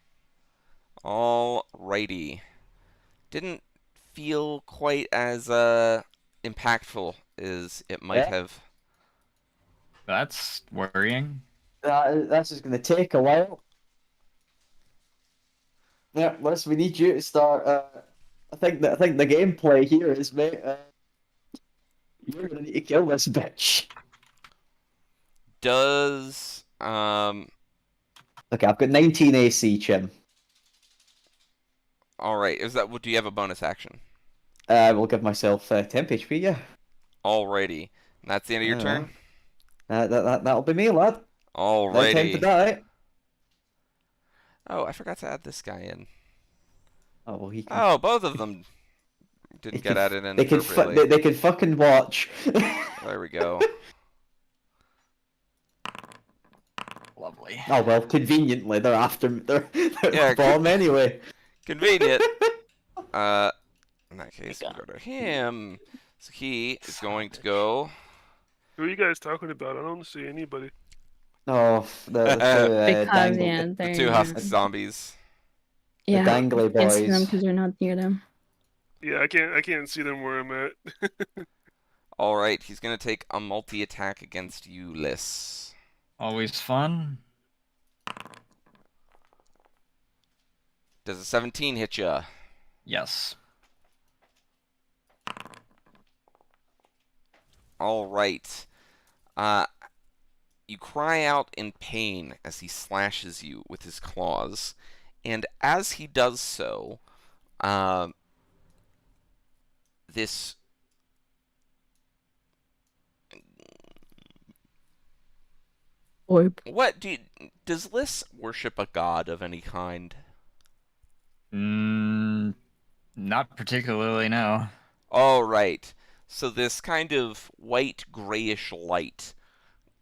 Alrighty. Didn't feel quite as impactful as it might Yeah. have. That's worrying. That's just going to take a while. Yeah, Liz, we need you to start. I think the gameplay here is, mate. You're gonna need to kill this bitch. Does Okay, I've got 19 AC, Chim. All right. Do you have a bonus action? I will give myself 10 HP, yeah. Alrighty. And that's the end of your turn? That'll be me, lad. No time to Alrighty. die. Oh, I forgot to add this guy in. Oh, well, he can. Oh, both of them he didn't can get added in they can appropriately. they can fucking watch. There we go. Lovely. Oh well, conveniently they're after they're Yeah, bomb anyway. Convenient. In that case, we go to him. So he is going to go. Who are you guys talking about? I don't see anybody. Oh, the two Because dangle, yeah, The they're two husk zombies. the yeah, dangly can't see them boys. because we're not near them. Yeah, I can't see them where I'm at. Alright, he's going to take a multi-attack against you, Liss. Always fun. Does a 17 hit ya? Yes. Alright. You cry out in pain as he slashes you with his claws. And as he does so, this Orb. does Liss worship a god of any kind? Not particularly, no. All right. So this kind of white grayish light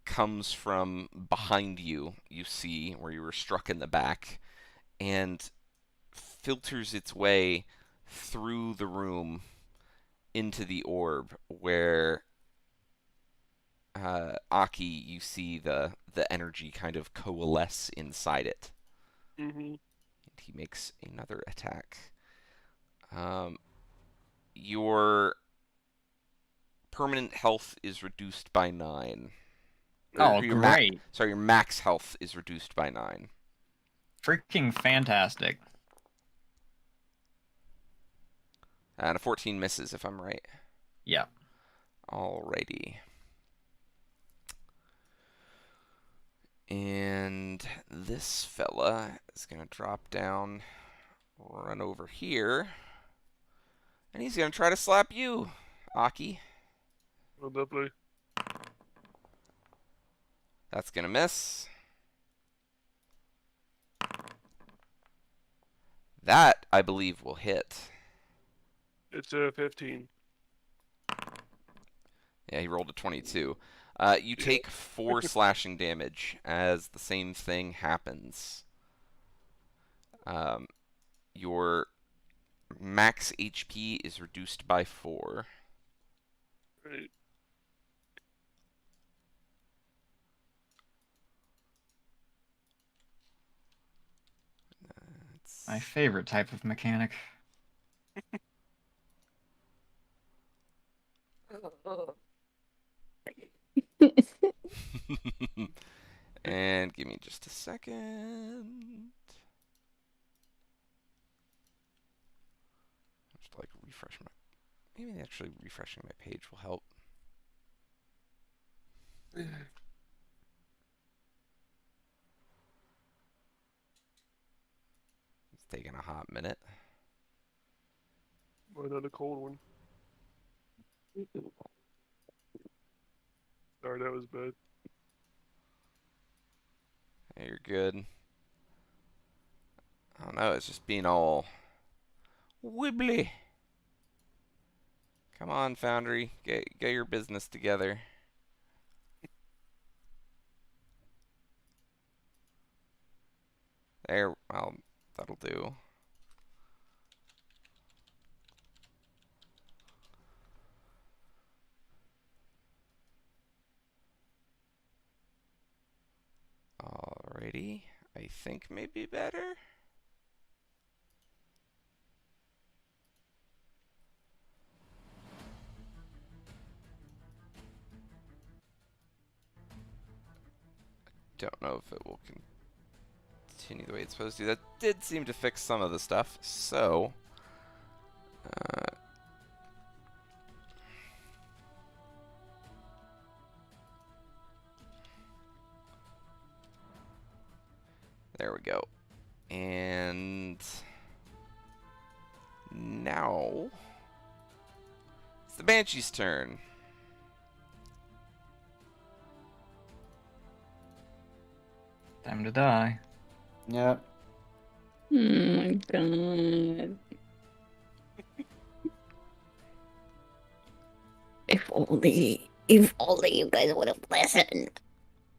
comes from behind you, you see, where you were struck in the back, and filters its way through the room into the orb, where Aki, you see the energy kind of coalesce inside it. Mm-hmm. And he makes another attack. Your permanent health is reduced by 9. Oh, Your great. your max health is reduced by 9. Freaking fantastic. And a 14 misses, if I'm right. Yeah. Alrighty. And this fella is going to drop down, run over here, and he's going to try to slap you, Aki. Oh, lovely. That's going to miss. That, I believe, will hit. It's a 15. Yeah, he rolled a 22. You take 4 slashing damage as the same thing happens. Your max HP is reduced by 4. Right. My favorite type of mechanic. And give me just a second. Just like refresh my. Maybe actually refreshing my page will help. It's taking a hot minute. Or another cold one. Sorry, that was bad. Hey, you're good. I don't know, it's just being all wibbly. Come on, Foundry, get your business together. There, well, that'll do. Alrighty, I think maybe better. Don't know if it will continue the way it's supposed to. That did seem to fix some of the stuff, so there go. And now it's the Banshee's turn. Time to die. Yeah. Oh my god. If only you guys would have listened.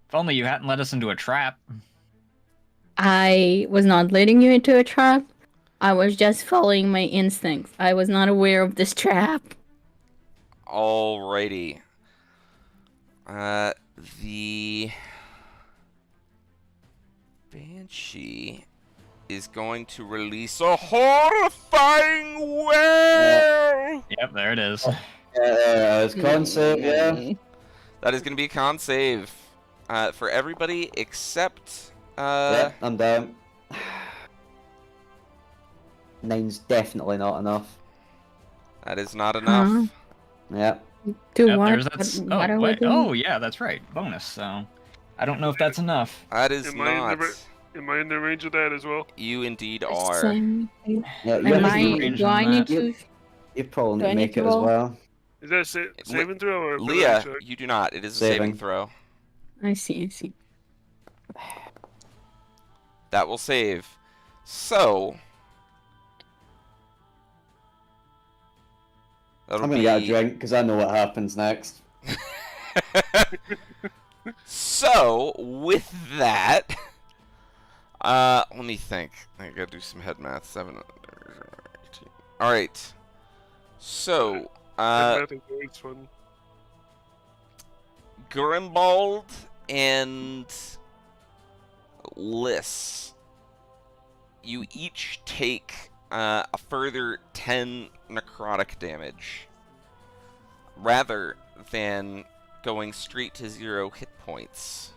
If only you hadn't led us into a trap. I was not leading you into a trap. I was just following my instincts. I was not aware of this trap. Alrighty. The Banshee is going to release a horrifying wail! Yep, there it is. It's con save, yeah. That is going to be a con save for everybody except... Yep, I'm down. 9's definitely not enough. That is not enough. Huh? Yep. Do Yep, what? there's that. What are we wait. doing? Oh, yeah, that's right. Bonus. So, I don't know if that's enough. That is Am I in not. Am I in the range of that as well? You indeed are. Same. Yeah, Am you Am have I? to range Do on I need that. to? You probably Do need I to need make to it as roll? well. Is that a saving throw or a ability Leah, check? you do not. It is a saving Saving. throw. I see. That will save. So... That'll I'm gonna get a drink because I know what happens next. So, with that, let me think. I gotta do some head math. 7. All right. So, Math is always fun. Grimbald and Liss, you each take a further 10 necrotic damage, rather than going straight to 0 hit points.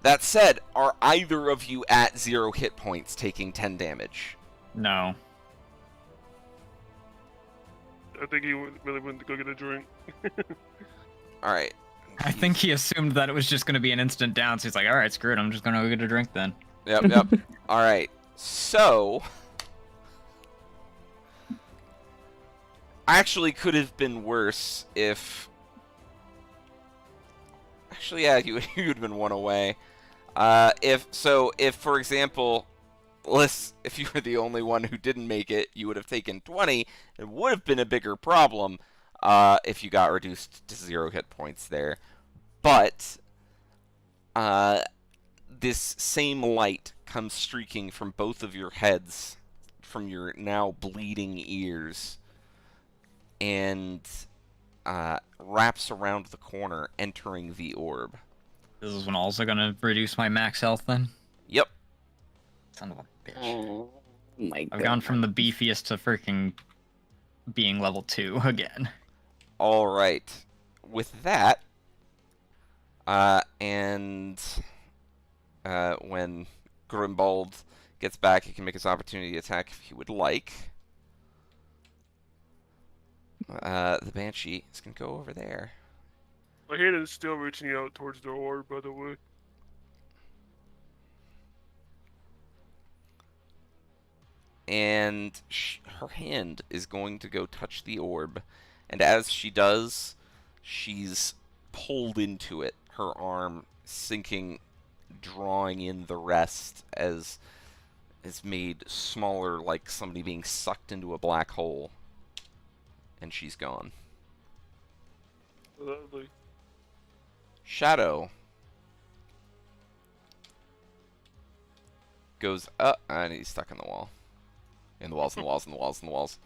That said, are either of you at 0 hit points taking 10 damage? No. I think he really went to go get a drink. Alright. I think he assumed that it was just going to be an instant down, so he's like, alright, screw it, I'm just going to go get a drink then. Yep. Alright. So... Actually could have been worse if... Actually, yeah, you would have been one away. If, for example, if you were the only one who didn't make it, you would have taken 20. It would have been a bigger problem if you got reduced to 0 hit points there. But this same light comes streaking from both of your heads, from your now bleeding ears, and wraps around the corner, entering the orb. This is one also going to reduce my max health then? Yep. Son of a bitch. Oh my god. I've gone from the beefiest to freaking being level 2 again. Alright. With that, and when Grimbald gets back, he can make his opportunity attack if he would like. The Banshee is going to go over there. My hand is still reaching out towards the orb, by the way. And her hand is going to go touch the orb. And as she does, she's pulled into it, her arm sinking, drawing in the rest as is made smaller, like somebody being sucked into a black hole. And she's gone. Lovely. Shadow goes up, and he's stuck in the wall. In the walls, in the walls, in the walls, in the walls.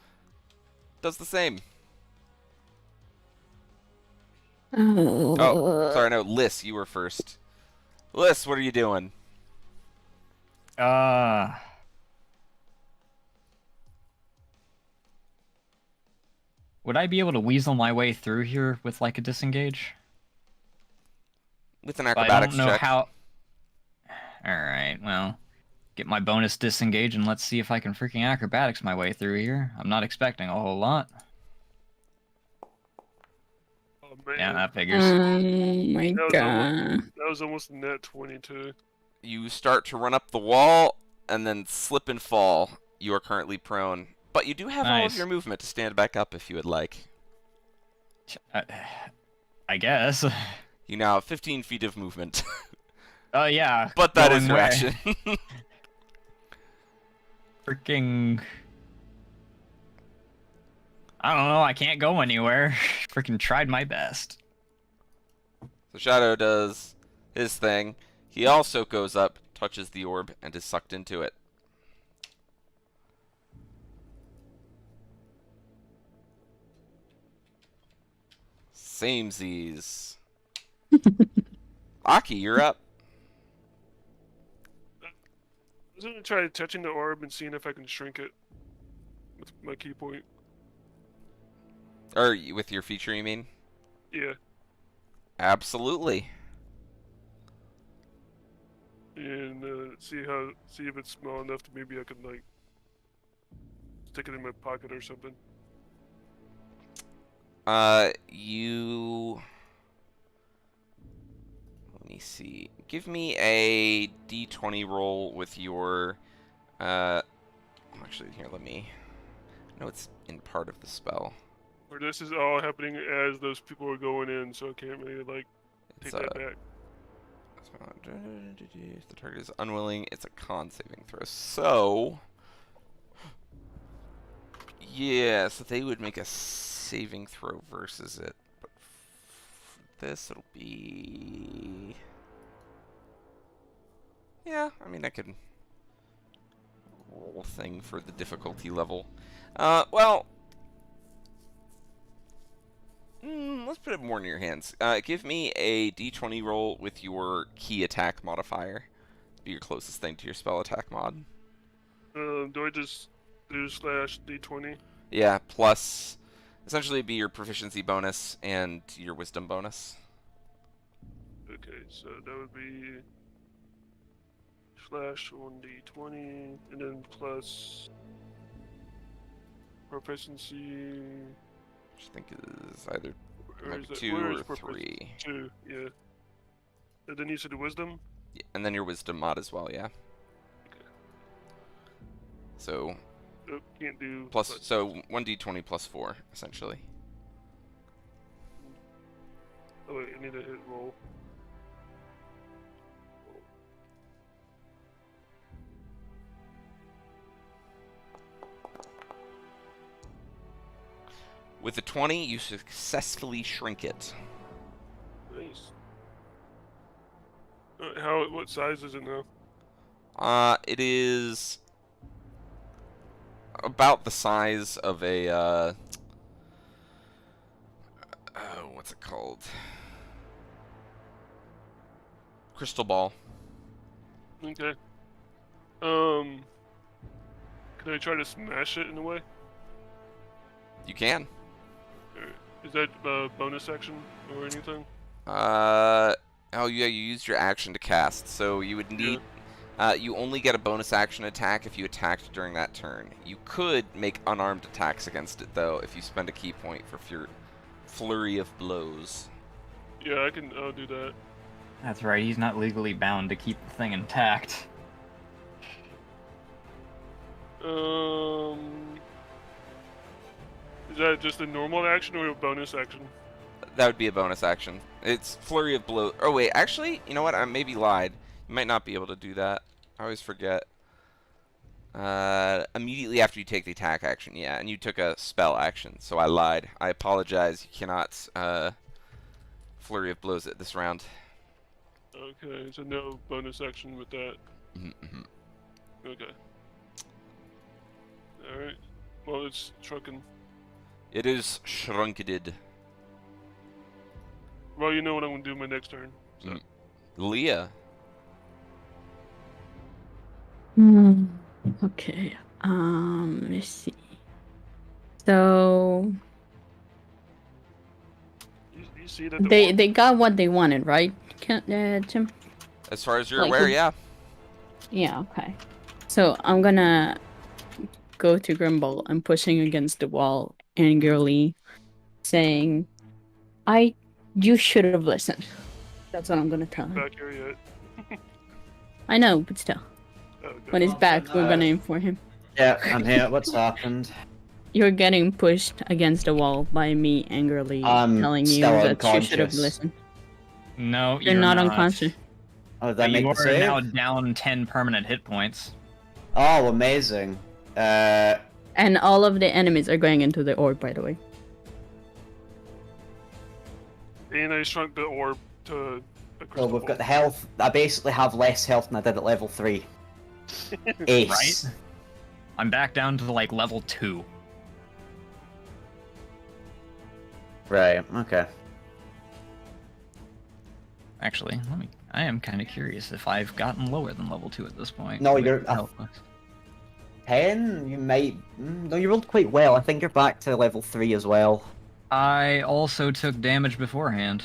Does the same. Oh, sorry, no, Liss, you were first. Liss, what are you doing? Would I be able to weasel my way through here with like a disengage? With an I acrobatics don't know check. how. Alright, well. Get my bonus disengage and let's see if I can freaking acrobatics my way through here. I'm not expecting a whole lot. Oh man, Yeah, that figures. Oh my That was god. that was almost a net 22. You start to run up the wall and then slip and fall. You are currently prone, but you do have all of Nice. your movement to stand back up if you would like. I guess. You now have 15 feet of movement, Oh yeah. but that is going your where? action. Freaking. I don't know. I can't go anywhere. Freaking tried my best. So Shadow does his thing. He also goes up, touches the orb, and is sucked into it. Samesies. Aki, you're up. I was gonna try touching the orb and seeing if I can shrink it with my key point. Or with your feature, you mean? Yeah, Absolutely. and see if it's small enough to maybe I can like stick it in my pocket or something. You... Let me see. Give me a d20 roll with your... Actually, here, let me... I know it's in part of the spell. Or this is all happening as those people are going in, so I can't really like It's take that back. If the target is unwilling, it's a con saving throw. So... Yeah, so they would make a saving throw versus it. But for this, it'll be... Yeah, I mean, I could roll a thing for the difficulty level. Well... let's put it more in your hands. Give me a d20 roll with your key attack modifier. Be your closest thing to your spell attack mod. Do I just do /d20? Yeah, plus... Essentially it'd be your proficiency bonus and your wisdom bonus. Okay, so that would be /1d20, and then plus proficiency. Which I think is either Or maybe is it, 2 where is or proficiency? 3. 2, yeah. And then you said the wisdom? Yeah, and then your wisdom mod as well, yeah. Okay. So Oh, can't do. plus, so 1d20 plus 4 essentially. Oh wait, I need to hit roll. With a 20, you successfully shrink it. Nice. What size is it now? It is about the size of a what's it called? Crystal ball. Okay. Can I try to smash it in a way? You can. Is that a bonus action or anything? Oh yeah, you used your action to cast, so you would need. You only get a bonus action attack if you attacked during that turn. You could make unarmed attacks against it though if you spend a key point for flurry of blows. Yeah, I'll do that. That's right. He's not legally bound to keep the thing intact. Is that just a normal action or a bonus action? That would be a bonus action. It's flurry of blows. Oh wait, actually, you know what? I maybe lied. You might not be able to do that. I always forget. Immediately after you take the attack action, yeah, and you took a spell action, so I lied. I apologize. You cannot flurry of blows it this round. Okay, so no bonus action with that. Mm-hmm. Okay. Alright. Well, it's shrunken. It is shrunkeded. Well, you know what I'm gonna do my next turn. So. Leah. Okay. Let's see. So You see that they got what they wanted, right? Tim? As far as you're Like aware, who- yeah. Yeah. Okay. So I'm gonna go to Grimbald and pushing against the wall angrily, saying, "You should have listened." That's what I'm gonna tell him. back here yet. I know, but still. Okay. When he's back, we're gonna inform him. Yeah, I'm here. What's happened? You're getting pushed against the wall by me angrily I'm telling you still that you should have unconscious. listened. No, You're not unconscious. Oh, did I But make you the are save? now down 10 permanent hit points. Oh, amazing. And all of the enemies are going into the orb, by the way. And I shrunk the orb to a So crystal we've got ball. the health. I basically have less health than I did at level 3. Ace. Right? I'm back down to like level 2. Right, okay. Actually, I am kind of curious if I've gotten lower than level 2 at this point. No, with you're- health. 10? You might... No, you rolled quite well. I think you're back to level 3 as well. I also took damage beforehand.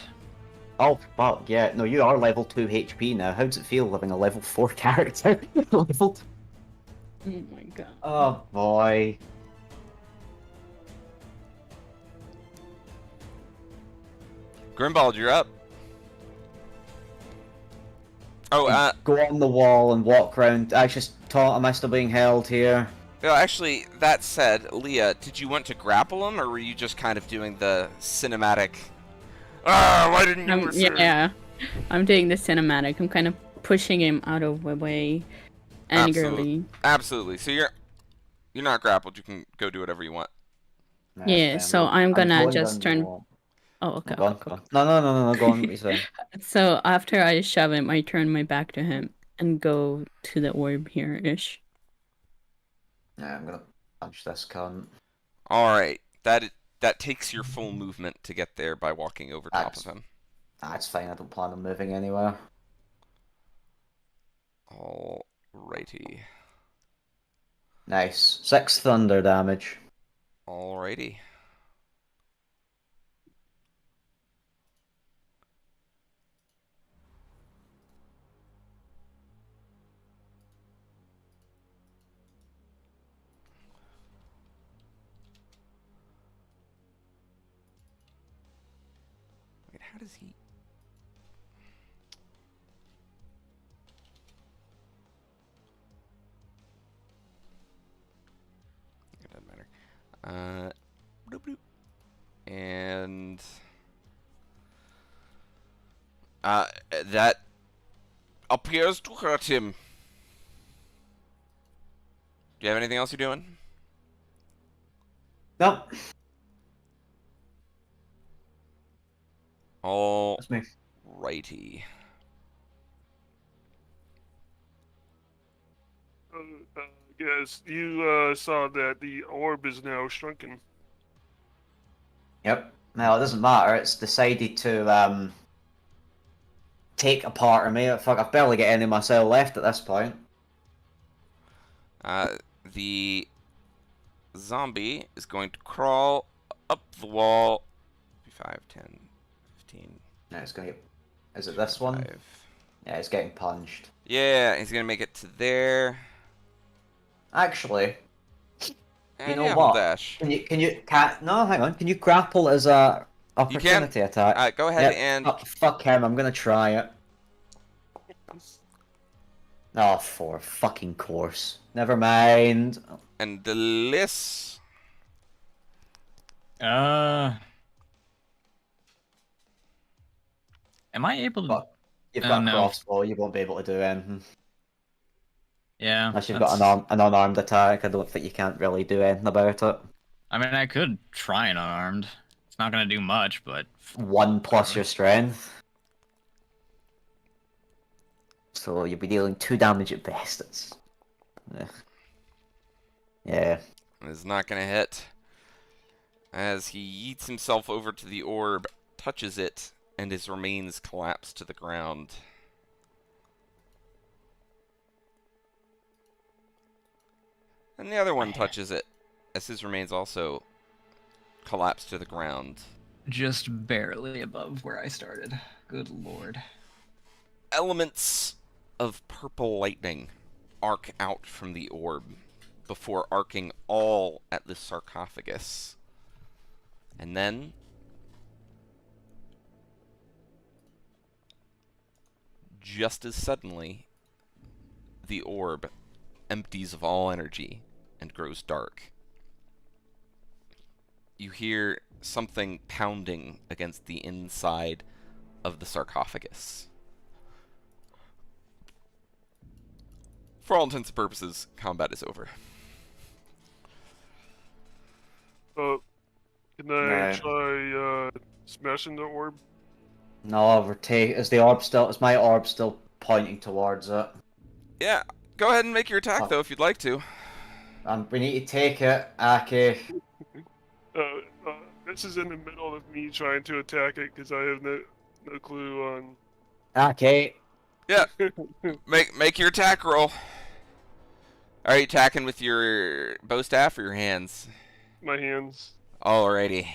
Oh, fuck, yeah. No, you are level 2 HP now. How does it feel having a level 4 character? level 2... Oh my god. Oh, boy. Grimbald, you're up. Oh, Go on the wall and walk around. Am I still being held here? no, actually, that said, Leah, did you want to grapple him, or were you just kind of doing the cinematic? Ah, why didn't you listen? Yeah, I'm doing the cinematic. I'm kind of pushing him out of the way angrily. Absolutely. So you're not grappled. You can go do whatever you want. Nah, Yeah, fine, so well, I'm gonna going just down the turn- wall. Oh, okay. Go on, okay, go cool. on. No, go on, what you saying? So after I shove him, I turn my back to him and go to the orb here-ish. Yeah, I'm gonna punch this cunt. All right. That takes your full movement to get there by walking over top of him. That's fine, I don't plan on moving anywhere. Alrighty. Nice. 6 thunder damage. Alrighty. Wait, how does he... It doesn't matter. Bloop, bloop. And... that appears to hurt him. Do you have anything else you're doing? No, that's me. Alrighty. Yes, you saw that the orb is now shrunken. Yep. Now, it doesn't matter, it's decided to, take a part of me. Fuck, I've barely got any of my cell left at this point. The zombie is going to crawl up the wall. 5, 10, 15. No, it's gonna get... Is it this one? 5. Yeah, it's getting punched. Yeah, he's gonna make it to there. Actually, And know yeah, what? we'll dash. No, hang on. Can you grapple as a opportunity attack? Go ahead Yep. and... Oh, fuck him, I'm gonna try it. Oh, for fucking course. Never mind. And the list. Am I able to... Fuck. You've got a no. crossbow, you won't be able to do anything. Yeah. Unless you've that's- got an unarmed attack, I don't think you can't really do anything about it. I mean, I could try an unarmed. It's not gonna do much, but... 1 plus your strength. So you'll be dealing 2 damage at best. It's... Yeah. Is not gonna hit. As he yeets himself over to the orb, touches it, and his remains collapse to the ground. And the other one touches it, as his remains also collapse to the ground. Just barely above where I started. Good lord. Elements of purple lightning arc out from the orb before arcing all at the sarcophagus. And then just as suddenly, the orb empties of all energy and grows dark. You hear something pounding against the inside of the sarcophagus. For all intents and purposes, combat is over. Can I Right. try smashing the orb? No, is the orb still? Is my orb still pointing towards it? Yeah, go ahead and make your attack, though, if you'd like to. We need to take it, Aki. This is in the middle of me trying to attack it because I have no clue on. Aki. Yeah, make your attack roll. Are you attacking with your bow staff or your hands? My hands. Alrighty.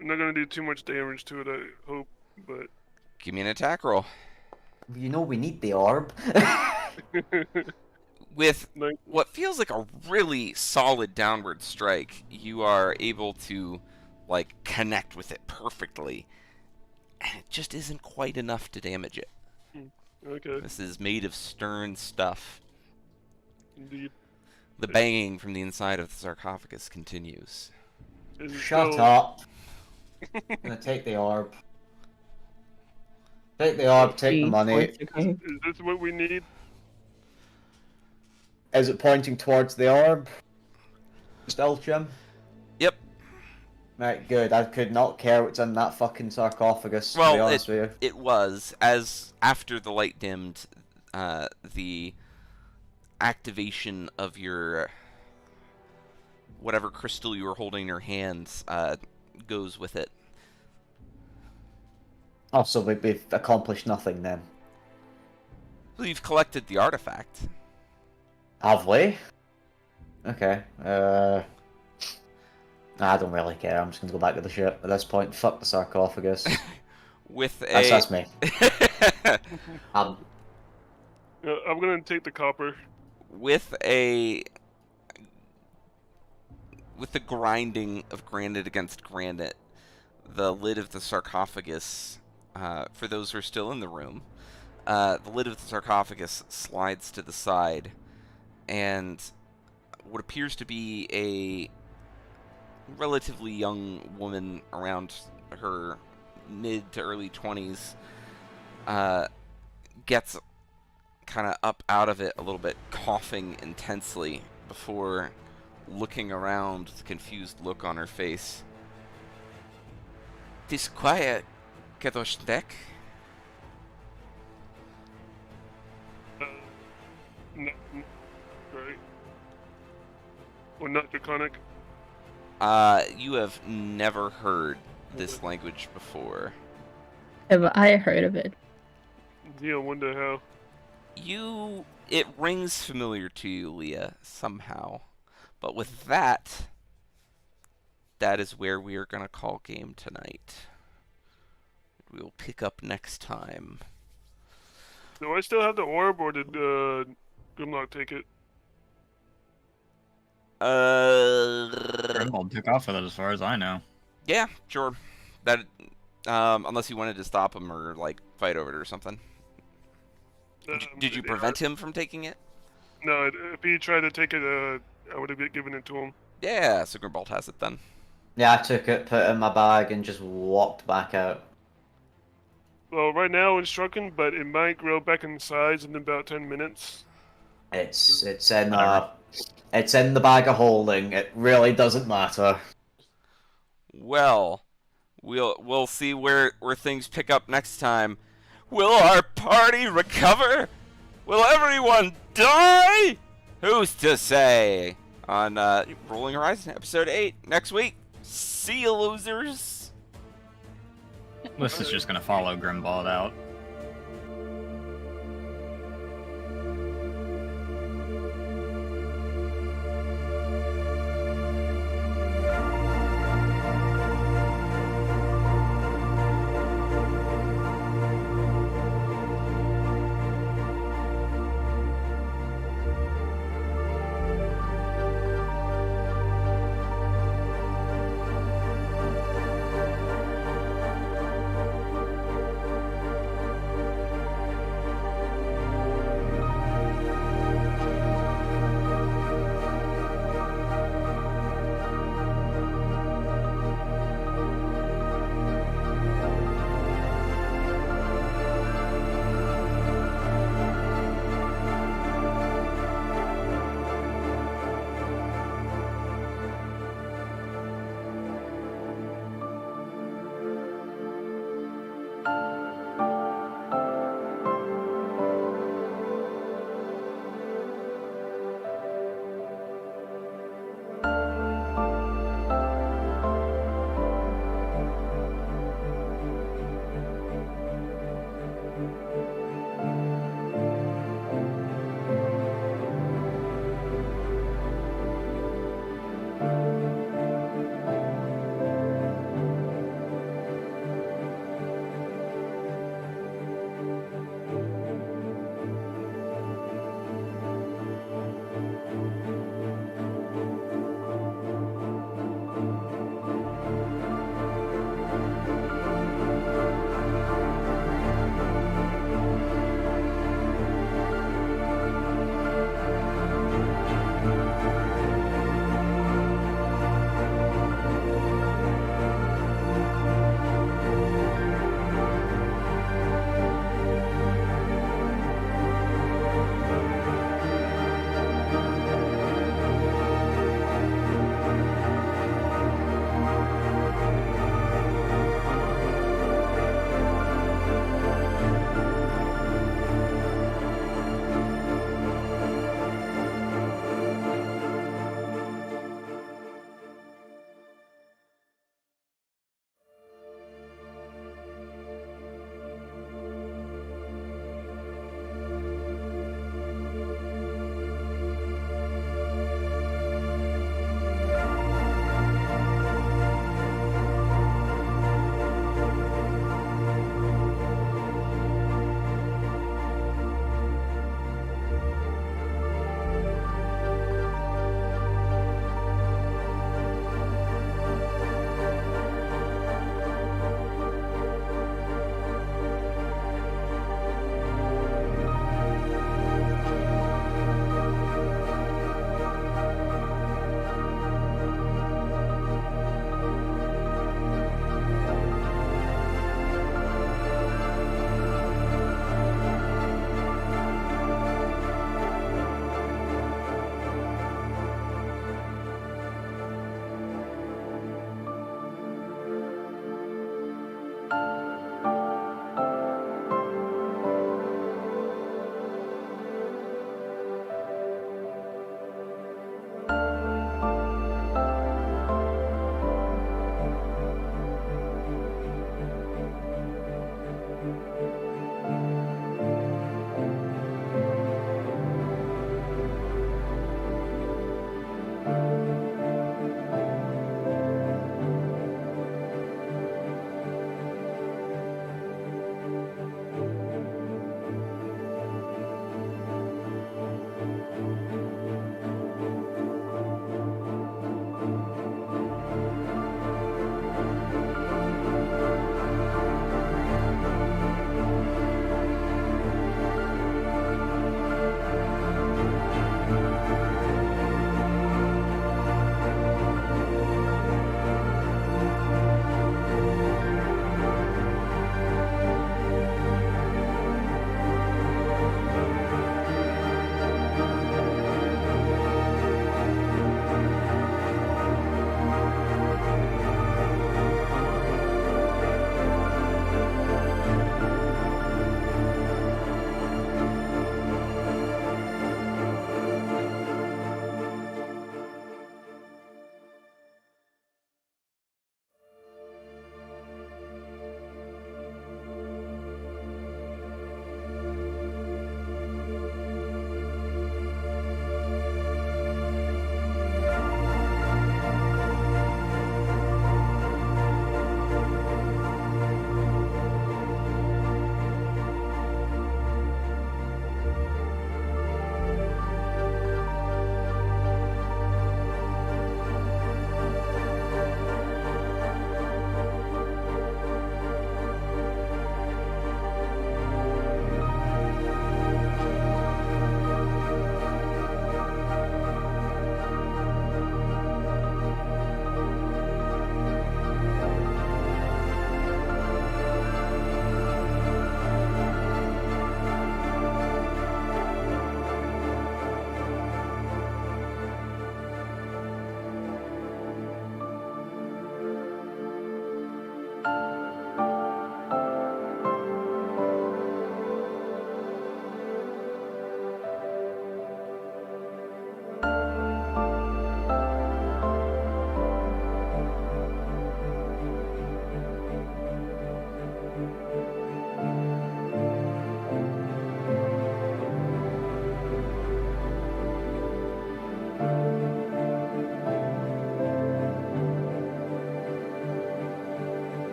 I'm not gonna do too much damage to it, I hope, but. Give me an attack roll. You know we need the orb. With Like- what feels like a really solid downward strike, you are able to, like, connect with it perfectly. And it just isn't quite enough to damage it. Okay, This is made of stern stuff. indeed. The banging from the inside of the sarcophagus continues. Is it Shut still- up. I'm gonna take the orb. Take the orb, take the money. Okay. Is this what we need? Is it pointing towards the orb? Still, Jim? Yep. Right, good. I could not care what's in that fucking sarcophagus, to be Well, honest with you. it was, as after the light dimmed, the activation of your whatever crystal you were holding in your hands goes with it. Oh, so we've accomplished nothing then. Well, you've collected the artifact. Have we? Okay. I don't really care. I'm just gonna go back to the ship at this point. Fuck the sarcophagus. With That's me. I'm gonna take the copper. with the grinding of granite against granite, the lid of the sarcophagus, for those who are still in the room, the lid of the sarcophagus slides to the side, and what appears to be a relatively young woman around her mid to early 20s gets kind of up out of it a little bit, coughing intensely before looking around with a confused look on her face. "'Tis quiet, Kadoshnek." Right. Or not draconic. You have never heard this language before. Have I heard of it? Yeah, I wonder how. It rings familiar to you, Leah, somehow. But with that is where we are going to call game tonight. We will pick up next time. Do I still have the orb, or did Grimlock take it? Grimbald took off with it, as far as I know. Yeah, sure. That, unless you wanted to stop him or, like, fight over it or something. Did you Yeah, prevent him from taking it? No, if he tried to take it, I would have given it to him. Yeah, so Grimbald has it then. Yeah, I took it, put it in my bag, and just walked back out. Well, right now it's shrunken, but it might grow back in size in about 10 minutes. It's in the bag of holding. It really doesn't matter. Well, we'll see where things pick up next time. Will our party recover? Will everyone die? Who's to say? On Rolling Horizon episode 8 next week. See you, losers. This is just gonna follow Grimbald out.